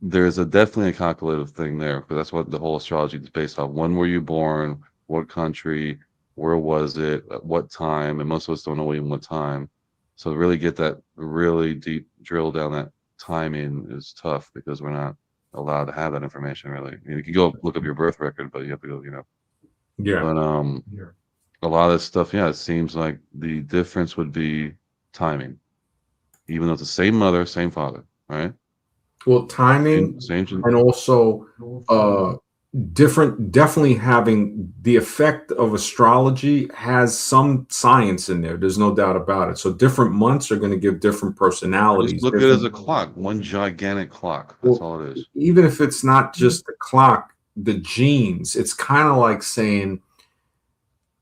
there's definitely a calculative thing there, because that's what the whole astrology is based off. When were you born? What country? Where was it? At what time? And most of us don't know even what time. So to really get that really deep drill down that timing is tough, because we're not allowed to have that information really. I mean, you can go look up your birth record, but you have to go, Yeah. But a lot of this stuff, yeah, it seems like the difference would be timing, even though it's the same mother, same father, right? Well, timing, and also definitely having the effect of astrology has some science in there. There's no doubt about it. So different months are going to give different personalities. Just look at it as a clock, one gigantic clock. That's all it is. Even if it's not just the clock, the genes, it's kind of like saying,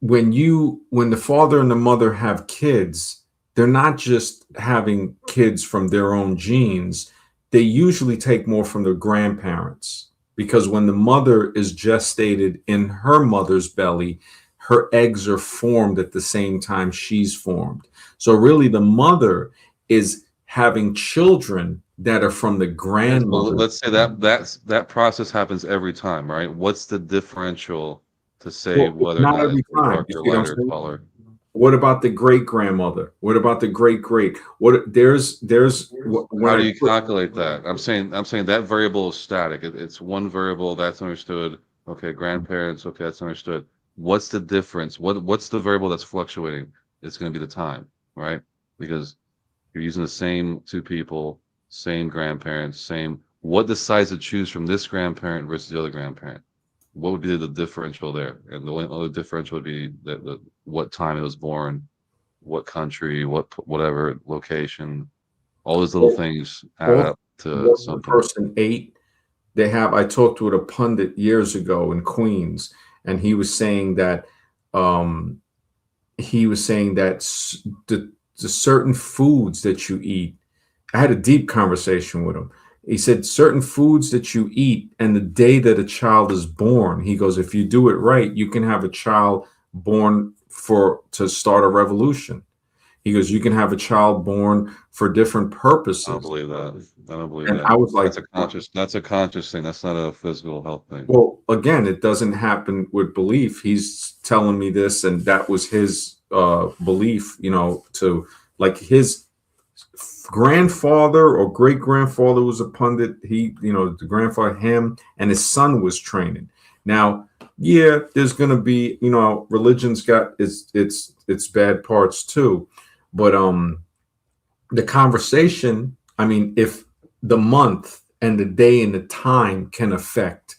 when the father and the mother have kids, they're not just having kids from their own genes. They usually take more from their grandparents, because when the mother is gestated in her mother's belly, her eggs are formed at the same time she's formed. So really the mother is having children that are from the grandmother. Let's say that process happens every time, right? What's the differential to say whether or not not every it's time. darker, lighter, taller? What about the great grandmother? What about the great great? What there's How do you calculate that? I'm saying that variable is static. It's one variable that's understood. Okay, grandparents. Okay, that's understood. What's the difference? What's the variable that's fluctuating? It's going to be the time, right? Because you're using the same 2 people, same grandparents, same. What decides to choose from this grandparent versus the other grandparent? What would be the differential there? And the only other differential would be the what time it was born, what country, whatever location. All those little things add up to what the something. person ate. I talked with a pundit years ago in Queens, and he was saying that the certain foods that you eat. I had a deep conversation with him. He said certain foods that you eat, and the day that a child is born, he goes, if you do it right, you can have a child born to start a revolution. He goes, you can have a child born for different purposes. I don't believe that. I don't believe And that. I was like, that's a conscious thing. That's not a physical health thing. well, again, it doesn't happen with belief. He's telling me this, and that was his belief, to, like, his grandfather or great grandfather was a pundit. The grandfather, him, and his son was training. Now, yeah, there's going to be, religion's got its bad parts too, but the conversation, I mean, if the month and the day and the time can affect,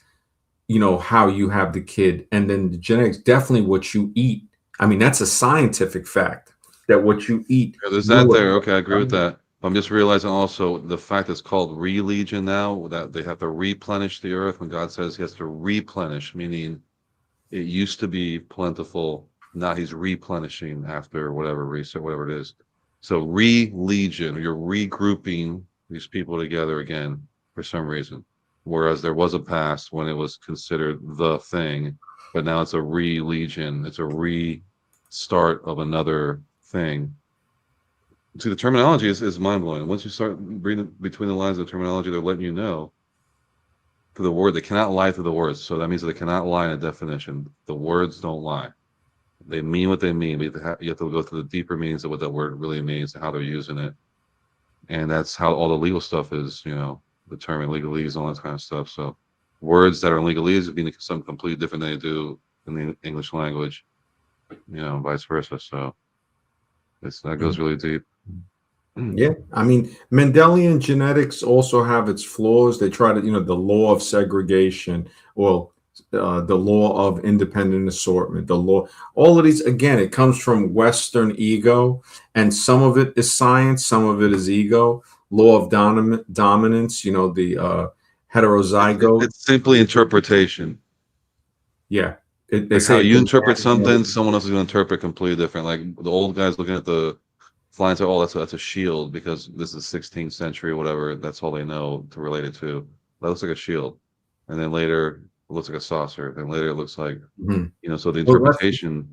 how you have the kid, and then the genetics, definitely what you eat. I mean, that's a scientific fact that what you eat. Yeah, there's that there. Okay, I agree with that. I'm just realizing also the fact it's called religion now, that they have to replenish the earth. When God says he has to replenish, meaning it used to be plentiful, now he's replenishing after whatever reset, whatever it is. So religion, you're regrouping these people together again for some reason. Whereas there was a past when it was considered the thing, but now it's a religion. It's a restart of another thing. See, the terminology is mind-blowing. Once you start reading between the lines of the terminology, they're letting you know through the word. They cannot lie through the words. So that means that they cannot lie in a definition. The words don't lie. they mean what they mean, but you have to go through the deeper meanings of what that word really means and how they're using it. And that's how all the legal stuff is, determined legalese, all that kind of stuff. So words that are in legalese mean something completely different than they do in the English language, vice versa. So that goes really deep. Yeah, I mean, Mendelian genetics also have its flaws. They try to, the law of segregation, or the law of independent assortment, the law, all of these, again, it comes from Western ego, and some of it is science, some of it is ego. Law of dominance, the heterozygote. It's simply interpretation. Yeah, they Like say how it's you a interpret something, national- someone else is going to interpret completely different. Like the old guys looking at the flying, say, "Oh, that's a shield because this is 16th century or whatever." That's all they know to relate it to. That looks like a shield, and then later it looks like a saucer. Then later it looks like, Mhm. So the Well, interpretation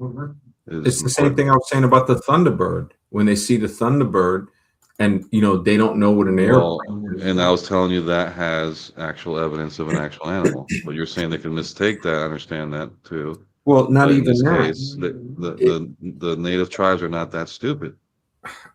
is it's the same thing important. I was saying about the Thunderbird. When they see the Thunderbird, and they don't know what an Well, airplane is. and I was telling you that has actual evidence of an actual animal, but you're saying they can mistake that. I understand that too. Well, not But in even this that. case, It, the native tribes are not that stupid.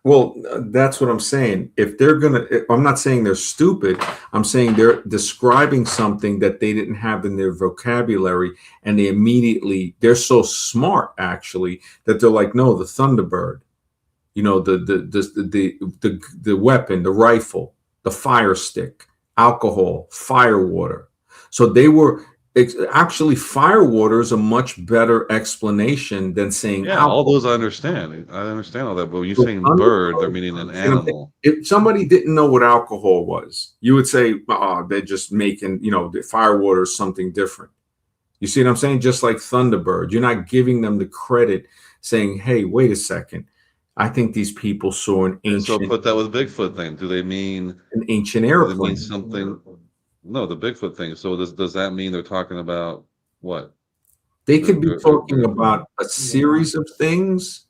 well, that's what I'm saying. I'm not saying they're stupid. I'm saying they're describing something that they didn't have in their vocabulary, and they're so smart actually that they're like, no, the Thunderbird, the weapon, the rifle, the fire stick, alcohol, fire water. So they were actually, fire water is a much better explanation than saying Yeah, all alcohol. those I understand. I understand all that. But when you're So saying bird, they're Thunderbird, meaning an see what I'm saying? animal. If somebody didn't know what alcohol was, you would say, oh, they're just making, the fire water is something different. You see what I'm saying? Just like Thunderbird, you're not giving them the credit, saying, hey, wait a second. I think these people saw an And so ancient put that with Bigfoot thing. Do they mean airplane. something? No, the Bigfoot thing. So does that mean they're talking about what? They They're, could be they're, they're, talking they're, about a series of things,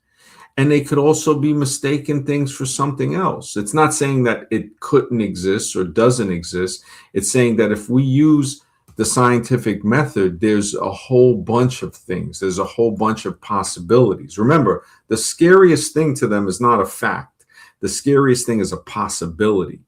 and they could also be mistaken things for something else. It's not saying that it couldn't exist or doesn't exist. It's saying that if we use the scientific method, there's a whole bunch of things. There's a whole bunch of possibilities. Remember, the scariest thing to them is not a fact. The scariest thing is a possibility.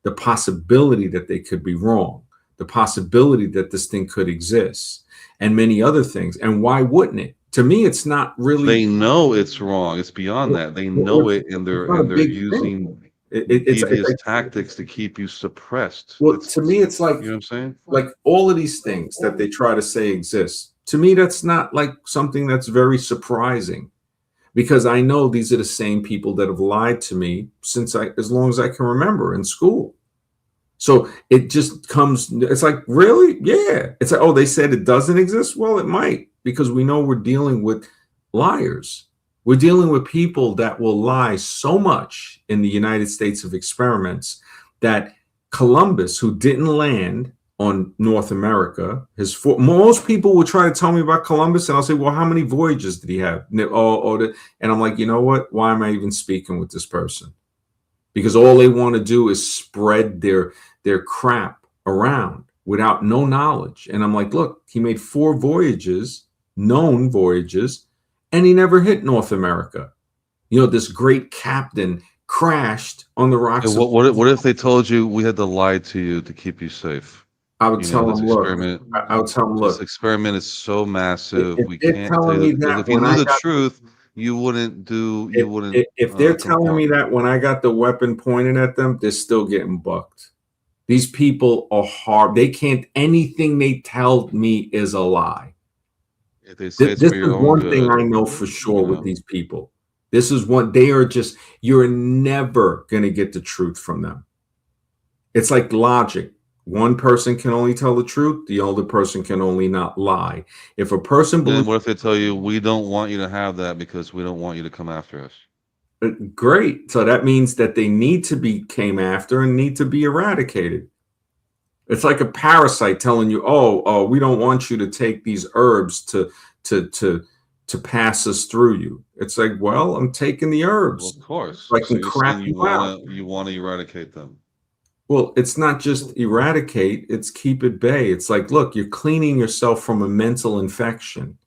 The possibility that they could be wrong, the possibility that this thing could exist, and many other things. And why wouldn't it? To me, it's not really. They know it's wrong. It's beyond that. They know it, and It's they're not a and they're big thing. using It's devious like, tactics to keep you suppressed. well, to me, it's You know what I'm saying? like all of these things that they try to say exist. To me, that's not like something that's very surprising, because I know these are the same people that have lied to me as long as I can remember in school. So it just comes, it's like, really? Yeah. It's like, oh, they said it doesn't exist. Well, it might, because we know we're dealing with liars. We're dealing with people that will lie so much in the United States of experiments that Columbus, who didn't land on North America, most people will try to tell me about Columbus, and I'll say, well, how many voyages did he have? And I'm like, you know what? Why am I even speaking with this person? Because all they want to do is spread their crap around without no knowledge. And I'm like, look, he made 4 voyages, known voyages, and he never hit North America. This great captain crashed on the rocks. And what if they told you we had to lie to you to keep you safe? I would tell This him, look, experiment, I would tell him, this look, experiment is so massive. if We they're can't tell telling you me because that if you when knew I the got, truth, you wouldn't if they're telling me comply. that when I got the weapon pointed at them, they're still getting bucked. These people are hard. They can't, anything they tell me is a lie. If they say it's This for your is own one thing good, I know for sure with these people. This is one, you're never going to get the truth from them. It's like logic. One person can only tell the truth. The other person can only not lie. If a person Then believes, what if they tell you we don't want you to have that because we don't want you to come after us? great. So that means that they need to be came after and need to be eradicated. It's like a parasite telling you, oh, we don't want you to take these herbs to pass us through you. It's like, well, I'm taking the Well, herbs of course. so I So can you're crap saying you out. you wanna eradicate them. Well, it's not just eradicate, it's keep at bay. It's like, look, you're cleaning yourself from a mental infection.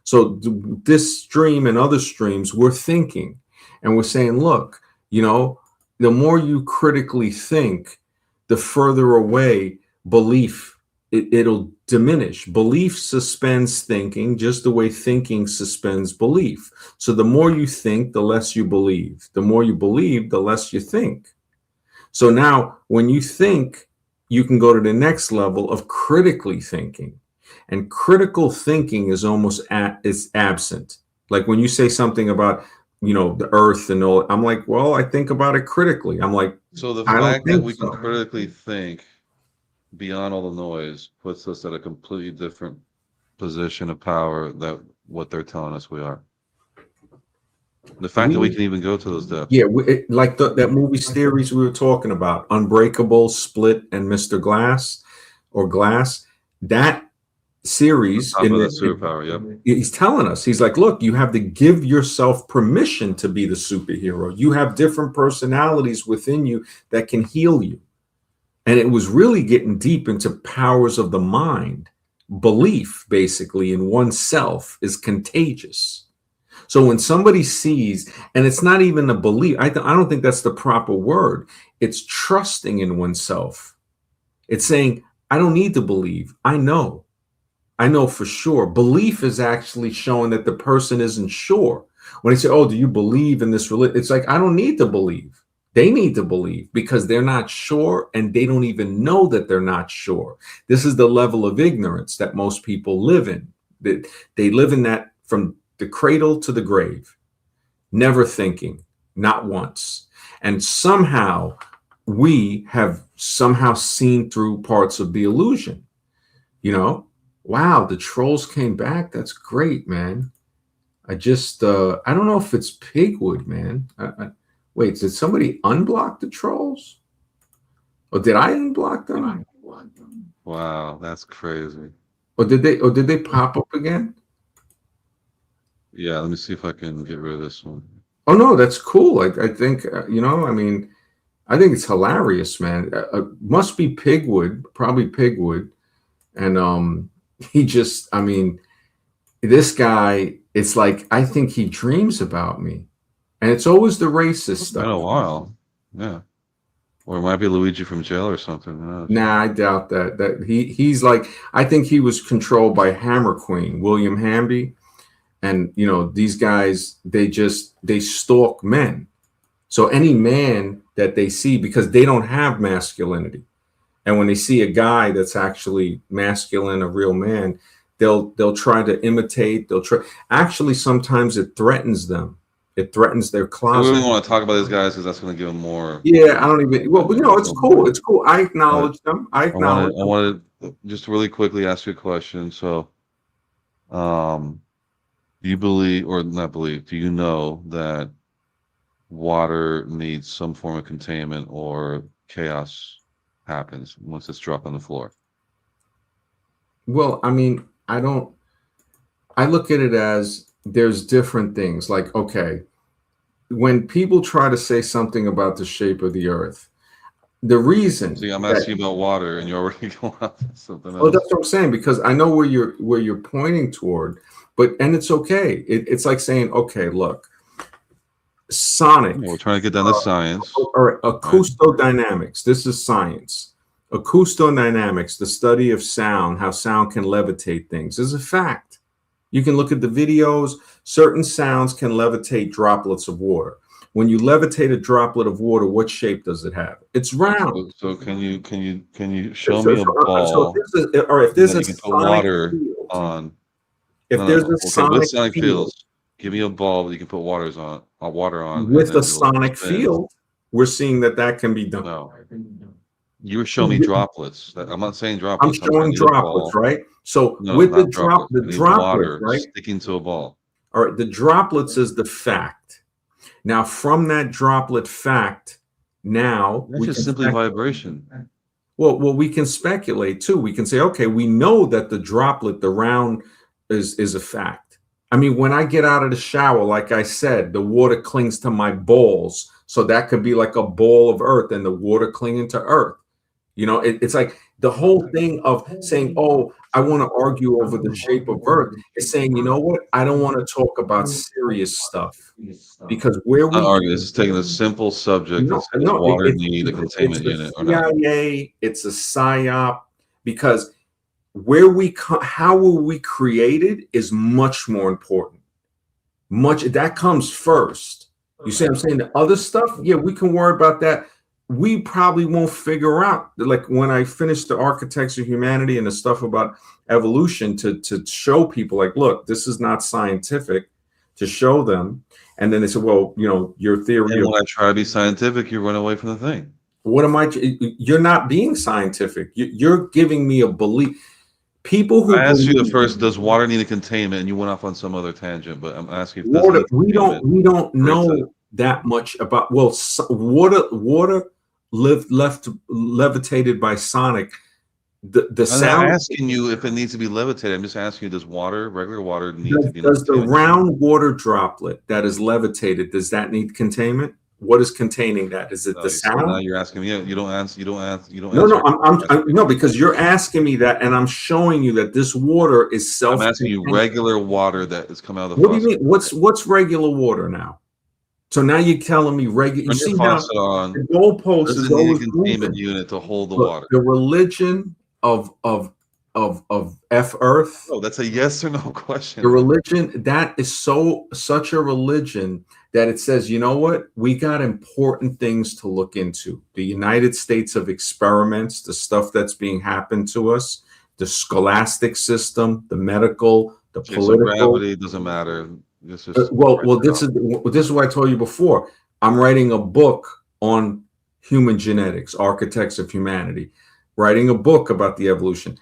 So this stream and other streams, we're thinking, and we're saying, look, the more you critically think, the further away belief it'll diminish. Belief suspends thinking, just the way thinking suspends belief. So the more you think, the less you believe. The more you believe, the less you think. So now when you think, you can go to the next level of critically thinking. And critical thinking is almost is absent. Like when you say something about, the earth and all, I'm like, well, I think about it critically. I'm like, So the I don't fact that think we can so. critically think beyond all the noise puts us at a completely different position of power that what they're telling us we are. The fact that we can even go to those depths. Yeah, like that movie series we were talking about, Unbreakable, Split, and Mr. Glass or Glass. That series, Top of that superpower, yep. he's telling us, he's like, look, you have to give yourself permission to be the superhero. You have different personalities within you that can heal you. And it was really getting deep into powers of the mind. Belief, basically, in oneself is contagious. So when somebody sees, and it's not even a belief, I don't think that's the proper word. It's trusting in oneself. It's saying, I don't need to believe. I know for sure. Belief is actually showing that the person isn't sure. When they say, oh, do you believe in this religion? It's like, I don't need to believe. They need to believe because they're not sure and they don't even know that they're not sure. This is the level of ignorance that most people live in. They live in that from the cradle to the grave, never thinking, not once. And somehow we have somehow seen through parts of the illusion. Wow, the trolls came back. That's great, man. I don't know if it's Pigwood, man. Wait, did somebody unblock the trolls? Or did I unblock them? Wow, that's crazy. Or did they pop up again? Yeah, let me see if I can get rid of this one. Oh no, that's cool. I think I think it's hilarious, man. Must be Pigwood, probably Pigwood, and he just, this guy. It's like I think he dreams about me, and it's always the racist stuff. It's been a while, yeah. Or it might be Luigi from jail or something. Nah, I doubt that. He's like, I think he was controlled by Hammer Queen, William Hamby. And these guys, they stalk men. So any man that they see, because they don't have masculinity, and when they see a guy that's actually masculine, a real man, they'll try to imitate. They'll try. Actually, sometimes it threatens them. It threatens their closet. I really want to talk about these guys because that's going to give them more. Yeah, I don't even. Well, it's cool. It's cool. I acknowledge them. I wanted just to really quickly ask you a question. So, do you believe, or not believe, do you know that water needs some form of containment or chaos happens once it's dropped on the floor? Well, I look at it as there's different things. Like, okay, when people try to say something about the shape of the earth, the reason. See, I'm asking you about water, and you're already going on to something else. Well, that's what I'm saying, because I know where you're pointing toward, and it's okay. It's like saying, okay, look, sonic. We're trying to get down to science. All right, acoustodynamics. This is science. Acoustodynamics, the study of sound, how sound can levitate things, is a fact. You can look at the videos. Certain sounds can levitate droplets of water. When you levitate a droplet of water, what shape does it have? It's round. So can you show me a ball? If there's a sonic water field, on. If there's a sonic field, give me a ball that you can put water on. With a sonic field, we're seeing that can be done. No. You were showing me droplets. I'm not saying droplets. I'm showing droplets, right? So with the droplets, water right? Sticking to a ball. All right, the droplets is the fact. Now, from that droplet fact, now that's just simply vibration. Well, we can speculate too. We can say, okay, we know that the droplet, the round, is a fact. When I get out of the shower, like I said, the water clings to my balls. So that could be like a ball of earth and the water clinging to earth. It's like The whole thing of saying, "Oh, I want to argue over the shape of Earth," is saying, "You know what? I don't want to talk about serious stuff because where Not we arguing. This is taking a simple subject that says no, water need a it's containment the unit or not. CIA, it's a psyop because where how were we created is much more important. Much that comes first. You see what I'm saying? The other stuff, yeah, we can worry about that. We probably won't figure out. Like when I finished the Architects of Humanity and the stuff about evolution to show people, like, look, this is not scientific, to show them. And then they said, well, your theory And of when I try to be scientific, you run away from the thing. what am I? You're not being scientific. You're giving me a belief. People who I asked you the believe first, does water need a containment? And you went off on some other tangent, but I'm asking if this water, needs containment. we don't Or it's know that much about. Well, water left levitated by Sonic. The I'm not sound. asking you if it needs to be levitated. I'm just asking you, does water, regular water, need to be in a Does the containment? round water droplet that is levitated, does that need containment? What is containing that? Is it No, the so now sound? you're asking me. You don't answer. You don't answer. You don't No, answer. no, no, because you're asking me that, and I'm showing you that this water is I'm asking you self-contained. regular water that is coming out of the What do you faucet. mean? What's regular water now? So now you're telling me regular. You Turn your see how faucet on. the goalpost Does is it need a always containment moving. unit to hold the But water? the religion of F Earth, Oh, that's a yes or no question. the religion that is such a religion that it says, you know what, we got important things to look into. The United States of experiments, the stuff that's being happened to us, the scholastic system, the medical, the Okay, so political. gravity doesn't matter. This is This is what I told you before. I'm writing a book on human genetics, architects of humanity, writing a book about the evolution.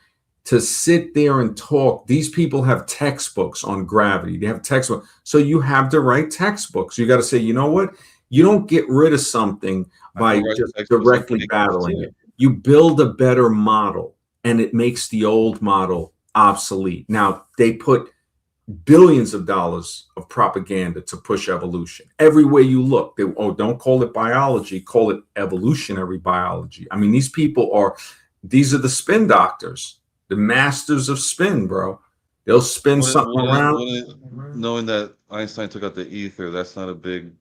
To sit there and talk, these people have textbooks on gravity. They have textbooks. So you have to write textbooks. You got to say, you know what? You don't get rid of something by just directly battling it. You build a better model and it makes the old model obsolete. Now, they put billions of dollars of propaganda to push evolution. Everywhere you look, don't call it biology, call it evolutionary biology. I mean, these are the spin doctors, the masters of spin, bro. They'll spin something around. Knowing that Einstein took out the ether, that's not a big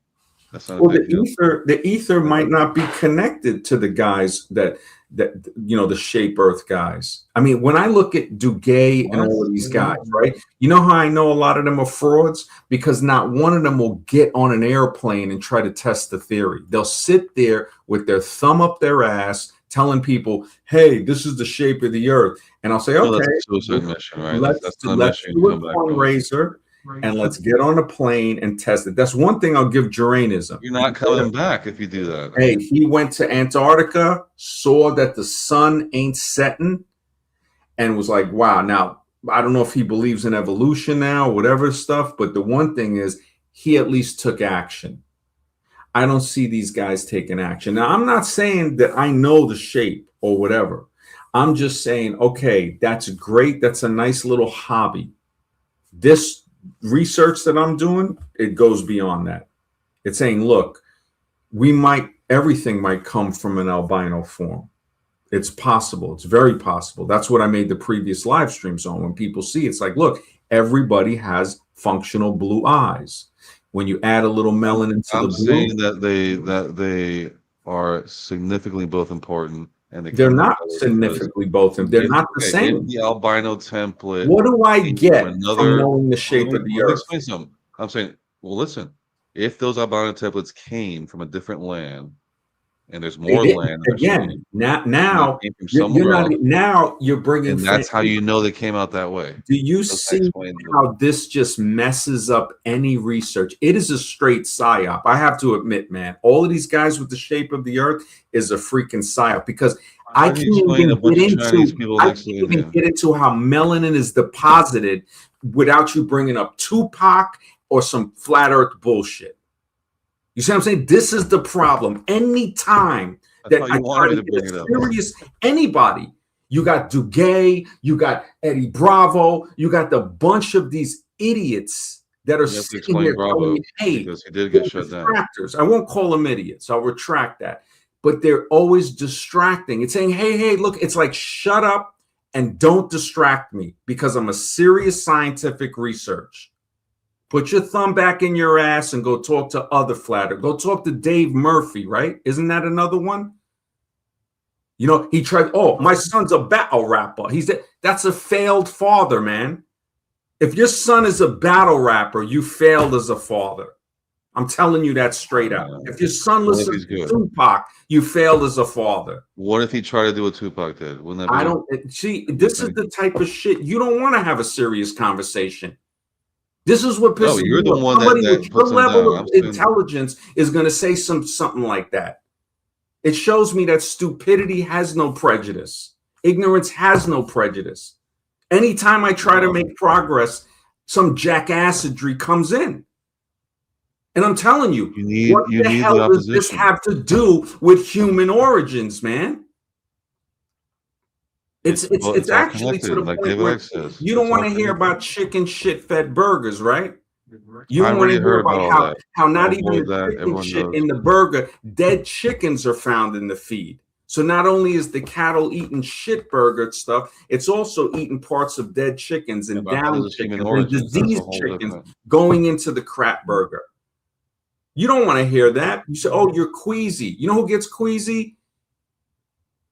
the ether might not be connected to the guys that the shape Earth guys. I mean, when I look at Duguay and all of these guys, right? You know how I know a lot of them are frauds? Because not one of them will get on an airplane and try to test the theory. They'll sit there with their thumb up their ass, telling people, "Hey, this is the shape of the Earth," and I'll say, "Okay, that's a suicide mission, right? Let's that's do a fundraiser." And let's get on a plane and test it. That's one thing I'll give Juranism. You're not coming back if you do that. Hey, he went to Antarctica, saw that the sun ain't setting, and was like, wow. Now, I don't know if he believes in evolution now, whatever stuff, but the one thing is he at least took action. I don't see these guys taking action. Now, I'm not saying that I know the shape or whatever. I'm just saying, okay, that's great. That's a nice little hobby. This research that I'm doing, it goes beyond that. It's saying, look, everything might come from an albino form. It's possible. It's very possible. That's what I made the previous live streams on. When people see it's like, look, everybody has functional blue eyes. When you add a little melanin to the blue, I'm saying that they are significantly both important. And they're not significantly both. They're not the same. In the albino template. What do I get from knowing the shape of the Earth? Explain something. I'm saying, well, listen. If those albino templates came from a different land, and there's more land again, now you're bringing. And that's how you know they came out that way. Do you see how this just messes up any research? It is a straight psyop. I have to admit, man, all of these guys with the shape of the Earth is a freaking psyop because I can't even get into how melanin is deposited without you bringing up Tupac or some flat Earth bullshit. You see what I'm saying? This is the problem. Anytime that I try to get serious, anybody, you got Duguay, you got Eddie Bravo, you got the bunch of these idiots that are sitting here telling me, hey, because he did get shut down. I won't call them idiots. I'll retract that. but they're always distracting. It's saying, hey, look, it's like, shut up and don't distract me because I'm a serious scientific research. Put your thumb back in your ass and go talk to other flatter. Go talk to Dave Murphy, right? Isn't that another one? You know, he tried, oh, my son's a battle rapper. That's a failed father, man. If your son is a battle rapper, you failed as a father. I'm telling you that straight out. If your son listens to Tupac, you failed as a father. What if he tried to do what Tupac did? Wouldn't that be? I don't see. This is the type of shit you don't want to have a serious conversation. This is what pisses you're me the off. one Somebody that with your puts level down. of intelligence is going to say something like that. It shows me that stupidity has no prejudice. Ignorance has no prejudice. Anytime I try to make progress, some jackassery comes in. And I'm telling you, what the hell does this have to do with human origins, man? It's actually to the point where you don't want to hear about chicken shit-fed burgers, right? You don't want to hear about how not even the chicken shit in the burger, dead chickens are found in the feed. So not only is the cattle eating shit burger stuff, it's also eating parts of dead chickens and down chickens and diseased chickens going into the crap burger. You don't want to hear that. You say, oh, you're queasy. You know who gets queasy?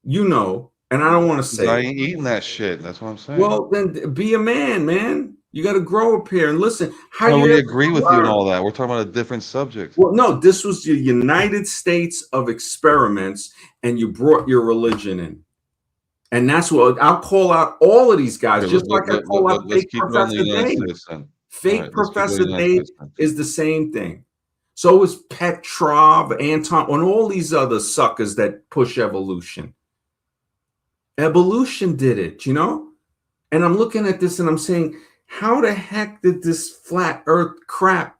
You know, and I don't want to say I ain't eating that shit. That's what I'm saying. Well, then be a man. You got to grow up here and listen. I really agree with you and all that. We're talking about a different subject. Well, no, this was the United States of experiments, and you brought your religion in. And that's what I'll call out all of these guys, just like I call out fake Professor Dave. Fake Professor Dave is the same thing. So is Petrov, Anton, and all these other suckers that push evolution. Evolution did it, you know? And I'm looking at this and I'm saying, how the heck did this flat earth crap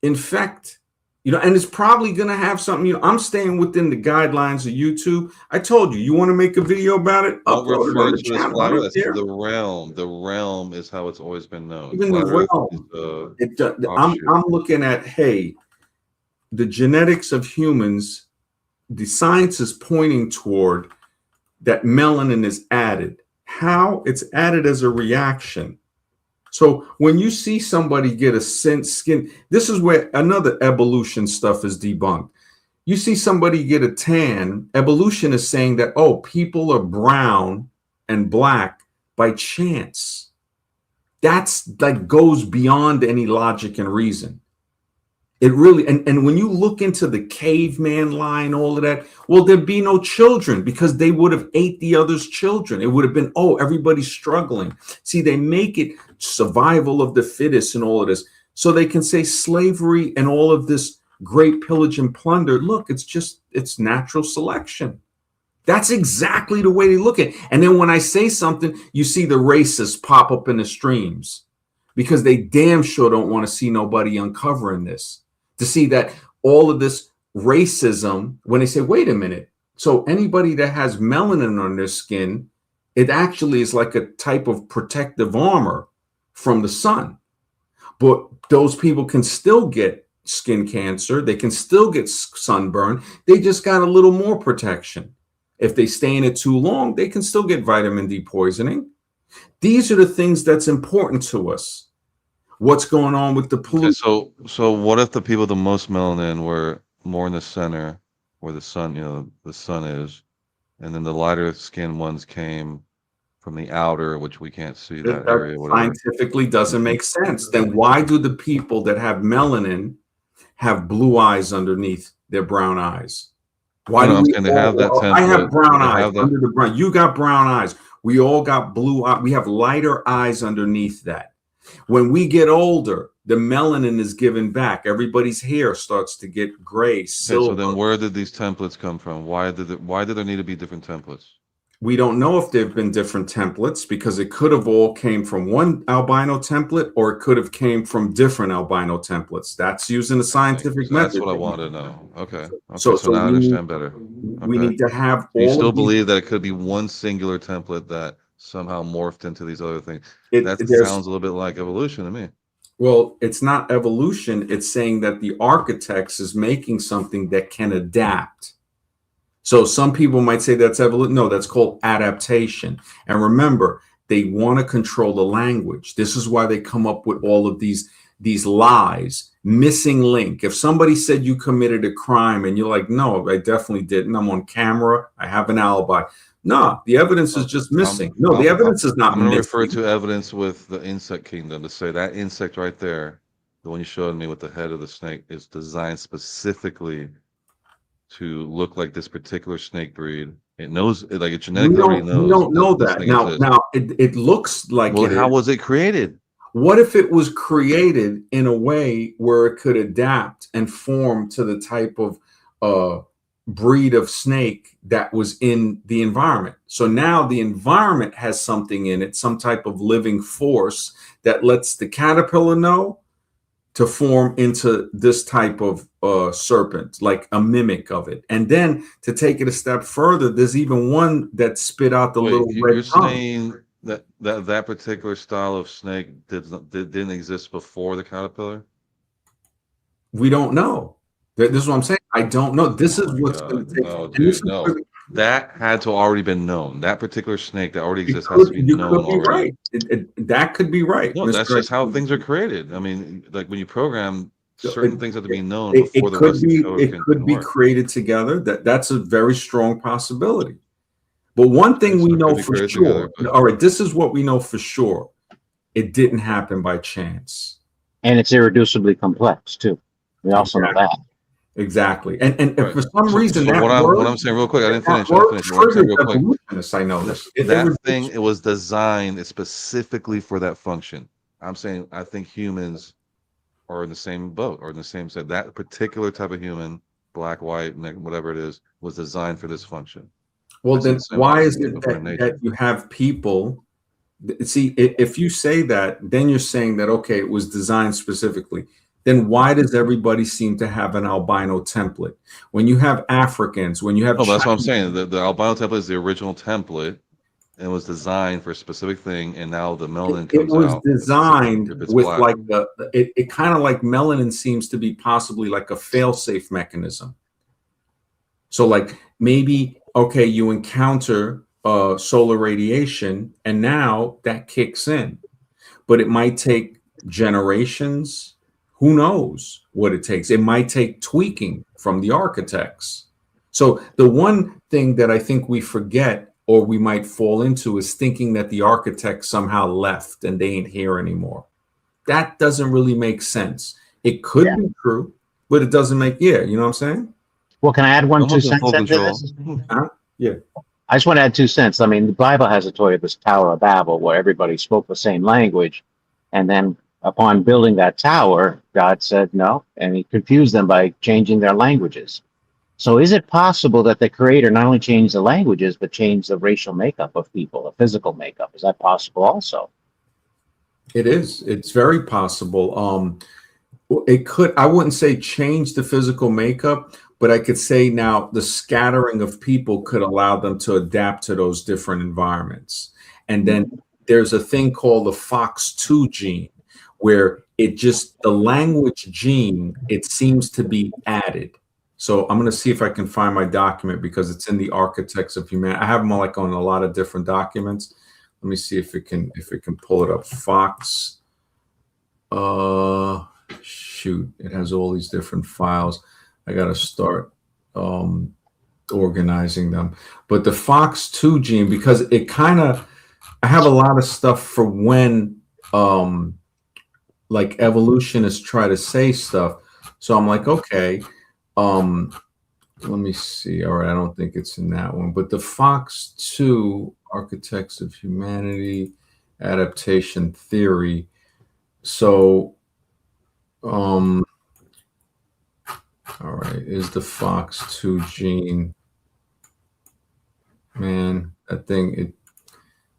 infect? You know, and it's probably going to have something, you know, I'm staying within the guidelines of YouTube. I told you, you want to make a video about it? Upload it on the channel. The realm. The realm is how it's always been known. Even the realm. I'm looking at, hey, the genetics of humans, the science is pointing toward that melanin is added. How? It's added as a reaction. So when you see somebody get a skin, this is where another evolution stuff is debunked. You see somebody get a tan, evolution is saying that, oh, people are brown and black by chance. That's like goes beyond any logic and reason. It really, and when you look into the caveman line, all of that, well, there'd be no children because they would have ate the other's children. It would have been, oh, everybody's struggling. See, they make it survival of the fittest and all of this. So they can say slavery and all of this great pillage and plunder. Look, it's natural selection. That's exactly the way they look at it. And then when I say something, you see the racists pop up in the streams because they damn sure don't want to see nobody uncovering this. To see that all of this racism, when they say, wait a minute, so anybody that has melanin on their skin, it actually is like a type of protective armor from the sun. But those people can still get skin cancer. They can still get sunburn. They just got a little more protection. If they stay in it too long, they can still get vitamin D poisoning. These are the things that's important to us. What's going on with the pollution? Okay, so what if the people with the most melanin were more in the center where the sun, the sun is, and then the lighter skinned ones came from the outer, which we can't see that area. Scientifically doesn't make sense. Then why do the people that have melanin have blue eyes underneath their brown eyes? Why do they have that template? I have brown eyes under the brown. You got brown eyes. We all got blue eyes. We have lighter eyes underneath that. When we get older, the melanin is given back. Everybody's hair starts to get gray, silver. Okay, so then where did these templates come from? Why did there need to be different templates? We don't know if there have been different templates because it could have all came from one albino template or it could have came from different albino templates. That's using the scientific method. That's what I want to know. Okay. So now I understand better. We need to have all. You still believe that it could be one singular template that somehow morphed into these other things? That sounds a little bit like evolution to me. Well, it's not evolution. It's saying that the architects is making something that can adapt. So some people might say that's evolution. No, that's called adaptation. And remember, they want to control the language. This is why they come up with all of these lies, missing link. If somebody said you committed a crime and you're like, no, I definitely didn't. I'm on camera. I have an alibi. No, the evidence is just missing. No, the evidence is not I'm going to missing. refer to evidence with the insect kingdom to say that insect right there, the one you showed me with the head of the snake, is designed specifically to look like this particular snake breed. It knows, like it genetically already We knows don't know this that. thing Now, exists. it looks like Well, it how is. was it created? What if it was created in a way where it could adapt and form to the type of breed of snake that was in the environment? So now the environment has something in it, some type of living force that lets the caterpillar know to form into this type of serpent, like a mimic of it. And then to take it a step further, there's even one that spit out the Wait, little red you're tongue. saying that particular style of snake didn't exist before the caterpillar? We don't know. This is what I'm saying. I don't know. This is Oh my what's going to God. take. No, And this dude, is where no. That had to already been known. That particular snake that already you exists has to be could known be already. right. That could be right, No, that's Mr. just how things are created. I mean, like when you program, certain It, things have to be known it, before the rest of the code it could can be work. created together. That's a very strong possibility. But one Okay, thing so we it could know be for created sure. together, but All right, this is what we know for sure. It didn't happen by chance. And it's irreducibly complex too. We also know Exactly. that. Exactly. And if right. for some reason So what that I'm word saying real quick, I didn't that finish. I didn't word finish. What I'm saying triggers real quick, evolutionists. I know this. that thing it was designed specifically for that function. I'm saying I think humans are in the same boat or in the same set. That particular type of human, black, white, whatever it is, was designed for this function. Well, I see then the same why way is in it before that, that nature. you have people? See, if you say that, then you're saying that, okay, it was designed specifically. Then why does everybody seem to have an albino template? When you have Africans, when you have No, that's what I'm Chinese, saying. The albino template is the original template and was designed for a specific thing, and now the melanin it comes was out designed if it's with black. like it kind of like melanin seems to be possibly like a fail-safe mechanism. So like maybe, okay, you encounter solar radiation and now that kicks in, but it might take generations. Who knows what it takes? It might take tweaking from the architects. So the one thing that I think we forget or we might fall into is thinking that the architects somehow left and they ain't here anymore. That doesn't really make sense. It could Yeah. be true, but it doesn't make, yeah, you know what I'm saying? Well, can I add one, two Almost in cents full into control. this? Yeah. I just want to add 2 cents. I mean, the Bible has a story of this Tower of Babel where everybody spoke the same language. And then upon building that tower, God said no, and he confused them by changing their languages. So is it possible that the creator not only changed the languages, but changed the racial makeup of people, the physical makeup? Is that possible also? It is. It's very possible. It could, I wouldn't say change the physical makeup, but I could say now the scattering of people could allow them to adapt to those different environments. And then there's a thing called the FOX2 gene, where it just, the language gene, it seems to be added. So I'm going to see if I can find my document because it's in the Architects of Humanity. I have them like on a lot of different documents. Let me see if it can pull it up. Fox. Shoot, it has all these different files. I got to start organizing them. But the FOX2 gene, because it kind of, I have a lot of stuff for when like evolutionists try to say stuff. So I'm like, okay, let me see. All right, I don't think it's in that one. But the FOX2, Architects of Humanity, Adaptation Theory. So all right, is the FOX2 gene. Man, that thing, it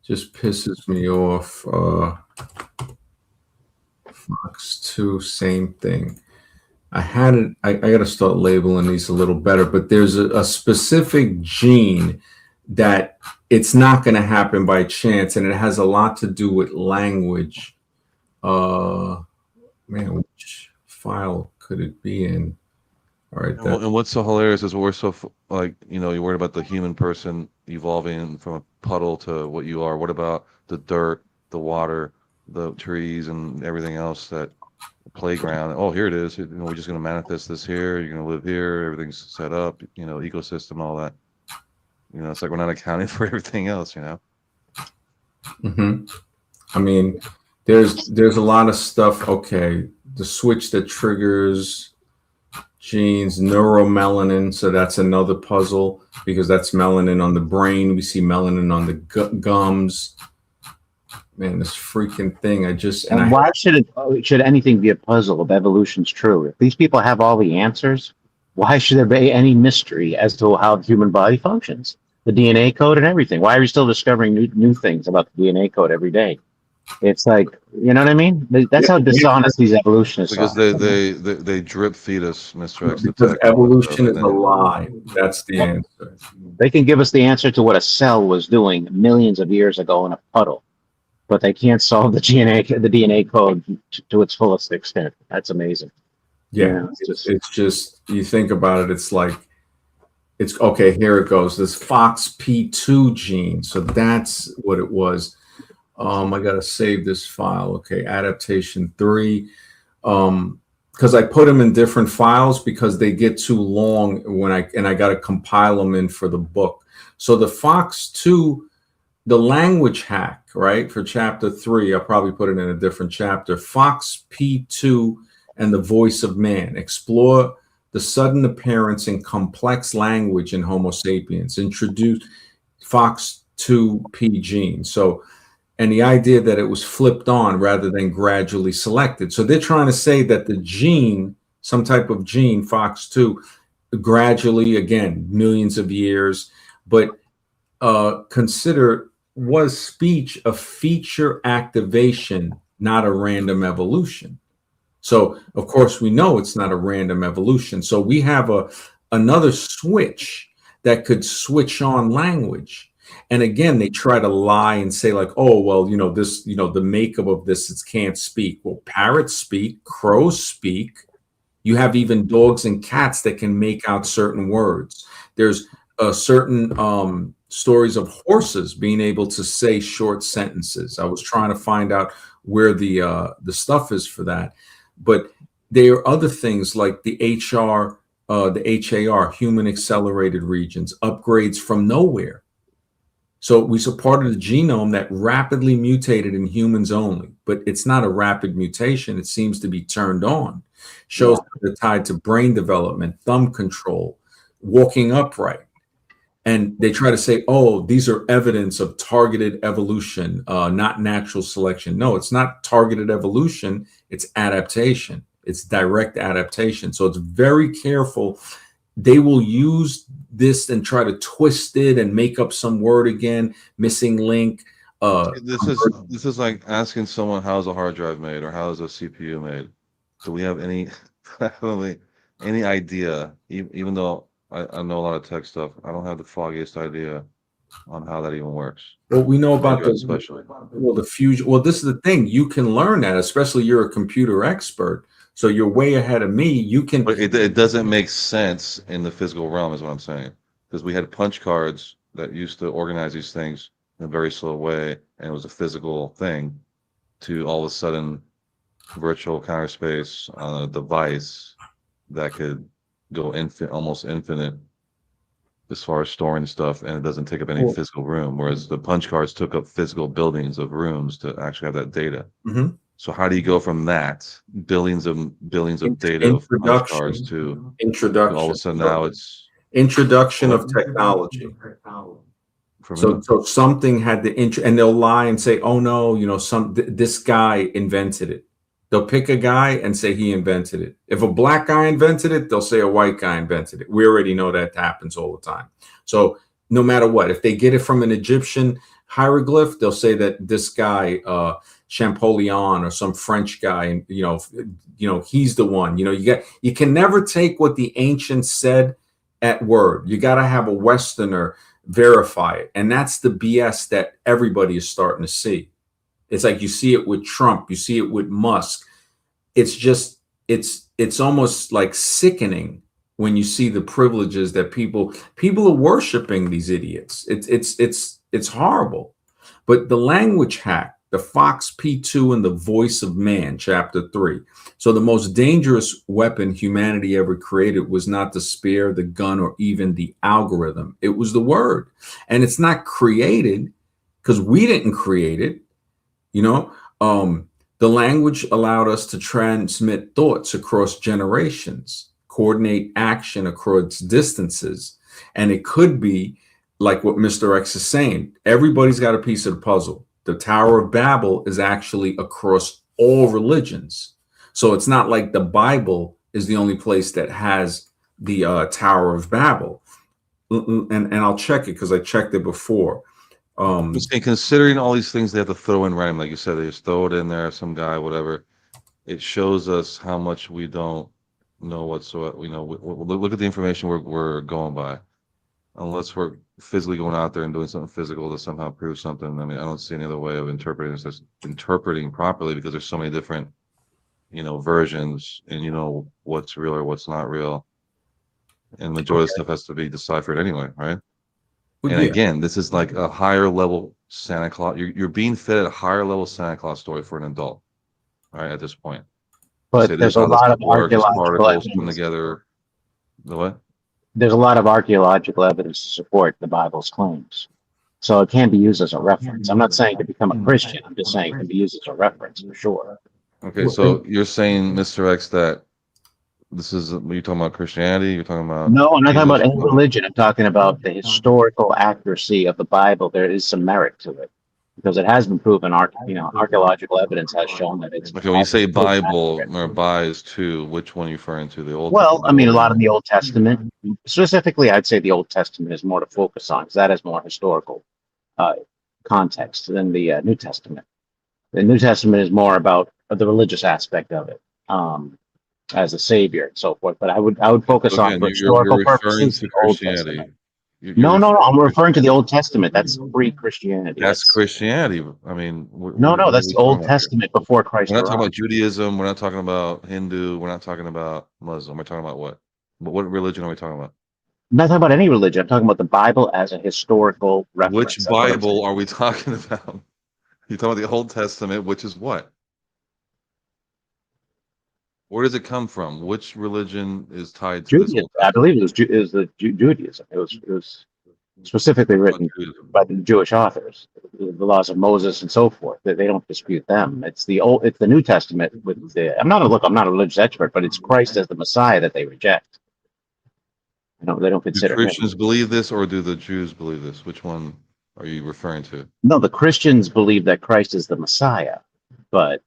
just pisses me off. FOX2, same thing. I had it, I got to start labeling these a little better, but there's a specific gene that it's not going to happen by chance, and it has a lot to do with language. Man, which file could it be in? All right. And what's so hilarious is we're so like, you're worried about the human person evolving from a puddle to what you are. What about the dirt, the water, the trees, and everything else, that playground? Oh, here it is. We're just going to manifest this here. You're going to live here. Everything's set up, ecosystem, all that. It's like we're not accounting for everything else, Mm-hmm. I mean, there's a lot of stuff. Okay, the switch that triggers genes, neuromelanin. So that's another puzzle because that's melanin on the brain. We see melanin on the gums. Man, this freaking thing. And why should anything be a puzzle if evolution's true? If these people have all the answers, why should there be any mystery as to how the human body functions? The DNA code and everything. Why are we still discovering new things about the DNA code every day? It's like, you know what I mean? That's how dishonest these evolutionists because are. they drip feed us, Mr. X, because evolution is a lie. That's the answer. They can give us the answer to what a cell was doing millions of years ago in a puddle, but they can't solve the DNA code to its fullest extent. That's amazing. Yeah, it's just you think about it. It's like it's okay. Here it goes. This FOXP2 gene. So that's what it was. I gotta save this file. Okay, adaptation 3. Because I put them in different files because they get too long when I gotta compile them in for the book. So the FOX2, the language hack, right, for chapter 3, I'll probably put it in a different chapter. FOXP2 and the voice of man. Explore the sudden appearance in complex language in Homo sapiens. Introduce FOX2P gene. So, and the idea that it was flipped on rather than gradually selected. So they're trying to say that the gene, some type of gene, FOX2, gradually, again, millions of years, but consider, was speech a feature activation, not a random evolution? So, of course, we know it's not a random evolution. So we have another switch that could switch on language. And again, they try to lie and say like, oh, well, this, the makeup of this, it can't speak. Well, parrots speak, crows speak. You have even dogs and cats that can make out certain words. There's certain stories of horses being able to say short sentences. I was trying to find out where the stuff is for that. But there are other things like the HAR, human accelerated regions, upgrades from nowhere. So we saw part of the genome that rapidly mutated in humans only, but it's not a rapid mutation. It seems to be turned on. Shows that they're tied to brain development, thumb control, walking upright. And they try to say, oh, these are evidence of targeted evolution, not natural selection. No, it's not targeted evolution. It's adaptation. It's direct adaptation. So it's very careful. They will use this and try to twist it and make up some word again, missing link. This is like asking someone, how's a hard drive made or how is a CPU made? Do we have any idea? Even though I know a lot of tech stuff, I don't have the foggiest idea on how that even works. Well, we know about the fusion. Well, this is the thing. You can learn that, especially you're a computer expert. So you're way ahead of me. You can. But it doesn't make sense in the physical realm, is what I'm saying. Because we had punch cards that used to organize these things in a very slow way, and it was a physical thing, to all of a sudden virtual counter space on a device that could go almost infinite as far as storing stuff, and it doesn't take up any physical room. Whereas the punch cards took up physical buildings of rooms to actually have that data. Mm-hmm. So how do you go from that billions of data of punch cards to introduction? All of a sudden now it's introduction of technology. So something had the and they'll lie and say, oh no, this guy invented it. They'll pick a guy and say he invented it. If a black guy invented it, they'll say a white guy invented it. We already know that happens all the time. So no matter what, if they get it from an Egyptian hieroglyph, they'll say that this guy, Champollion or some French guy, and he's the one. You can never take what the ancients said at word. You got to have a Westerner verify it, and that's the BS that everybody is starting to see. It's like you see it with Trump, you see it with Musk. It's just it's almost like sickening when you see the privileges that people are worshiping these idiots. It's horrible. But the language hack, the Fox P2 and the voice of man, chapter 3. So the most dangerous weapon humanity ever created was not the spear, the gun, or even the algorithm. It was the word. And it's not created because we didn't create it. You know, the language allowed us to transmit thoughts across generations, coordinate action across distances. And it could be like what Mr. X is saying. Everybody's got a piece of the puzzle. The Tower of Babel is actually across all religions. So it's not like the Bible is the only place that has the Tower of Babel. And I'll check it because I checked it before. Just considering all these things they have to throw in random, like you said, they just throw it in there, some guy, whatever. It shows us how much we don't know whatsoever. You know, look at the information we're going by. Unless we're physically going out there and doing something physical to somehow prove something. I mean, I don't see any other way of interpreting this as interpreting properly, because there's so many different, versions, and what's real or what's not real. And the majority of stuff has to be deciphered anyway, right? And yeah. again, this is like a higher level Santa Claus. You're being fed a higher level Santa Claus story for an adult, right? At this point, But say, there's this a how this lot of stuff works. These archaeological particles come evidence. together. The what? There's a lot of archaeological evidence to support the Bible's claims. So it can be used as a reference. I'm not saying to become a Christian. I'm just saying it can be used as a reference for sure. Okay, so you're saying, Mr. X, that this is, you're talking about Christianity, you're talking about No, I'm not talking about Jesus? any religion. I'm talking about the historical accuracy of the Bible. There is some merit to it because it has been proven. Archaeological evidence has shown that it's. Okay, when you say Bible or buys too, which one are you referring to? The Old Well, I Testament? mean, a lot of the Old Testament, specifically, I'd say the Old Testament is more to focus on because that has more historical context than the New Testament. The New Testament is more about the religious aspect of it, as a savior and so forth. But I would focus So on again, for you're historical referring purposes to the Old Christianity. Testament. You're No. I'm referring to the Christianity. Old Testament. That's pre-Christianity. That's Christianity. I mean, No. what are That's we the talking Old about here? Testament before We're Christ not talking about arrived. Judaism. We're not talking about Hindu. We're not talking about Muslim. We're talking about what? What religion are we talking about? I'm not talking about any religion. I'm talking about the Bible as a historical Which reference. That's what I'm saying. Bible are we talking about? You're talking about the Old Testament, which is what? Where does it come from? Which religion is tied to this Judaism. Old I Testament? believe it was Judaism. It was specifically About written Judaism. by the Jewish authors, the laws of Moses and so forth. They don't dispute them. It's the New Testament with the. I'm not a religious expert, but it's Christ as the Messiah that they reject. They don't Do consider him. Christians believe this, or do the Jews believe this? Which one are you referring to? No, the Christians believe that Christ is the Messiah, but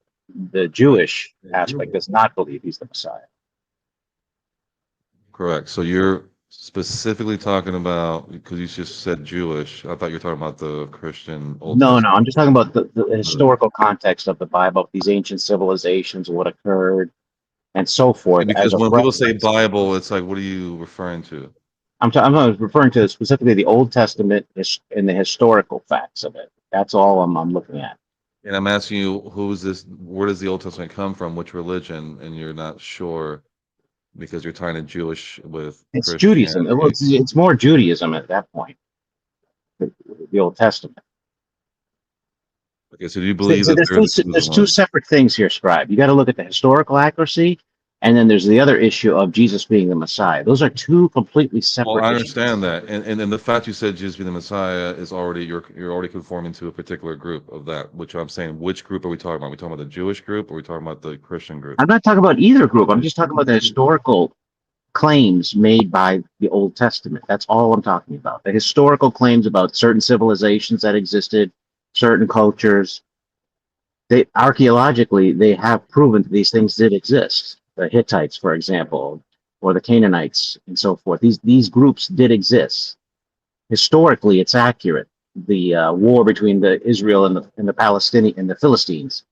the Jewish aspect does not believe he's the Messiah. Correct. So you're specifically talking about, because you just said Jewish. I thought you were talking about the Christian Old No, Testament. I'm just talking about the historical context of the Bible, these ancient civilizations, what occurred, and so forth as Because a when people say reference. Bible, it's like, what are you referring to? I'm referring to specifically the Old Testament and the historical facts of it. That's all I'm looking at. And I'm asking you, who's this? Where does the Old Testament come from? Which religion? And you're not sure because you're tying in Jewish with It's Judaism. Christianity. It's more Judaism at that point, the Old Testament. Okay, so do you So believe that there is a there's chosen two one? separate things here, Scribe. You got to look at the historical accuracy, and then there's the other issue of Jesus being the Messiah. Those are two completely Well, separate I issues. understand that, and the fact you said Jesus be the Messiah is already you're already conforming to a particular group of that. Which I'm saying, which group are we talking about? Are we talking about the Jewish group, or are we talking about the Christian group? I'm not talking about either group. I'm just talking about the historical claims made by the Old Testament. That's all I'm talking about. The historical claims about certain civilizations that existed, certain cultures. They archaeologically they have proven that these things did exist. The Hittites, for example, or the Canaanites, and so forth. These groups did exist. Historically, it's accurate. The war between the Israel and the Palestinian and the Philistines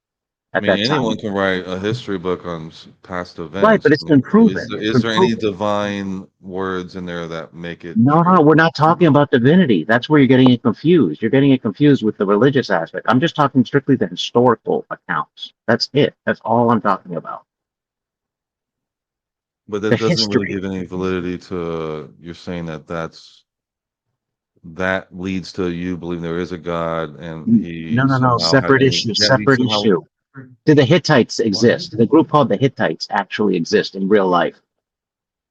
I at mean, that time. anyone can write a history book on past Right, but events. it's been proven. It's Is been there any proven. divine words in there that make it No, true? we're not talking about divinity. That's where you're getting it confused. You're getting it confused with the religious aspect. I'm just talking strictly the historical accounts. That's it. That's all I'm talking about. But The that doesn't really history. give any validity to you're saying that that leads to you believing there is a God and No, he no, no. somehow had Separate any issue. yeah, he Separate somehow issue. Do the Hittites exist? The group called the Hittites actually exist in real life?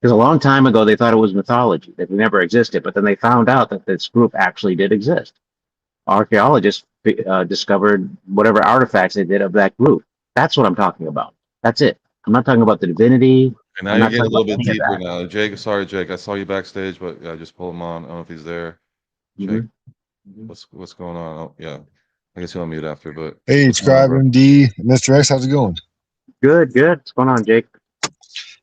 Because a long time ago they thought it was mythology, that they never existed, but then they found out that this group actually did exist. Archaeologists discovered whatever artifacts they did of that group. That's what I'm talking about. That's it. I'm not talking about the divinity. and now I'm you're not getting a talking little about bit any of deeper that. now. Jake, sorry, Jake. I saw you backstage, but I just pulled him on. I don't know if he's there. Jake, Mhm. what's going on? Oh, yeah. I guess he'll mute after, but Hey, what's going on, Scribe bro? MD, Mr. X, how's it going? Good, good. What's going on, Jake?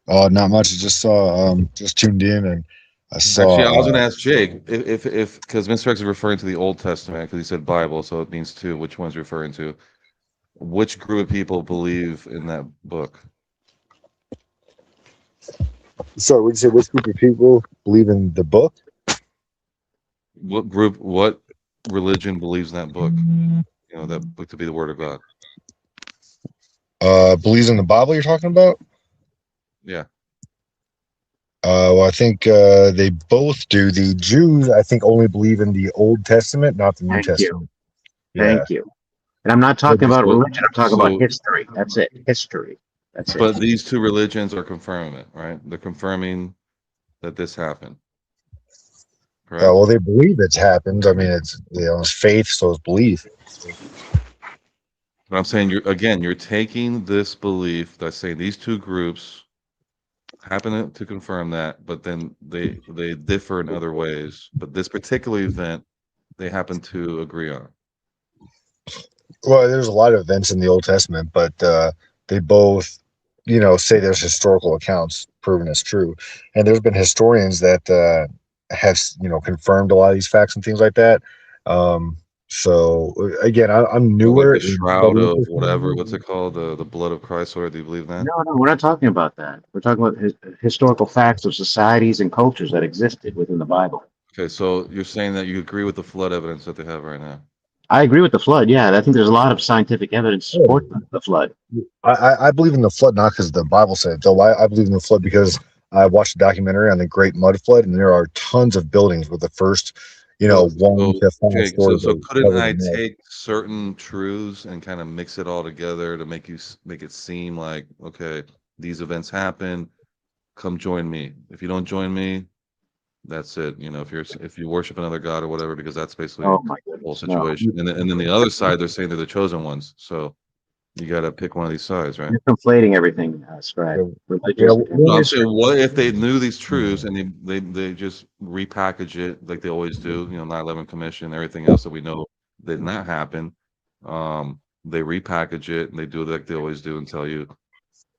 Not much. I just saw, just tuned in and I Actually, I was saw, going to ask Jake if because Mr. X is referring to the Old Testament because he said Bible, so it means two. Which one's referring to? Which group of people believe in that book? sorry, would you say which group of people believe in the book? What group? What religion believes in that book? You know, that book to be the Word of God. Believes in the Bible you're talking about? Yeah. Well, I think they both do. The Jews, I think, only believe in the Old Testament, not the New Thank you. Testament. Yeah. Thank you. And I'm not But talking about So, religion. I'm talking about so, history. That's it. History. That's it. but these two religions are confirming it, right? They're confirming that this happened, correct? well, they believe it's happened. I mean, it's faith, so it's belief. But I'm saying you're taking this belief that's saying these two groups happen to confirm that, but then they differ in other ways. But this particular event they happen to agree on. Well, there's a lot of events in the Old Testament, but they both, say there's historical accounts proving it's true, and there's been historians that have, confirmed a lot of these facts and things like that. So again, I'm Or like newer the in shroud studying of this kind of whatever, what's thing. it called? The blood of Christ, or do you believe that? No, no, we're not talking about that. We're talking about historical facts of societies and cultures that existed within the Bible. Okay, so you're saying that you agree with the flood evidence that they have right now. I agree with the flood. Yeah, I think there's a lot of scientific evidence to Oh, support the flood. I believe in the flood not because the Bible said it, though. I believe in the flood because I watched a documentary on the Great Mud Flood, and there are tons of buildings with the first, So, 1 so to 5 Jake, so stories so are couldn't covered I in mud. take certain truths and kind of mix it all together to make it seem like, okay, these events happen, come join me. If you don't join me, that's it. You know, if you worship another god or whatever, because that's basically Oh my the whole goodness, no! situation. And then the other side, they're saying they're the chosen ones. So you got to pick one of these sides, right? You're conflating everything, Scribe. Yeah, yeah, Religious and No, I'm one, saying, history. what if they knew these truths and they just repackage it like they always do? You know, 9/11 Commission, everything else that we know did not happen. They repackage it and they do it like they always do and tell you,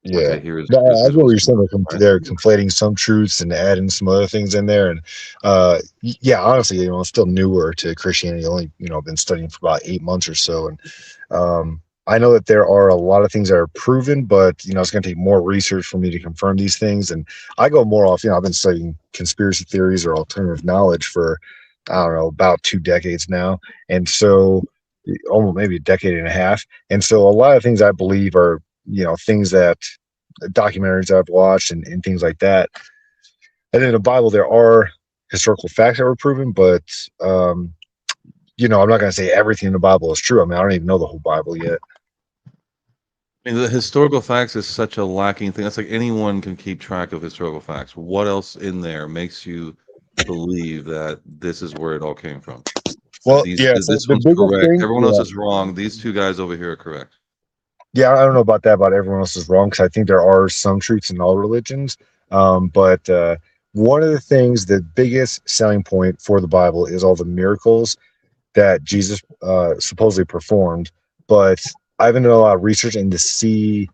yeah. okay, here's No, this I is get what what's you're going saying. on, right? They're conflating some truths and adding some other things in there. And yeah, honestly, I'm still newer to Christianity. Only, been studying for about 8 months or so. And I know that there are a lot of things that are proven, but it's going to take more research for me to confirm these things. And I go more off. I've been studying conspiracy theories or alternative knowledge for I don't know about 2 decades now, and so almost maybe a decade and a half. And so a lot of things I believe are things that documentaries I've watched and things like that. And in the Bible, there are historical facts that were proven, but I'm not going to say everything in the Bible is true. I mean, I don't even know the whole Bible yet. I mean, the historical facts is such a lacking thing. That's like anyone can keep track of historical facts. What else in there makes you believe that this is where it all came from? That Well, yeah. So this the one's biggest correct. thing, Everyone else yeah, is wrong. These two guys over here are correct. yeah. I don't know about that. About everyone else is wrong because I think there are some truths in all religions. But one of the things, the biggest selling point for the Bible is all the miracles that Jesus supposedly performed. But I haven't done a lot of research and to see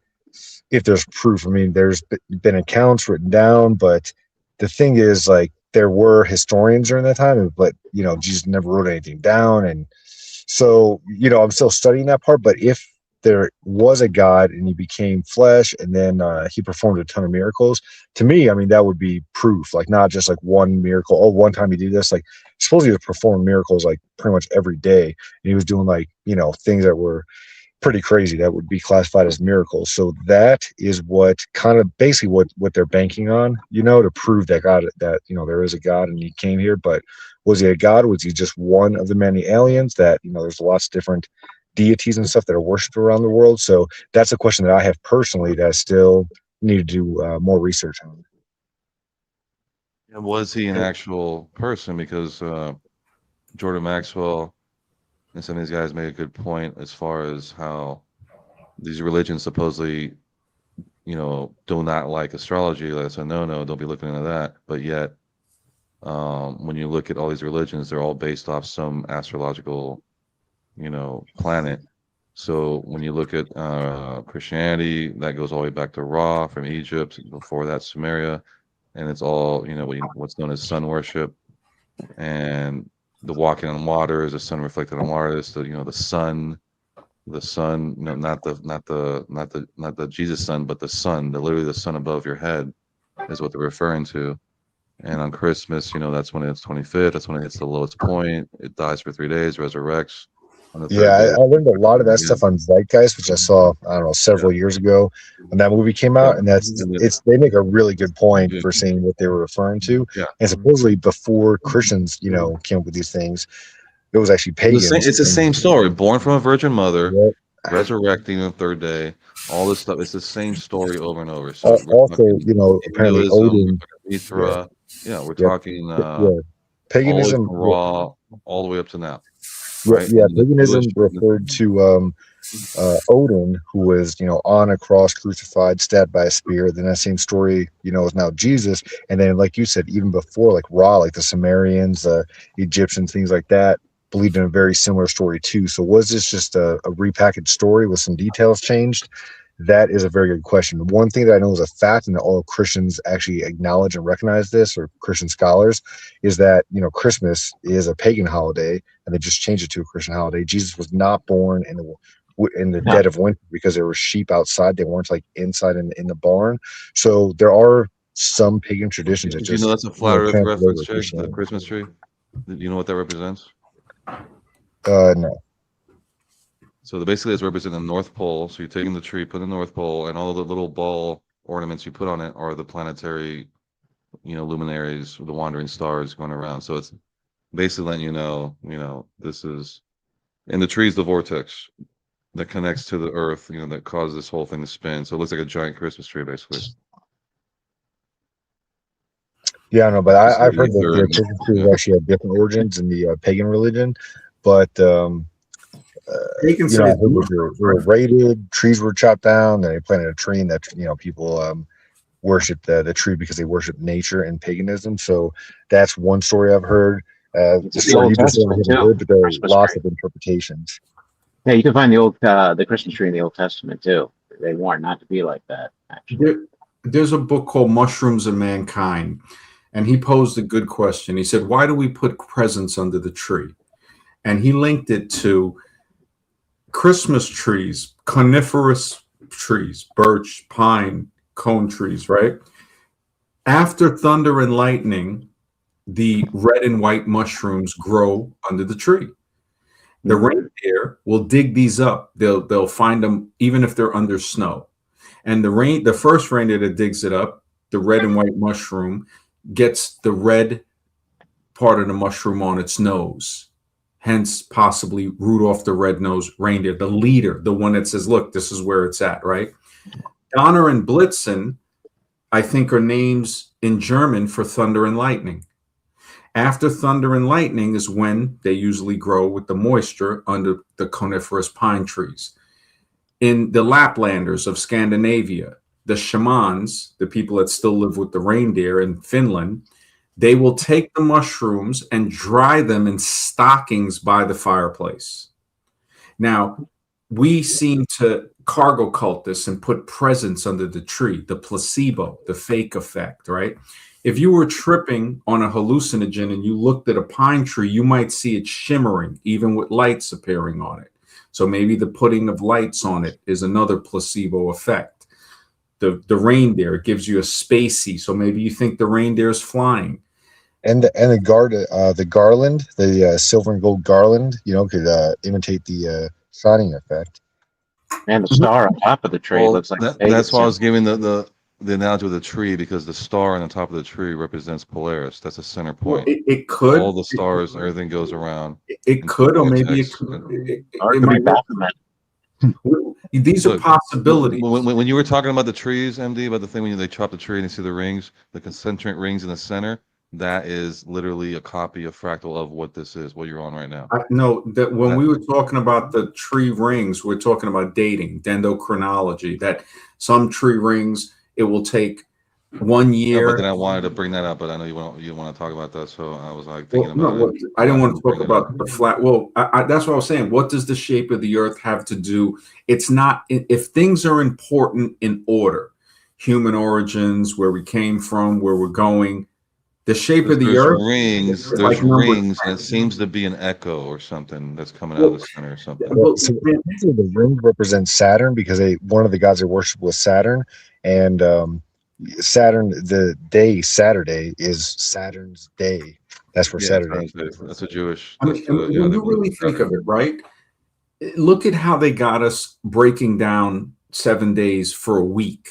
if there's proof. I mean, there's been accounts written down, but the thing is, like, there were historians during that time, but Jesus never wrote anything down, and so I'm still studying that part. But if there was a God and he became flesh, and then he performed a ton of miracles, to me, I mean, that would be proof. Like not just like one miracle. Oh, one time he did this. Like supposedly he was performing miracles like pretty much every day, and he was doing like things that were pretty crazy. That would be classified as miracles. So that is what kind of basically what they're banking on, to prove that God, that there is a God and he came here. But was he a God? Was he just one of the many aliens that, there's lots of different deities and stuff that are worshipped around the world? So that's a question that I have personally that I still need to do more research on. And was he an actual person? Because Jordan Maxwell and some of these guys made a good point as far as how these religions supposedly, do not like astrology. That's a no, don't be looking into that. But yet, when you look at all these religions, they're all based off some astrological, planet. So when you look at Christianity, that goes all the way back to Ra from Egypt. Before that, Sumeria, and it's all what's known as sun worship, and the walking on water is the sun reflected on water. It's the sun, not the Jesus sun, but the sun, literally the sun above your head, is what they're referring to. And on Christmas, that's when it's 25th. That's when it hits the lowest point. It dies for 3 days, resurrects on the third Yeah, day. I learned a lot of that Yeah. stuff on Zeitgeist, which I saw, I don't know, several years ago when that movie came out. And they make a really good point for saying what they were referring to. Yeah. And supposedly before Christians, came up with these things, it was actually pagans. It's the same story. Born from a virgin mother, Yep. resurrecting on the third day. All this stuff. It's the same story over and over. So we're Also, talking apparently Hinduism, we're Odin. talking Mithra. Yeah, we're Yeah, talking yeah. all the way Paganism. from Ra all the way up to now. Yeah, Right? yeah. And the Jewish, Paganism referred to Odin, who was, on a cross, crucified, stabbed by a spear. Then that same story, is now Jesus. And then, like you said, even before, like Ra, like the Sumerians, Egyptians, things like that, believed in a very similar story too. So was this just a repackaged story with some details changed? That is a very good question. One thing that I know is a fact, and that all Christians actually acknowledge and recognize this, or Christian scholars, is that Christmas is a pagan holiday, and they just changed it to a Christian holiday. Jesus was not born in the dead of winter because there were sheep outside; they weren't like inside in the barn. So there are some pagan traditions that did you just know that's a flat Earth transfer over reference, to Jake? The Christianity. Christmas tree. Do you know what that represents? No. So basically, it's representing the North Pole. So you're taking the tree, put in the North Pole, and all the little ball ornaments you put on it are the planetary, luminaries, the wandering stars going around. So it's basically letting this is, and the tree is the vortex that connects to the Earth, that causes this whole thing to spin. So it looks like a giant Christmas tree, basically. Yeah, I know, but Just I've the heard that ether the and Christmas tree actually had different origins in the pagan religion, but Pagans I say heard that they were raided, trees were chopped down, and they planted a tree, and that people worship the tree because they worship nature and paganism. So that's one story I've heard. The The story Old you just said I Testament haven't too. heard, but there are Christmas lots tree. of interpretations. Yeah, you can find the Christmas tree in the Old Testament too. They warn not to be like that. Actually, There's a book called Mushrooms and Mankind, and he posed a good question. He said, why do we put presents under the tree? And he linked it to Christmas trees, coniferous trees, birch, pine, cone trees, right? After thunder and lightning, the red and white mushrooms grow under the tree. The reindeer will dig these up. They'll find them even if they're under snow. And the first reindeer that digs it up, the red and white mushroom, gets the red part of the mushroom on its nose. Hence, possibly Rudolph the Red-Nosed Reindeer, the leader, the one that says, look, this is where it's at, right? Donner and Blitzen, I think, are names in German for thunder and lightning. After thunder and lightning is when they usually grow with the moisture under the coniferous pine trees. In the Laplanders of Scandinavia, the shamans, the people that still live with the reindeer in Finland, they will take the mushrooms and dry them in stockings by the fireplace. Now, we seem to cargo cult this and put presents under the tree, the placebo, the fake effect, right? If you were tripping on a hallucinogen and you looked at a pine tree, you might see it shimmering, even with lights appearing on it. So maybe the putting of lights on it is another placebo effect. The reindeer, it gives you a spacey, so maybe you think the reindeer is flying. And the garland, the silver and gold garland, could imitate the shining effect. And the star on top of the tree Well, looks like a that's Vegas why I was symbol. giving the analogy of the tree, because the star on the top of the tree represents Polaris. That's a center Well, point. it All could, the stars, everything goes around it in two could, or points maybe X. Or it it could be might work. Baphomet. These are Look, possibilities. when you were talking about the trees, MD, about the thing when they chop the tree and you see the rings, the concentric rings in the center, that is literally a copy, a fractal of what this is, what you're on right now. I know that when That- we were talking about the tree rings, we're talking about dating, dendrochronology, that some tree rings, it will take 1 Yeah, but year. then I wanted to bring that up, but I know you want to talk about that, so I was like Well, thinking no, about it. I didn't want to Watching talk bring it about up. the flat. Well, that's what I was saying. What does the shape of the earth have to do? It's not, if things are important in order, human origins, where we came from, where we're going, the shape of the earth is There's like number rings, and 10. it seems to be an echo or something that's coming out of Well, the center or something. Well, well, so usually the ring represents Saturn because one of the gods they worship was Saturn, and Saturn, the day Saturday is Saturn's day. That's where Yeah, Saturday. that's a Jewish. I That's mean, and yeah, when they you believe really in think of Saturn. it, right? Look at how they got us breaking down 7 days for a week.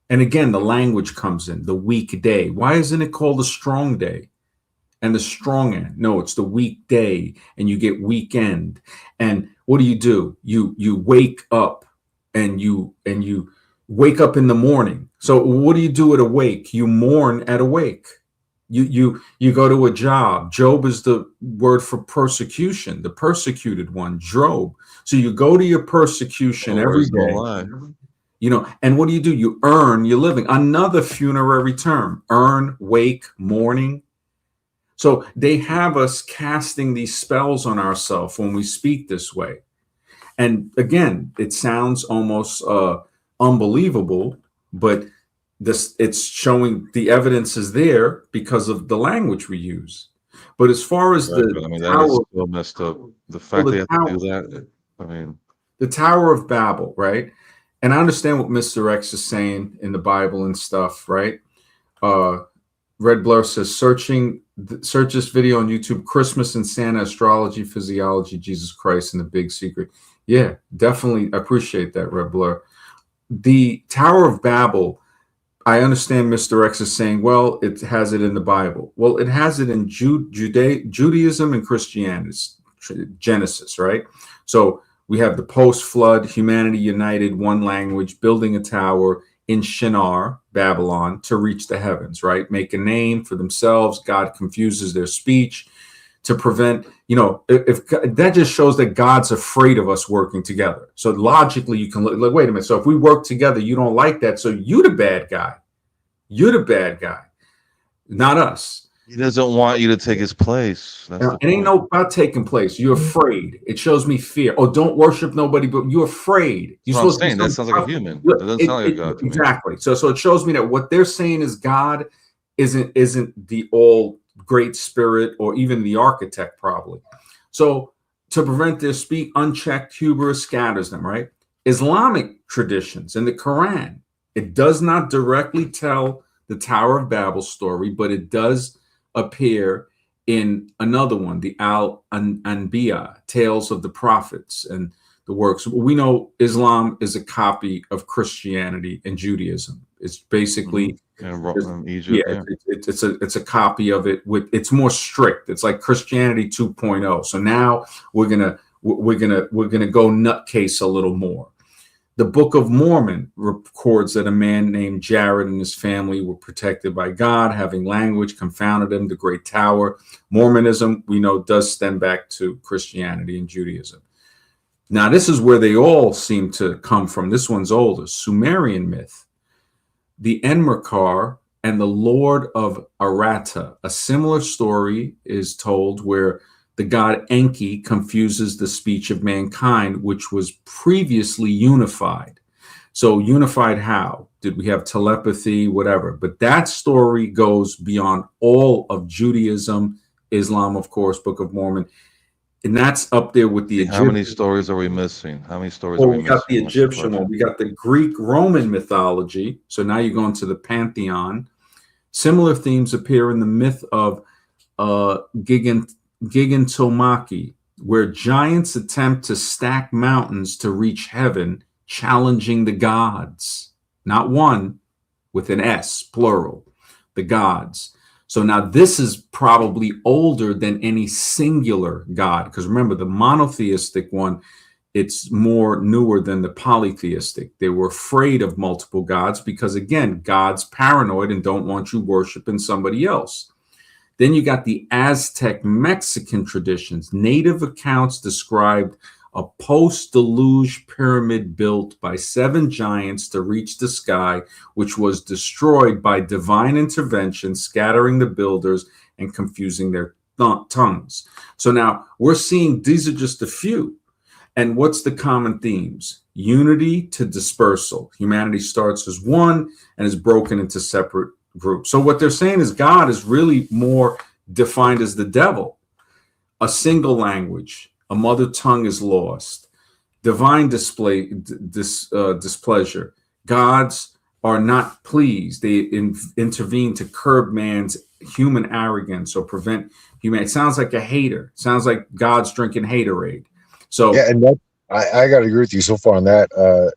And again, the language comes in, the weekday. Why isn't it called a strong day and the strong end? No, it's the weekday, and you get weekend. And what do? You wake up, and you wake up in the morning. So what do you do at awake? You mourn at awake. You go to a job. Job is the word for persecution, the persecuted one, Job. So you go to your persecution Oh, every words don't day. lie. And what do? You earn your living. Another funerary term: earn, wake, mourning. So they have us casting these spells on ourselves when we speak this way. And again, it sounds almost unbelievable, but it's showing the evidence is there because of the language we use. But as far as Right, the but I mean, that is tower, so messed up. The well, fact they have to do that, I mean, the Tower of Babel, right? And I understand what Mr. X is saying in the Bible and stuff, right? Red Blur says, search this video on YouTube, Christmas and Santa, astrology, physiology, Jesus Christ, and the big secret. Yeah, definitely appreciate that, Red Blur. The Tower of Babel, I understand Mr. X is saying, well, it has it in the Bible. Well, it has it in Judaism and Christianity, Genesis, right? So we have the post-flood, humanity united, one language, building a tower in Shinar, Babylon, to reach the heavens, right? Make a name for themselves. God confuses their speech to prevent, if that just shows that God's afraid of us working together. So logically, you can look, like, wait a minute. So if we work together, you don't like that. So you're the bad guy. You're the bad guy, not us. he doesn't want you to take his place. That's the It ain't point. no about taking place. You're afraid. It shows me fear. Oh, don't worship nobody, but you're afraid. You're That's what I'm supposed to be saying. That sounds like a human. That doesn't sound like a god to me. exactly. So it shows me that what they're saying is God isn't the all great spirit or even the architect, probably. So to prevent their speak, unchecked hubris scatters them, right? Islamic traditions in the Quran, it does not directly tell the Tower of Babel story, but it does appear in another one, the Al-Anbiya, Tales of the Prophets and the works. We know Islam is a copy of Christianity and Judaism. It's basically Egypt. yeah, it's a copy of it. It's more strict. It's like Christianity 2.0. So now we're gonna go nutcase a little more. The Book of Mormon records that a man named Jared and his family were protected by God, having language confounded him, the Great Tower. Mormonism, we know, does stem back to Christianity and Judaism. Now, this is where they all seem to come from. This one's older. Sumerian myth. The Enmerkar and the Lord of Arata. A similar story is told where the god Enki confuses the speech of mankind, which was previously unified. So unified how? Did we have telepathy, whatever? But that story goes beyond all of Judaism, Islam, of course, Book of Mormon. And that's up there with the Egyptian. How many stories are we missing? How many stories Well, are we we got the missing? Egyptian one. We got the Greek-Roman mythology. So now you're going to the pantheon. Similar themes appear in the myth of Gigantomachy, where giants attempt to stack mountains to reach heaven, challenging the gods. Not one, with an S, plural, the gods. So now this is probably older than any singular god, because remember, the monotheistic one, it's more newer than the polytheistic. They were afraid of multiple gods because, again, God's paranoid and don't want you worshiping somebody else. Then you got the Aztec Mexican traditions. Native accounts described a post-deluge pyramid built by 7 giants to reach the sky, which was destroyed by divine intervention, scattering the builders and confusing their tongues. So now we're seeing these are just a few. And what's the common themes? Unity to dispersal. Humanity starts as one and is broken into separate groups. So what they're saying is God is really more defined as the devil. A single language, a mother tongue is lost. Divine displeasure. Gods are not pleased. They intervene to curb man's human arrogance or prevent humanity. It sounds like a hater. It sounds like God's drinking haterade. So yeah, and that I got to agree with you so far on that,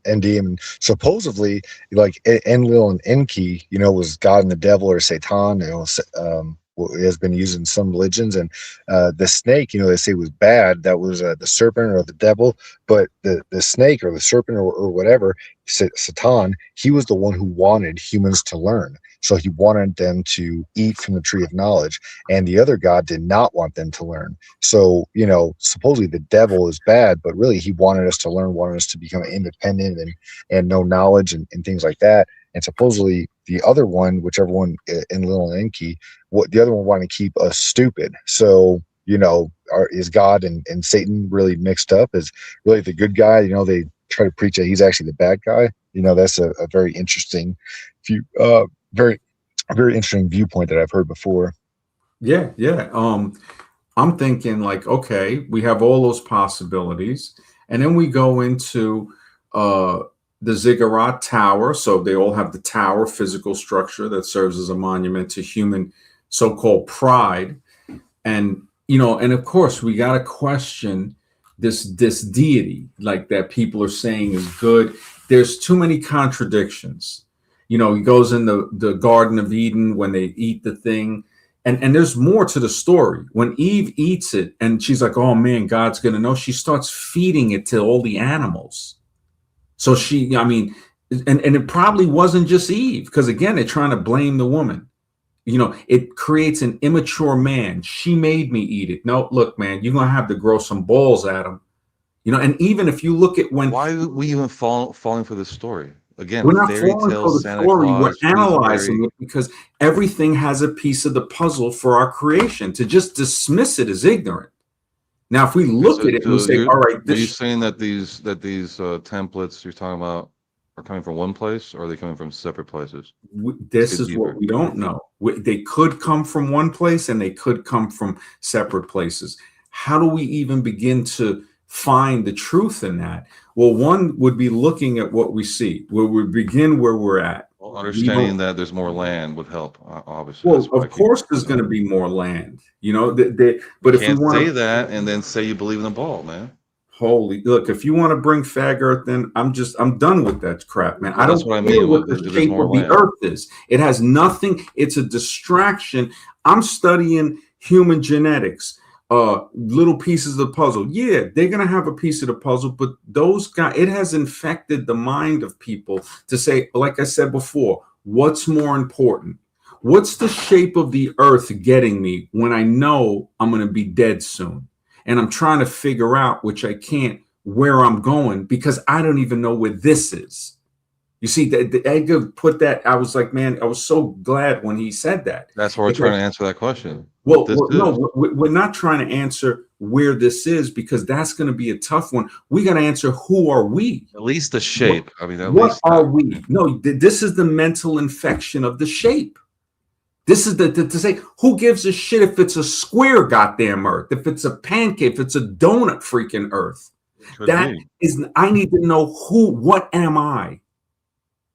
ND. And supposedly, like Enlil and Enki, was God and the devil or Satan. Has been used in some religions, and the snake, they say was bad. That was the serpent or the devil, but the snake or the serpent or whatever, Satan, he was the one who wanted humans to learn. So he wanted them to eat from the tree of knowledge, and the other god did not want them to learn. So, supposedly the devil is bad, but really he wanted us to learn, wanted us to become independent and know knowledge and things like that. And supposedly the other one, whichever one in Little Enki, what the other one wanted to keep us stupid. So, is God and Satan really mixed up? Is really the good guy? They try to preach that he's actually the bad guy. That's a very interesting very, very interesting viewpoint that I've heard before. Yeah. I'm thinking like, okay, we have all those possibilities, and then we go into the ziggurat tower. So they all have the tower, physical structure that serves as a monument to human so-called pride, and and of course we got to question this deity like that people are saying is good. There's too many contradictions. He goes in the Garden of Eden when they eat the thing. And there's more to the story. When Eve eats it and she's like, oh man, God's going to know. She starts feeding it to all the animals. So and it probably wasn't just Eve, because again, they're trying to blame the woman. It creates an immature man. She made me eat it. No, look, man, you're going to have to grow some balls at him. And even if you look at when. Why are we even falling for this story? Again, we're not fairy falling tales, for the Santa story. Claus, We're analyzing it because everything has a piece of the puzzle for our creation. To just dismiss it is ignorant. Now, if we look at it and we say, all right, are you saying that these templates you're talking about are coming from one place, or are they coming from separate places? This is what we don't know. They could come from one place and they could come from separate places. How do we even begin to find the truth in that? Well, one would be looking at what we see, where we begin where we're at. Well, understanding that there's more land would help, obviously. Well, of course there's going to be more land, but if you we want to say that and then say you believe in the ball, man. Look, if you want to bring fag earth in, I'm done with that crap, man. Well, I don't care what the shape of the earth is. It has nothing. It's a distraction. I'm studying human genetics. Little pieces of the puzzle. Yeah, they're gonna have a piece of the puzzle, but those guys, it has infected the mind of people to say, like I said before, what's more important? What's the shape of the earth getting me when I know I'm gonna be dead soon? And I'm trying to figure out, which I can't, where I'm going because I don't even know where this is. You see, Edgar put that. I was like, man, I was so glad when he said that. That's why we're trying to answer that question. Well, no, we're not trying to answer where this is because that's going to be a tough one. We got to answer who are we? At least the shape. What are we? No, this is the mental infection of the shape. This is to say, who gives a shit if it's a square goddamn earth, if it's a pancake, if it's a donut freaking earth? I need to know what am I?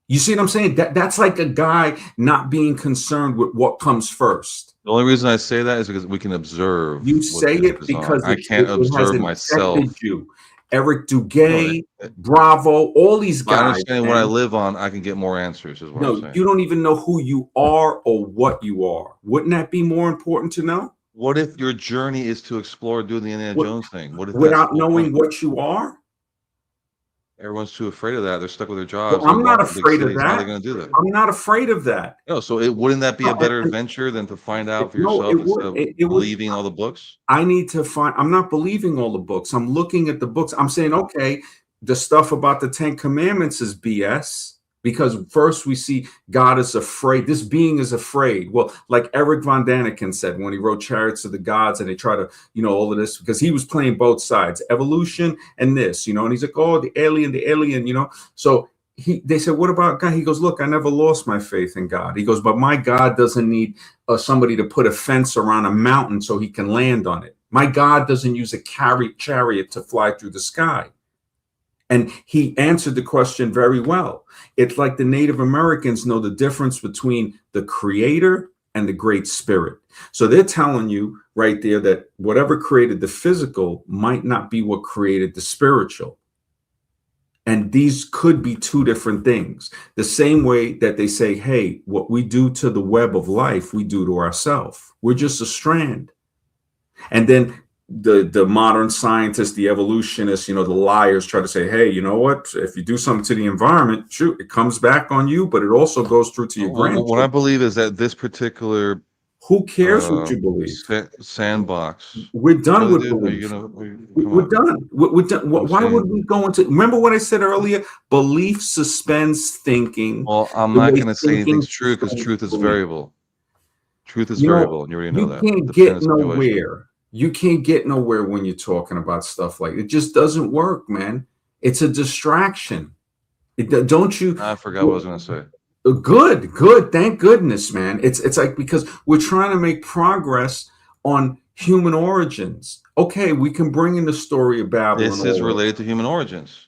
You see what I'm saying? That's like a guy not being concerned with what comes first. The only reason I say that is because we can observe You what say Bigfoot it is on. because I can't it has observe myself. infected you. Eric No, Duguay, Bravo, all these by guys. understanding what I Man. live on, I can get more answers, is what I'm No, saying. you don't even know who you are or what you are. Wouldn't that be more important to know? What if your journey is to explore, do the Indiana What- Jones thing? What if that's the Without whole knowing point? what you are? Everyone's too afraid of that. They're stuck with their Well, jobs. They're I'm not locked in big afraid of cities. How are they that. going to do that? I'm not afraid of that. No, so wouldn't that be No, a better adventure than to find out for no, yourself it instead would. of It would. believing all the books? I need to find. I'm not believing all the books. I'm looking at the books. I'm saying, okay, the stuff about the Ten Commandments is BS because first we see God is afraid. This being is afraid. Well, like Eric von Daniken said when he wrote Chariots of the Gods, and they try to, all of this because he was playing both sides, evolution and this, and he's like, oh, the alien. So they said, what about God? He goes, look, I never lost my faith in God. He goes, but my God doesn't need somebody to put a fence around a mountain so he can land on it. My God doesn't use a chariot to fly through the sky. And he answered the question very well. It's like the Native Americans know the difference between the creator and the great spirit. So they're telling you right there that whatever created the physical might not be what created the spiritual. And these could be two different things. The same way that they say, hey, what we do to the web of life, we do to ourselves. We're just a strand. And then the modern scientists, the evolutionists, the liars try to say, hey, you know what? If you do something to the environment, shoot, it comes back on you, but it also goes through to your grandchildren. What I believe is that this particular who cares what you believe? Sandbox. We're done with Are belief. you gonna, We're done. We're done. Why saying, would we go into? Remember what I said earlier? Belief suspends thinking. Well, I'm not going to say anything's true because truth is variable. Truth is variable, and you already know that. You can't get nowhere. You can't get nowhere when you're talking about stuff like it. Just doesn't work, man. It's a distraction. Don't you? I forgot what I was going to say. Good. Thank goodness, man. It's like because we're trying to make progress on human origins. Okay, we can bring in the story of Babylon. This is related to human origins,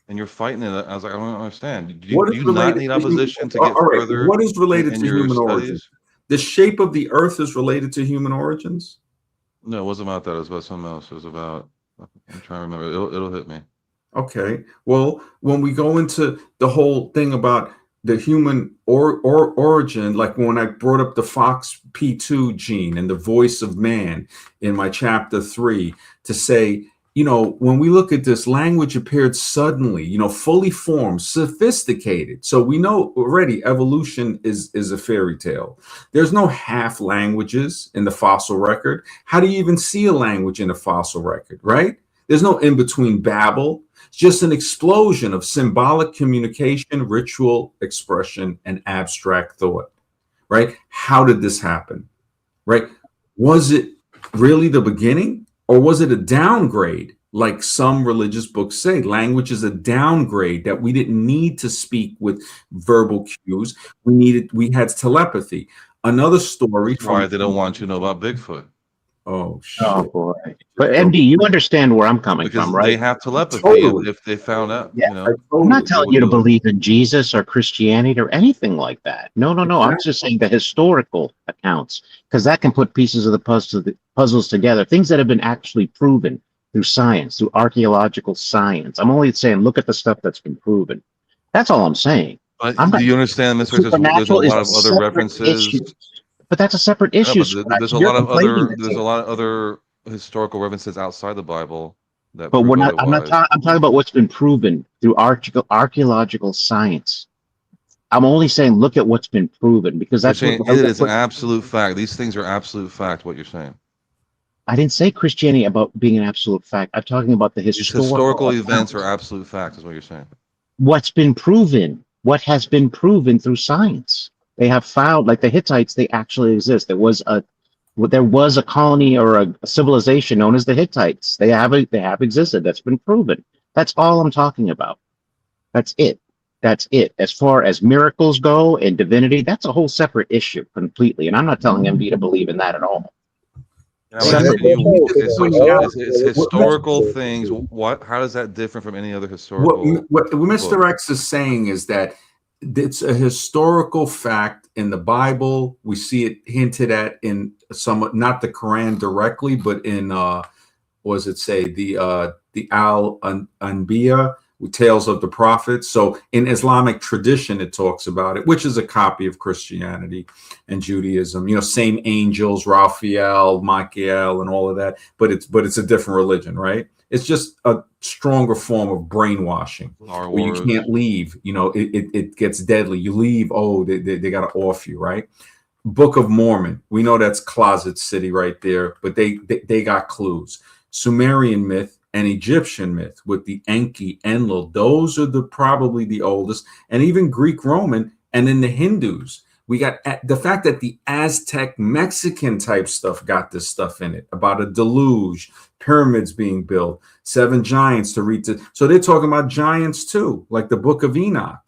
and you're fighting it. I was like, I don't understand. Do you not need opposition to get further? What is related in to your human studies? origins? The shape of the earth is related to human origins? No, it wasn't about that. It was about something else. It was about, I'm trying to remember. It'll hit me. Okay. Well, when we go into the whole thing about the human origin, like when I brought up the FOXP2 gene and the voice of man in my chapter 3, to say, when we look at this, language appeared suddenly, fully formed, sophisticated. So we know already evolution is a fairy tale. There's no half languages in the fossil record. How do you even see a language in a fossil record, right? There's no in-between babble. It's just an explosion of symbolic communication, ritual expression, and abstract thought, right? How did this happen, right? Was it really the beginning? Or was it a downgrade, like some religious books say? Language is a downgrade, that we didn't need to speak with verbal cues. We had telepathy. Another story. That's why they don't want you to know about Bigfoot. Oh, shit. Oh boy. But MD, you understand where I'm coming Because from, right? they have telepathy. Totally. If they found out, Yeah. I'm not telling you to believe in Jesus or Christianity or anything like that. No. Exactly. I'm just saying the historical accounts, because that can put pieces of the puzzles together, things that have been actually proven through science, through archaeological science. I'm only saying, look at the stuff that's been proven. That's all I'm saying. But do you understand, Mr. There's a lot of other references. Issue. But that's a separate issue. There's a lot of other historical references outside the Bible that. But we're not. I'm talking about what's been proven through archaeological science. I'm only saying, look at what's been proven, because that's it is an absolute fact. These things are absolute fact. What you're saying. I didn't say Christianity about being an absolute fact. I'm talking about the historical events are absolute facts, is what you're saying. What's been proven? What has been proven through science? They have found, like the Hittites, they actually exist. There was a colony or a civilization known as the Hittites. They have existed. That's been proven. That's all I'm talking about. That's it. As far as miracles go and divinity, that's a whole separate issue completely. And I'm not telling MD to believe in that at all. It's historical things. How does that differ from any other historical? What Mr. X is saying is that it's a historical fact in the Bible. We see it hinted at in some, not the Quran directly, but in what does it say? The Al-Anbiya, Tales of the Prophets. So in Islamic tradition, it talks about it, which is a copy of Christianity and Judaism. You know, same angels, Raphael, Michael, and all of that. But it's a different religion, right? It's just a stronger form of brainwashing where you can't leave. You know, it gets deadly. You leave, oh, they got to off you, right? Book of Mormon, we know that's Closet City right there, but they got clues. Sumerian myth and Egyptian myth with the Enki, Enlil, those are probably the oldest, and even Greek Roman, and then the Hindus. We got the fact that the Aztec Mexican type stuff got this stuff in it about a deluge, pyramids being built, 7 giants to read to. So they're talking about giants too, like the Book of Enoch.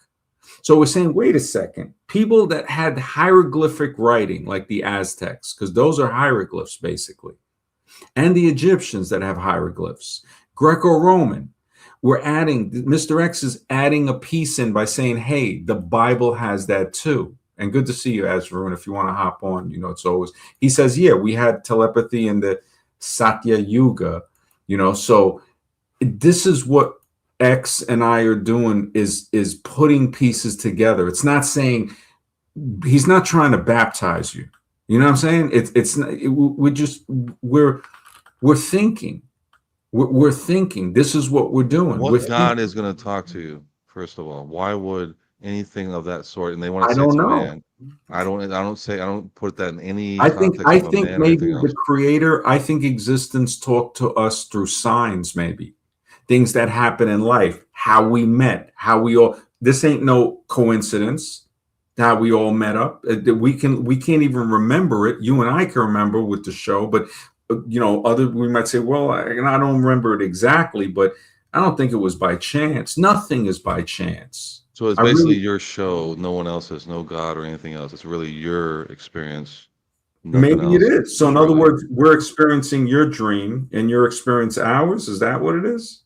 So we're saying, wait a second, people that had hieroglyphic writing, like the Aztecs, because those are hieroglyphs basically, and the Egyptians that have hieroglyphs, Greco-Roman, we're adding, Mr. X is adding a piece in by saying, hey, the Bible has that too. And good to see you, Azraroon. If you want to hop on, you know, it's always, he says, yeah, we had telepathy in the Satya Yuga, you know, so this is what X and I are doing is putting pieces together. It's not saying, he's not trying to baptize you. You know what I'm saying? It's not, we're thinking. We're thinking. This is what we're doing. What God is going to talk to you, first of all? Why would anything of that sort? And they want to say I don't it's a know. man. I don't put that in any I context think of a man or maybe anything else. the creator, I think existence talked to us through signs, maybe things that happen in life, how we met, how we all, this ain't no coincidence how we all met up. We can't even remember it. You and I can remember with the show, but you know, we might say, well, I don't remember it exactly, but I don't think it was by chance. Nothing is by chance. So it's basically your show. No one else has, no God or anything else. It's really your experience. Maybe it is. So in other words, we're experiencing your dream and your experience ours. Is that what it is?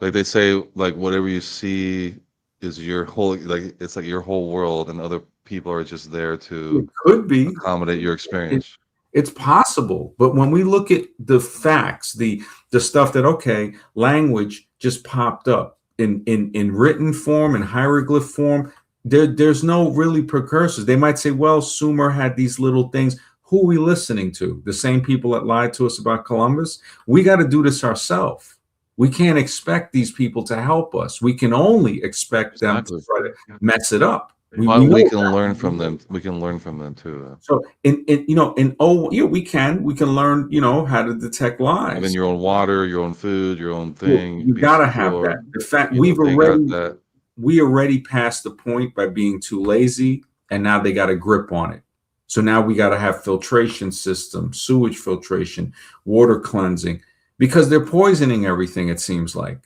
Like they say, like whatever you see is your whole, like it's like your whole world, and other people are just there to It could be accommodate your experience. It's possible, but when we look at the facts, the stuff that, okay, language just popped up in written form and hieroglyph form, there's no really precursors. They might say, well, Sumer had these little things. Who are we listening to? The same people that lied to us about Columbus? We got to do this ourselves. We can't expect these people to help us. We can only expect them to try to mess it up. We can learn from them. We can learn from them too. So we can learn, you know, how to detect lies. Having your own water, your own food, your own thing. You gotta have that. In fact, we already passed the point by being too lazy, and now they got a grip on it. So now we got to have filtration system, sewage filtration, water cleansing, because they're poisoning everything, it seems like.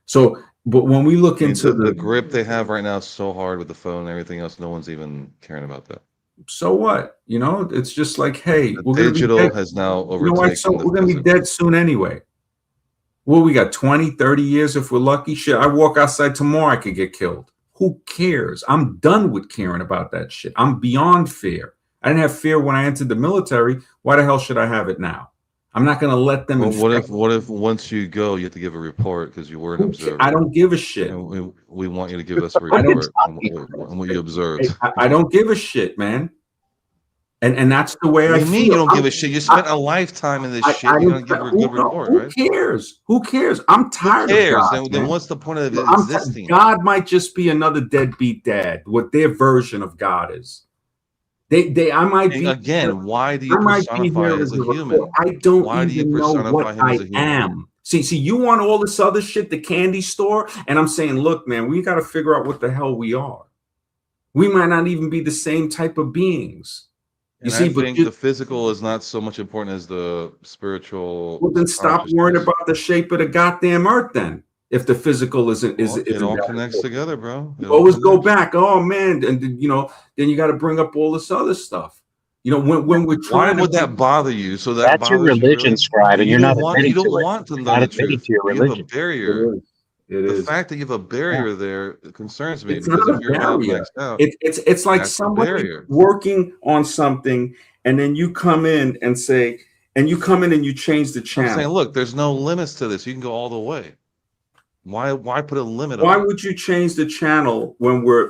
So, but when we look into the grip they have right now is so hard with the phone and everything else, no one's even caring about that. So what? You know, it's just like, hey, digital has now overtaken. You know what? So we're going to be dead soon anyway. Well, we got 20, 30 years if we're lucky. Shit, I walk outside tomorrow, I could get killed. Who cares? I'm done with caring about that shit. I'm beyond fear. I didn't have fear when I entered the military. Why the hell should I have it now? I'm not going to let them. Well, what if once you go, you have to give a report because you were an observer? I don't give a shit. And we want you to give us a report on what you observed. I don't give a shit, man. And that's the way I feel. You don't give a shit? You spent a lifetime in this shit. You're going to give a good report, right? Who cares? Who cares? I'm tired of God. Then what's the point of existing? God might just be another deadbeat dad, what their version of God is. I might be again. Why do you personify as a human? I don't even know what I am. See, you want all this other shit, the candy store, and I'm saying, look, man, we got to figure out what the hell we are. We might not even be the same type of beings. I think the physical is not so much important as the spiritual. Well, then stop worrying about the shape of the goddamn earth. Then, if the physical isn't, it all connects together, bro. Always go back. Oh man, and you know, then you got to bring up all this other stuff. You know, when we're trying. Why would that bother you? So that's your religion, scribe, and you're not admitting to it. You don't want to learn the truth. To your religion. You have a barrier. It The is. fact that you have a barrier there concerns me It's because not if a you're not barrier. maxed out, It's like that's a somebody barrier. working on something, and then you come in and say, and you come in and you change the I'm saying, channel. look, there's no limits to this. You can go all the way. Why put a limit Why on it? would you change the channel when we're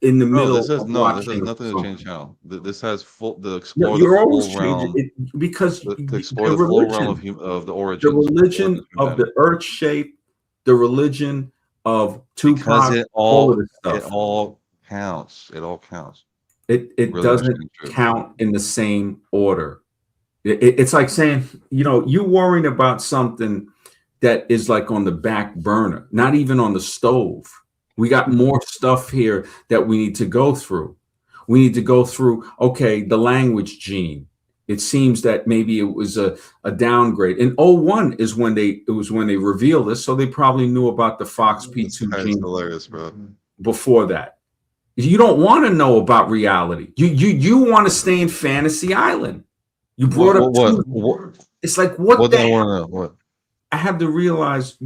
in the No, middle this has of this has watching nothing to change something? channel. This has to No, explore the you're always full changing realm, it because to explore the the full realm religion, of the the origins of religion of humanity. the earth shape, the religion of Because Tupac, all of this it stuff. all counts. It all counts. It Really doesn't understand the truth. count in the same order. It's like saying, you worrying about something that is like on the back burner, not even on the stove. We got more stuff here that we need to go through. We need to go through, okay, the language gene. It seems that maybe it was a downgrade. And '01 is when they revealed this, so they probably knew about the Fox This P2 guy is gene hilarious, bro. before that. You don't want to know about reality. You want to stay in Fantasy Island. You brought up it's like What do I want to know? What? I have to realize,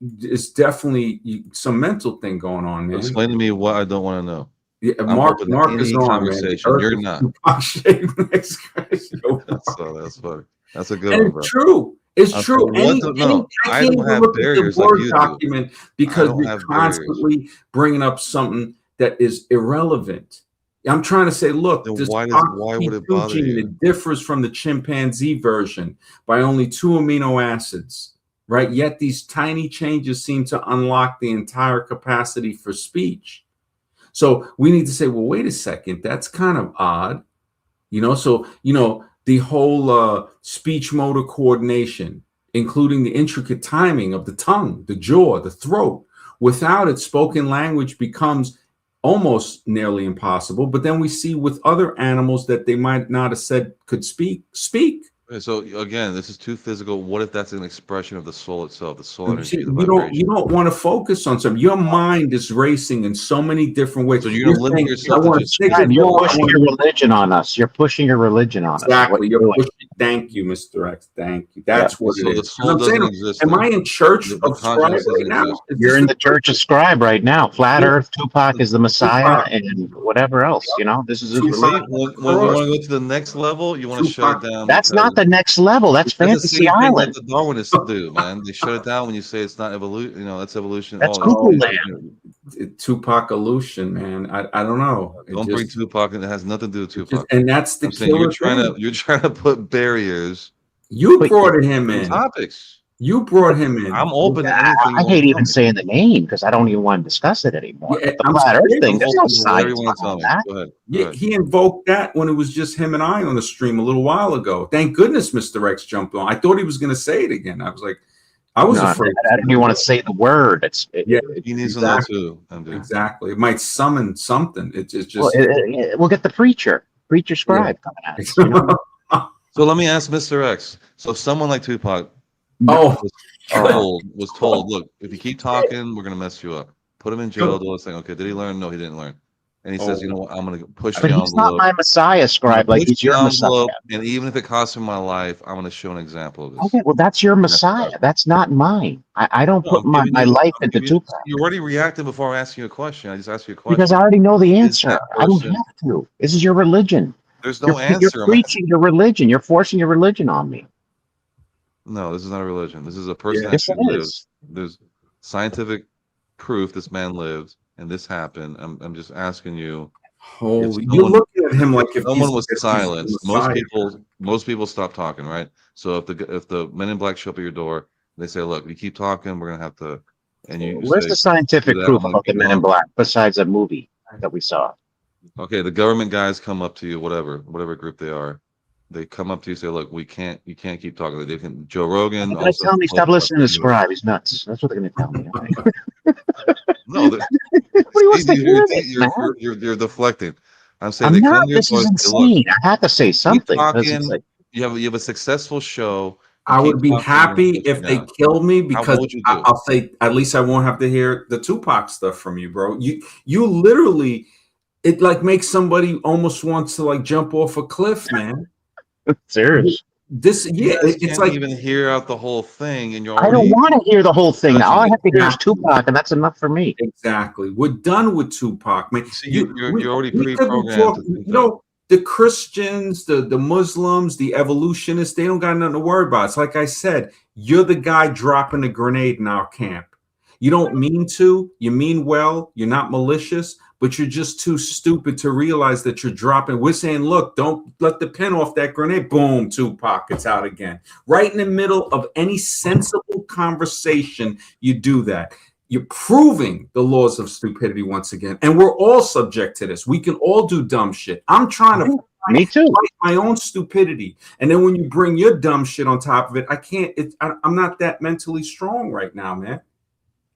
it's definitely some mental thing going on, man. Explain to me what I don't want to know. Yeah, I'm Mark open to is any on, man. conversation. You're not. Next question. That's funny. That's a good And one, bro. it's true. It's I'm true. saying, I I can't don't even have look at the barriers like Word you do. document I because don't you're have barriers. constantly bringing up something that is irrelevant. I'm trying to say, look, Then this why would it P2 bother gene, you? it differs from the chimpanzee version by only 2 amino acids, right? Yet these tiny changes seem to unlock the entire capacity for speech. So we need to say, well, wait a second, that's kind of odd. So, the whole speech motor coordination, including the intricate timing of the tongue, the jaw, the throat. Without it, spoken language becomes almost nearly impossible. But then we see with other animals that they might not have said could speak. Okay, so again, this is too physical. What if that's an expression of the soul itself, the soul You see, energy, the you vibration? don't want to focus on something. Your mind is racing in so many different ways. So you're gonna limit saying, yourself I to want to just stick speech. with You're law. pushing your religion on us. You're pushing your religion on us. Is what Exactly. you're You're doing. pushing. Thank you, Mr. X. Thank you. Yeah. That's what it So the is. soul I'm saying, doesn't exist. am Then. I in church The of scribe consciousness right doesn't now? exist. Is You're this in the the church of scribe right now. Flat Yeah. Earth, Tupac is the Messiah, Tupac? and whatever else. This is his You see, religion. when we want to go to the next level, you want to shut it Tupac. down That's not because the next level. That's that's the Fantasy same thing that Island. the Darwinists do, man. They shut it down when you say it's not evolution. That's evolution. That's It's cuckoo Oh, land. Tupac illusion, man. I don't know. don't bring Tupac, and it has nothing to do with Tupac. And that's the I'm saying killer thing. you're trying to put barriers You But brought him in in. topics. You brought him in. I'm open to anything you I want hate to tell even me. saying the name because I don't even want to discuss it anymore. Yeah, But the I'm Flat Earth serious. thing, I'm there's no open to whatever you science want to tell behind me. that. Go ahead. Yeah, he invoked that when it was just him and I on the stream a little while ago. Thank goodness Mr. X jumped on. I thought he was going to say it again. I was like, I was No, afraid. I don't even want to say the word. Yeah, He needs exactly. to know too. MD. Exactly. It might summon something. It's just. Well, we'll get the preacher scribe coming at us. So let me ask Mr. X. So someone like Tupac Oh, was told, look, if you keep talking, we're gonna mess you up. Put him in jail. Do this thing. Okay, did he learn? No, he didn't learn. And he says, you know what? I'm gonna push the But envelope. he's not my Messiah, I'm scribe. gonna Like push he's the your Messiah. envelope, and even if it costs him my life, I'm gonna show an example of this. Okay, well, that's your Messiah. That's not mine. I don't No, put my life into Tupac You already reacted before I asked you a question. I just asked you a question. because I already know the answer. that I don't person- have to. This is your religion. There's no answer. You're preaching your religion. You're forcing your religion on me. No, this is not a religion. This is a person that Yes, it actually is. lives. There's scientific proof this man lived, and this happened. I'm just asking you. holy! You're looking at him like if someone was if he's silenced. the Messiah. Most people stop talking, right? So if the men in black show up at your door, they say, "Look, you keep talking, we're gonna have to." And you Where's say, the scientific "Do that, proof I'm gonna about the keep Men in on." Black besides a movie that we saw? Okay, the government guys come up to you, whatever group they are. They come up to you, say, "Look, you can't keep talking." They can. Joe Rogan. They're going to tell me stop listening to Scribe. He's nuts. That's what they're going to tell me. No, Nobody wants to hear this, man. you're deflecting. I'm saying I'm they not. come to your This door is and say, "Look, insane. I have to say keep something. talking. Like, You have a successful show. I would be happy if they killed me because would you do? I'll say at least I won't have to hear the Tupac stuff from you, bro. You literally, it like makes somebody almost wants to like jump off a cliff, man. serious. this, You yeah, guys it's can't like even hear out the whole thing, and you're I don't already want to hear the whole thing. Now. All I judging have to hear is exactly, Tupac, and that's enough for me. exactly. We're done with Tupac, man. it. See, you're already We could be pre-programmed to talking, think that. the Christians, the Muslims, the evolutionists, they don't got nothing to worry about. It's like I said, you're the guy dropping a grenade in our camp. You don't mean to, you mean well, you're not malicious, but you're just too stupid to realize that you're dropping. We're saying, look, don't let the pin off that grenade. Boom, Tupac, it's out again. Right in the middle of any sensible conversation, you do that. You're proving the laws of stupidity once again. And we're all subject to this. We can all do dumb shit. I'm trying to Me too. fight my own stupidity. And then when you bring your dumb shit on top of it, I can't, I'm not that mentally strong right now, man.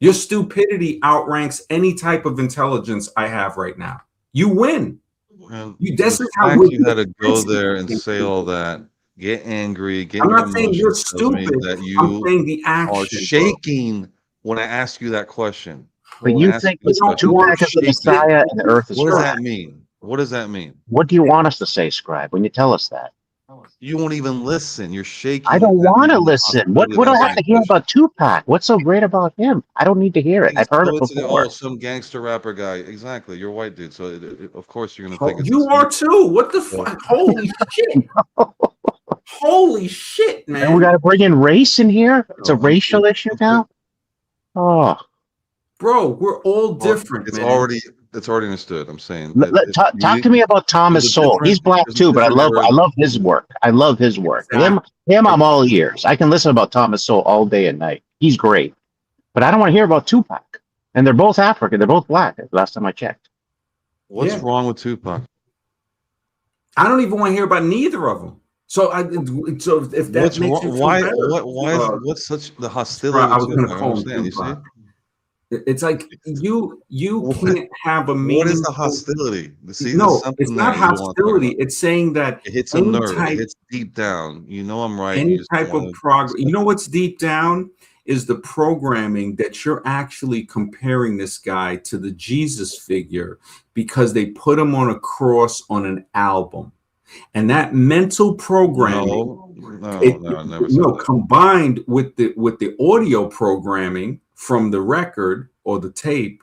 Your stupidity outranks any type of intelligence I have right now. You win. Well, This the is how fact we're you had to go there and say all that, get angry, get I'm your not saying you're emotions, tells me stupid. that I'm you saying the are action, bro. shaking when I ask you that question. But When I you ask think you this don't question, want Tupac is the shit. Messiah and the earth is what does flat? that mean? What does that mean? What do you want us to say, Scribe, when you tell us that? You won't even listen. You're I shaking don't at want to even the listen. What possibility what of do I answering have the to hear question. about Tupac? What's so great about him? I don't need to hear it. He's I've heard it oh, before. some gangster rapper guy. Exactly. You're a white dude, so of course you're gonna think it's the You same. are too. What the So, fuck? Holy shit. Holy shit, And we man. got to bring in race in here. It's a Oh, racial issue now. Oh, bro, we're all well, different, it's man. already understood. I'm saying that talk to me about there's a Thomas Sowell. He's black there's a too, but different era. I love his work. I love his work. Exactly. Him, I'm all ears. I can listen about Thomas Sowell all day and night. He's great, but I don't want to hear about Tupac. And they're both African. They're both black. Last time I checked. What's Yeah. wrong with Tupac? I don't even want to hear about neither of them. So if that What's makes wrong? you feel better, Why is what's such the hostility I with was going to Tupac? I don't call him understand. You see, Tupac. It's like you what, can't have a what is the meaningful. hostility? See, there's No, it's something there not you don't want to talk hostility. about. It's saying that It hits a any nerve. It type hits deep down. You know I'm right. You any just don't type of want to progress. You accept know it. what's deep down is the programming that you're actually comparing this guy to the Jesus figure because they put him on a cross on an album. And that mental programming, No, I never said that. combined with the audio programming from the record or the tape,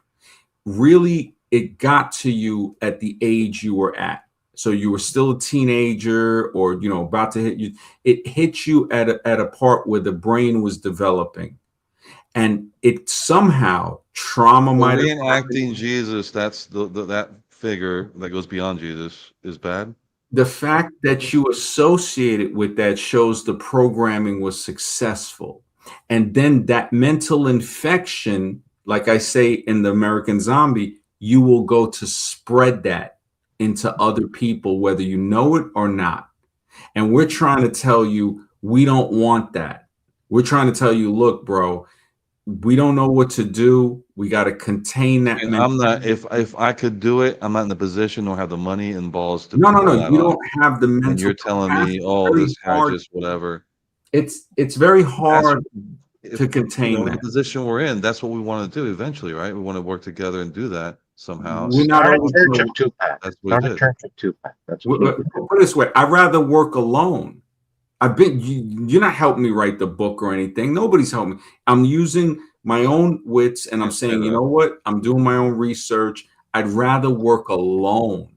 really it got to you at the age you were at. So you were still a teenager or about to hit you. It hit you at a part where the brain was developing. And it somehow trauma So might have reenacting Jesus, that's that figure that goes beyond Jesus is bad. the fact that you associated with that shows the programming was successful. And then that mental infection, like I say in the American Zombie, you will go to spread that into other people, whether you know it or not. And we're trying to tell you, we don't want that. We're trying to tell you, look, bro, we don't know what to do. We got to contain that. And I'm not. If I could do it, I'm not in the position or have the money and balls to No. pull that You off. don't have the mental And you're telling capacity. me, oh, Very this guy hard. just whatever. It's very That's hard if to contain the that. position we're in. That's what we want to do eventually, right? We want to work together and do that somehow. We're not Start a always church gonna, of Tupac. That's what Start we a did. church of Tupac. That's what you do. put it this way. I'd rather work alone. You're not helping me write the book or anything. Nobody's helping me. I'm using my own wits and I'm saying, you know what? I'm doing my own research. I'd rather work alone.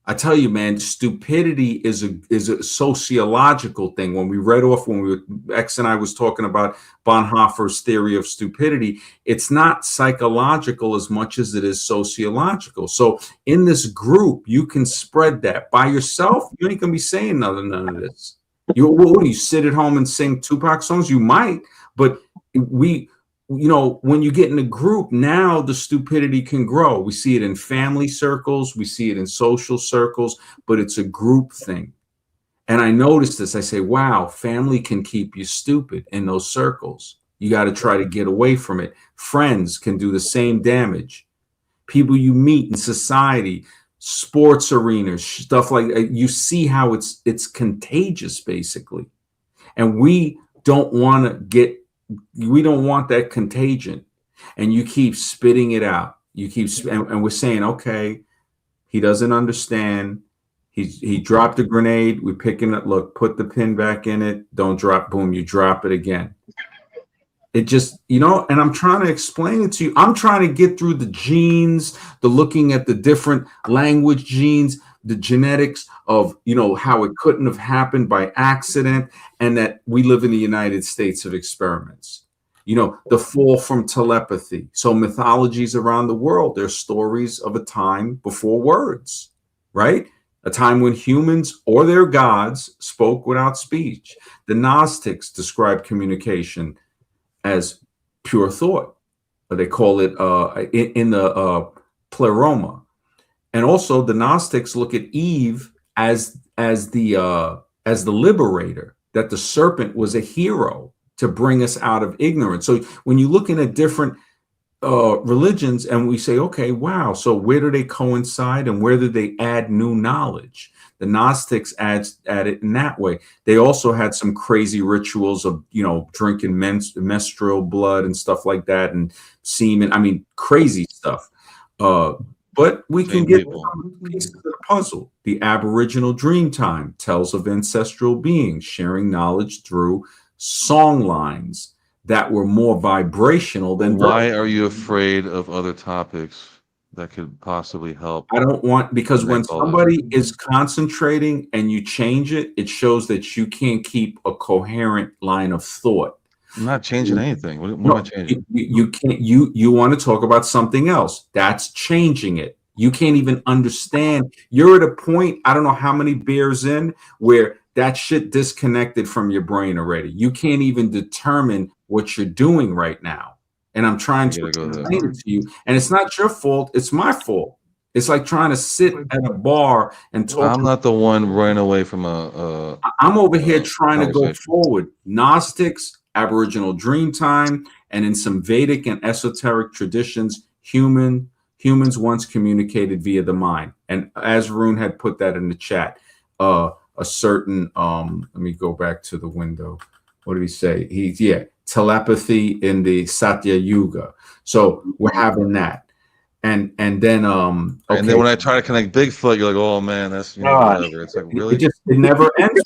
I tell you, man, stupidity is a sociological thing. When X and I was talking about Bonhoeffer's theory of stupidity, it's not psychological as much as it is sociological. So in this group, you can spread that. By yourself, you ain't gonna be saying none of this. What do you sit at home and sing Tupac songs? You might, but when you get in a group, now the stupidity can grow. We see it in family circles, we see it in social circles, but it's a group thing. And I noticed this. I say, wow, family can keep you stupid in those circles. You got to try to get away from it. Friends can do the same damage. People you meet in society, sports arenas, stuff like that. You see how it's contagious, basically. And we don't want that contagion. And you keep spitting it out. And we're saying, okay, he doesn't understand. He dropped the grenade. We picking it. Look, put the pin back in it. Don't drop. Boom. You drop it again. It just, and I'm trying to explain it to you. I'm trying to get through the genes, the looking at the different language genes, the genetics of, how it couldn't have happened by accident, and that we live in the United States of experiments. The fall from telepathy. So mythologies around the world, they're stories of a time before words, right? A time when humans or their gods spoke without speech. The Gnostics describe communication as pure thought. They call it in the pleroma. And also the Gnostics look at Eve as the liberator, that the serpent was a hero to bring us out of ignorance. So when you look at different religions and we say, okay, wow, so where do they coincide and where do they add new knowledge? The Gnostics add it in that way. They also had some crazy rituals of, drinking menstrual blood and stuff like that, and semen. I mean, crazy stuff. But we can get some pieces of the puzzle. The Aboriginal Dreamtime tells of ancestral beings sharing knowledge through song lines that were more vibrational than Why are you afraid of other topics that could possibly help? I don't want, because when somebody is concentrating and you change it, it shows that you can't keep a coherent line of thought. I'm not changing anything. What am I changing? You can't. You want to talk about something else. That's changing it. You can't even understand. You're at a point, I don't know how many beers in, where that shit disconnected from your brain already. You can't even determine what you're doing right now. And I'm trying to explain it to you. And it's not your fault. It's my fault. It's like trying to sit at a bar and talk. I'm not the one running away from I'm over here trying to go forward. Gnostics, Aboriginal Dreamtime, and in some Vedic and esoteric traditions, humans once communicated via the mind. And as Varun had put that in the chat, a certain let me go back to the window. What did he say? Telepathy in the Satya Yuga. So we're having that. And then okay. And then when I try to connect Bigfoot, you're like, oh man, that's whatever. It's like, really? It never ends.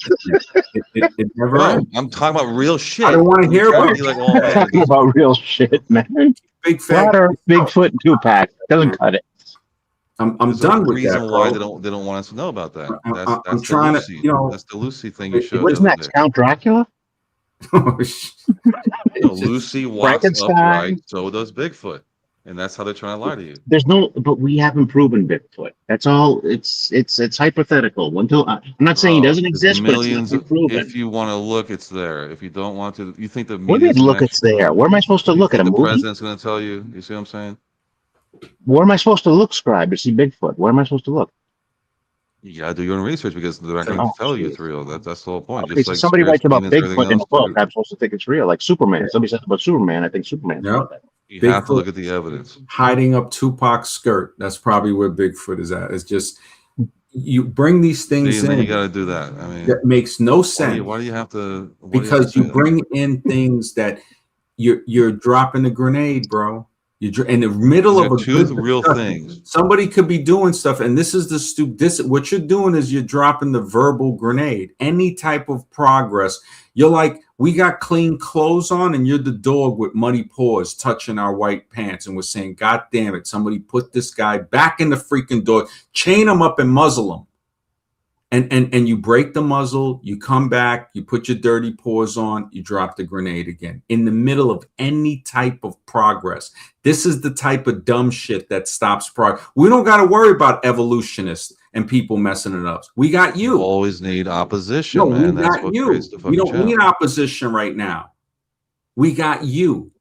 It never ends. I'm talking about real shit. I don't want to hear about like, oh, man, talking about real shit, man. Big fat Bigfoot and Tupac doesn't cut it. I'm done with that. Why they don't want us to know about that. That's I'm trying Lucy, that's the Lucy thing you showed. What's next? Count Dracula? Lucy walks upright, so does Bigfoot. And that's how they're trying to lie to you. But we haven't proven Bigfoot. That's all. It's hypothetical. Until I'm not saying it doesn't exist, millions, but it's proven. If you want to look, it's there. If you don't want to, you think the media. What do you mean look? It's there. Where am I supposed to look at a movie? The president's going to tell you. You see what I'm saying? Where am I supposed to look, Scribe, to see Bigfoot? Where am I supposed to look? You gotta do your own research because they're not going to tell you it's real. That's the whole point. Okay, so somebody writes about Bigfoot in a book, I'm supposed to think it's real. Like Superman. Somebody says about Superman, I think Superman's real. You have to look at the evidence. Hiding up Tupac's skirt. That's probably where Bigfoot is at. It's just, you bring these things in. You got to do that. I mean, that makes no sense. Why do you have to? Because you bring in things that you're dropping a grenade, bro. You're in the middle of two real things. Somebody could be doing stuff, and this is what you're doing is you're dropping the verbal grenade. Any type of progress, you're like, we got clean clothes on, and you're the dog with muddy paws touching our white pants, and we're saying, God damn it, somebody put this guy back in the freaking door, chain him up and muzzle him. And you break the muzzle, you come back, you put your dirty paws on, you drop the grenade again in the middle of any type of progress. This is the type of dumb shit that stops progress. We don't got to worry about evolutionists and people messing it up. We got you. You always need opposition, man. That's what creates the fucking challenge. We don't need opposition right now. We got you.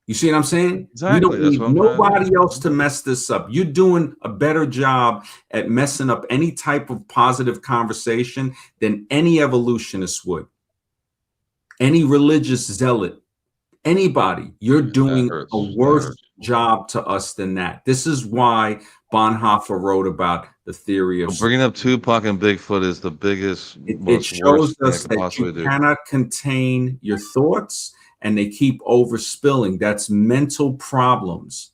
You see what I'm saying? Exactly. We don't need nobody else to mess this up. You're doing a better job at messing up any type of positive conversation than any evolutionist would. Any religious zealot, anybody. You're doing a worse job to us than that. This is why Bonhoeffer wrote about the theory of bringing up Tupac and Bigfoot is the biggest. It shows us that you cannot contain your thoughts. And they keep overspilling. That's mental problems.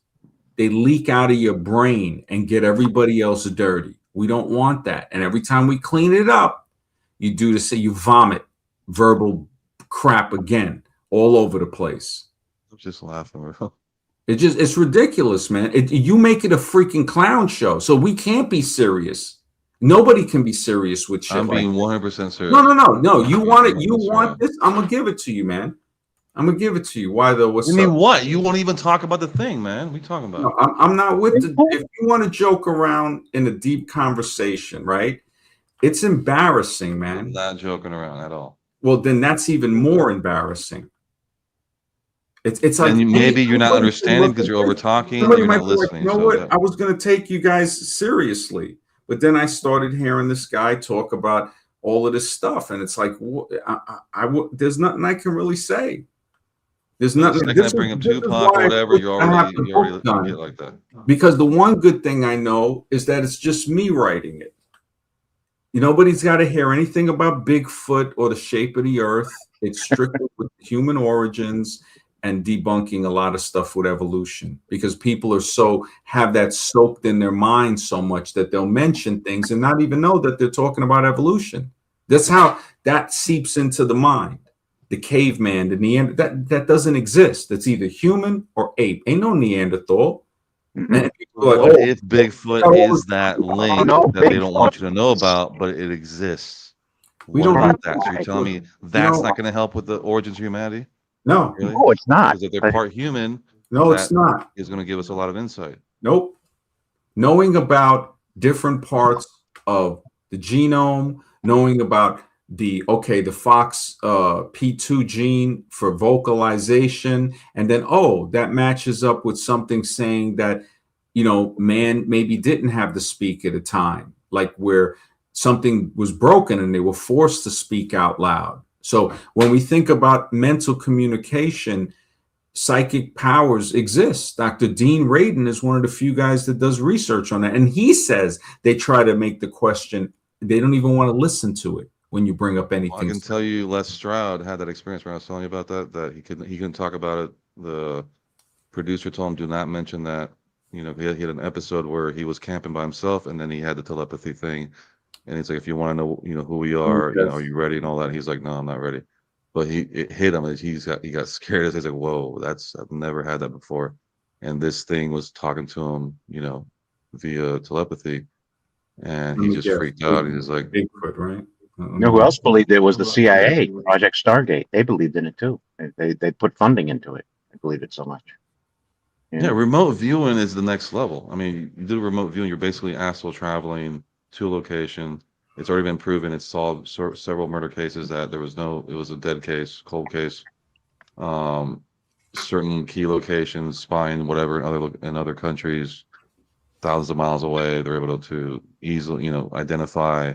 They leak out of your brain and get everybody else dirty. We don't want that. And every time we clean it up, you do to say you vomit verbal crap again all over the place. I'm just laughing, bro. It's ridiculous, man. You make it a freaking clown show, so we can't be serious. Nobody can be serious with shit. I'm like being that. 100% serious. No. You want it? You That's want right. this? I'm gonna give it to you, man. I'm gonna give it to you. Why though? What's You mean up? what? You won't even talk about the thing, man. What are you talking about? No, I'm not with the. If you want to joke around in a deep conversation, right? It's embarrassing, I'm man. not joking around at all. Well, then that's even more embarrassing. It's like And maybe you're not somebody understanding because you're over talking and somebody you're might not be like, listening. you know So what? yeah. I was going to take you guys seriously, but then I started hearing this guy talk about all of this stuff, and it's like, there's nothing I can really say. There's The nothing. second I This bring up is Tupac or why whatever, I have the you book already done. get like that. Because the one good thing I know is that it's just me writing it. Nobody's got to hear anything about Bigfoot or the shape of the earth. It's strictly with human origins and debunking a lot of stuff with evolution, because people are have that soaked in their mind so much that they'll mention things and not even know that they're talking about evolution. That's how that seeps into the mind. The caveman, the Neanderthal, that doesn't exist. It's either human or ape. Ain't no Neanderthal. And people are like, What oh, if Bigfoot oh, is that link no, that they don't want Bigfoot. you to know about, but it exists? We What don't about have that? So you're to. telling me You that's know, not going to help with the origins of humanity? no, Really? No, it's not. Because if they're But part human, no, it's that not. is going to give us a lot of insight. Nope. Knowing about different parts of the genome, knowing about the Fox P2 gene for vocalization, and then that matches up with something saying that man maybe didn't have to speak at a time, like where something was broken and they were forced to speak out loud. So when we think about mental communication, psychic powers exist. Dr. Dean Radin is one of the few guys that does research on that. And he says they try to make the question, they don't even want to listen to it when you bring up Well, I anything. can tell you Les Stroud had that experience where I was telling you about that he couldn't talk about it. The producer told him, do not mention that. He had an episode where he was camping by himself and then he had the telepathy thing. And he's like, if you want to know, who we are, Yes. are you ready and all that? He's like, no, I'm not ready. But it hit him. He got scared. He's like, whoa, I've never had that before. And this thing was talking to him, via telepathy. And he just Yes. freaked out. He was like, Bigfoot, right? you know who else believed it was the CIA, Project Stargate. They believed in it too. They put funding into it. They believed it so much. yeah, remote viewing is the next level. I mean, you do remote viewing, you're basically astral traveling to a location. It's already been proven. It's solved several murder cases that it was a dead case, cold case. Certain key locations, spine, whatever, in other countries, thousands of miles away, they're able to easily, identify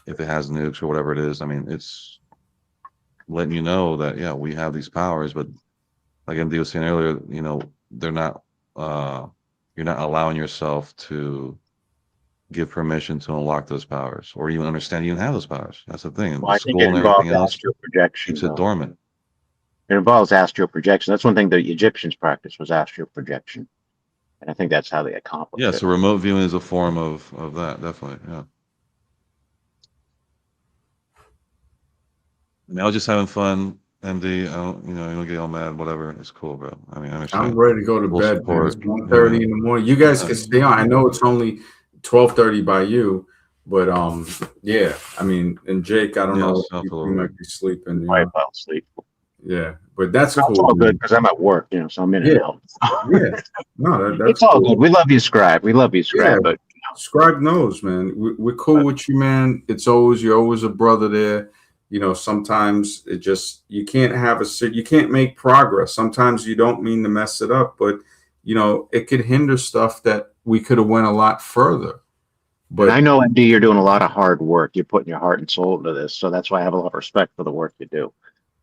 if it has nukes or whatever it is. I mean, it's letting you know that, yeah, we have these powers, but like MD was saying earlier, they're not, you're not allowing yourself to give permission to unlock those powers or even understand you even have those powers. That's the thing. Well, I think School it and involves everything else astral projection. keeps it dormant. It involves astral projection. That's one thing the Egyptians practiced was astral projection, and I think that's how they accomplished Yeah, it. so remote viewing is a form of that, definitely. Yeah. I mean, I was just having fun, MD. I don't, you don't get all mad, whatever. It's cool, bro. I mean, I understand. I'm ready to go to Full bed, man. It's support. 1:30 in the morning. You guys can stay on. I know it's only 12:30 by you, but yeah. I mean, and Jake, I don't know, I feel you might be sleeping. I fell asleep. Yeah, but that's It's cool. all good because I'm at work, so I'm in and out. Yeah, no, that's It's all cool. good. We love you, Scribe. We love you, Scribe. Yeah. But Scribe knows, man. We're cool with you, man. You're always a brother there. Sometimes you can't make progress. Sometimes you don't mean to mess it up, but it could hinder stuff that we could have went a lot further. But I know, MD, you're doing a lot of hard work. You're putting your heart and soul into this, so that's why I have a lot of respect for the work you do.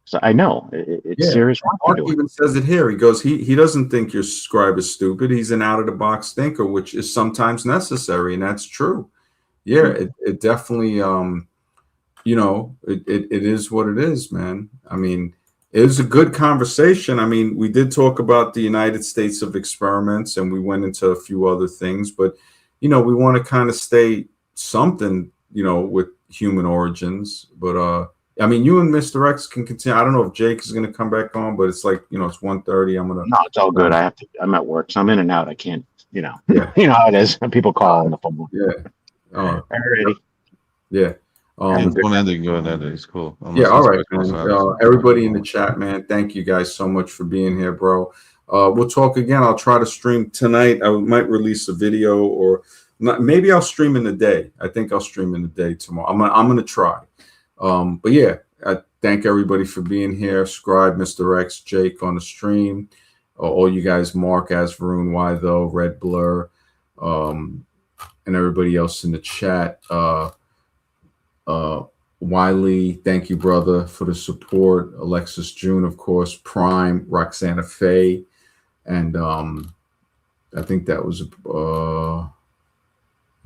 So I know it's serious work Mark you're doing. even says it here. He goes, he doesn't think your Scribe is stupid. He's an out of the box thinker, which is sometimes necessary, and that's true. Yeah, it definitely it is what it is, man. I mean, it was a good conversation. I mean, we did talk about the United States of experiments and we went into a few other things, but we want to kind of stay something, with human origins. But I mean, you and Mr. X can continue. I don't know if Jake is going to come back on, but it's like, it's 1:30. I'm gonna. No, it's all good. I'm at work, so I'm in and out. I can't, Yeah. you know how it is. People call on the phone. Yeah. Alrighty. Yeah. And one ending, go ahead. It's cool. Yeah, Unless all it's right, man. personal, Everybody in the chat, man, thank you guys so much for being here, bro. We'll talk again. I'll try to stream tonight. I might release a video, or not, maybe I'll stream in the day. I think I'll stream in the day tomorrow. I'm gonna try. But yeah, I thank everybody for being here. Scribe, Mr. X, Jake on the stream, all you guys, Mark, As Varun, Why Though, Red Blur, and everybody else in the chat. Wiley, thank you, brother, for the support. Alexis June, of course, Prime, Roxana Faye, and I think that was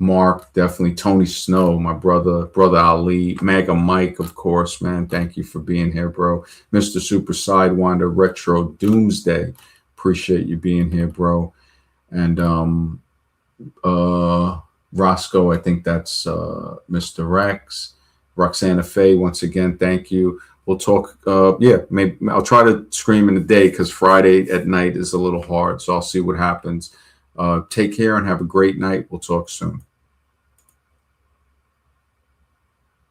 Mark, definitely Tony Snow, my brother Ali, Maga Mike, of course, man. Thank you for being here, bro. Mr. Super Sidewinder, Retro Doomsday, appreciate you being here, bro. And Roscoe, I think that's Mr. Rex. Roxana Faye, once again, thank you. We'll talk. Yeah, maybe I'll try to stream in the day because Friday at night is a little hard. So I'll see what happens. Take care and have a great night. We'll talk soon.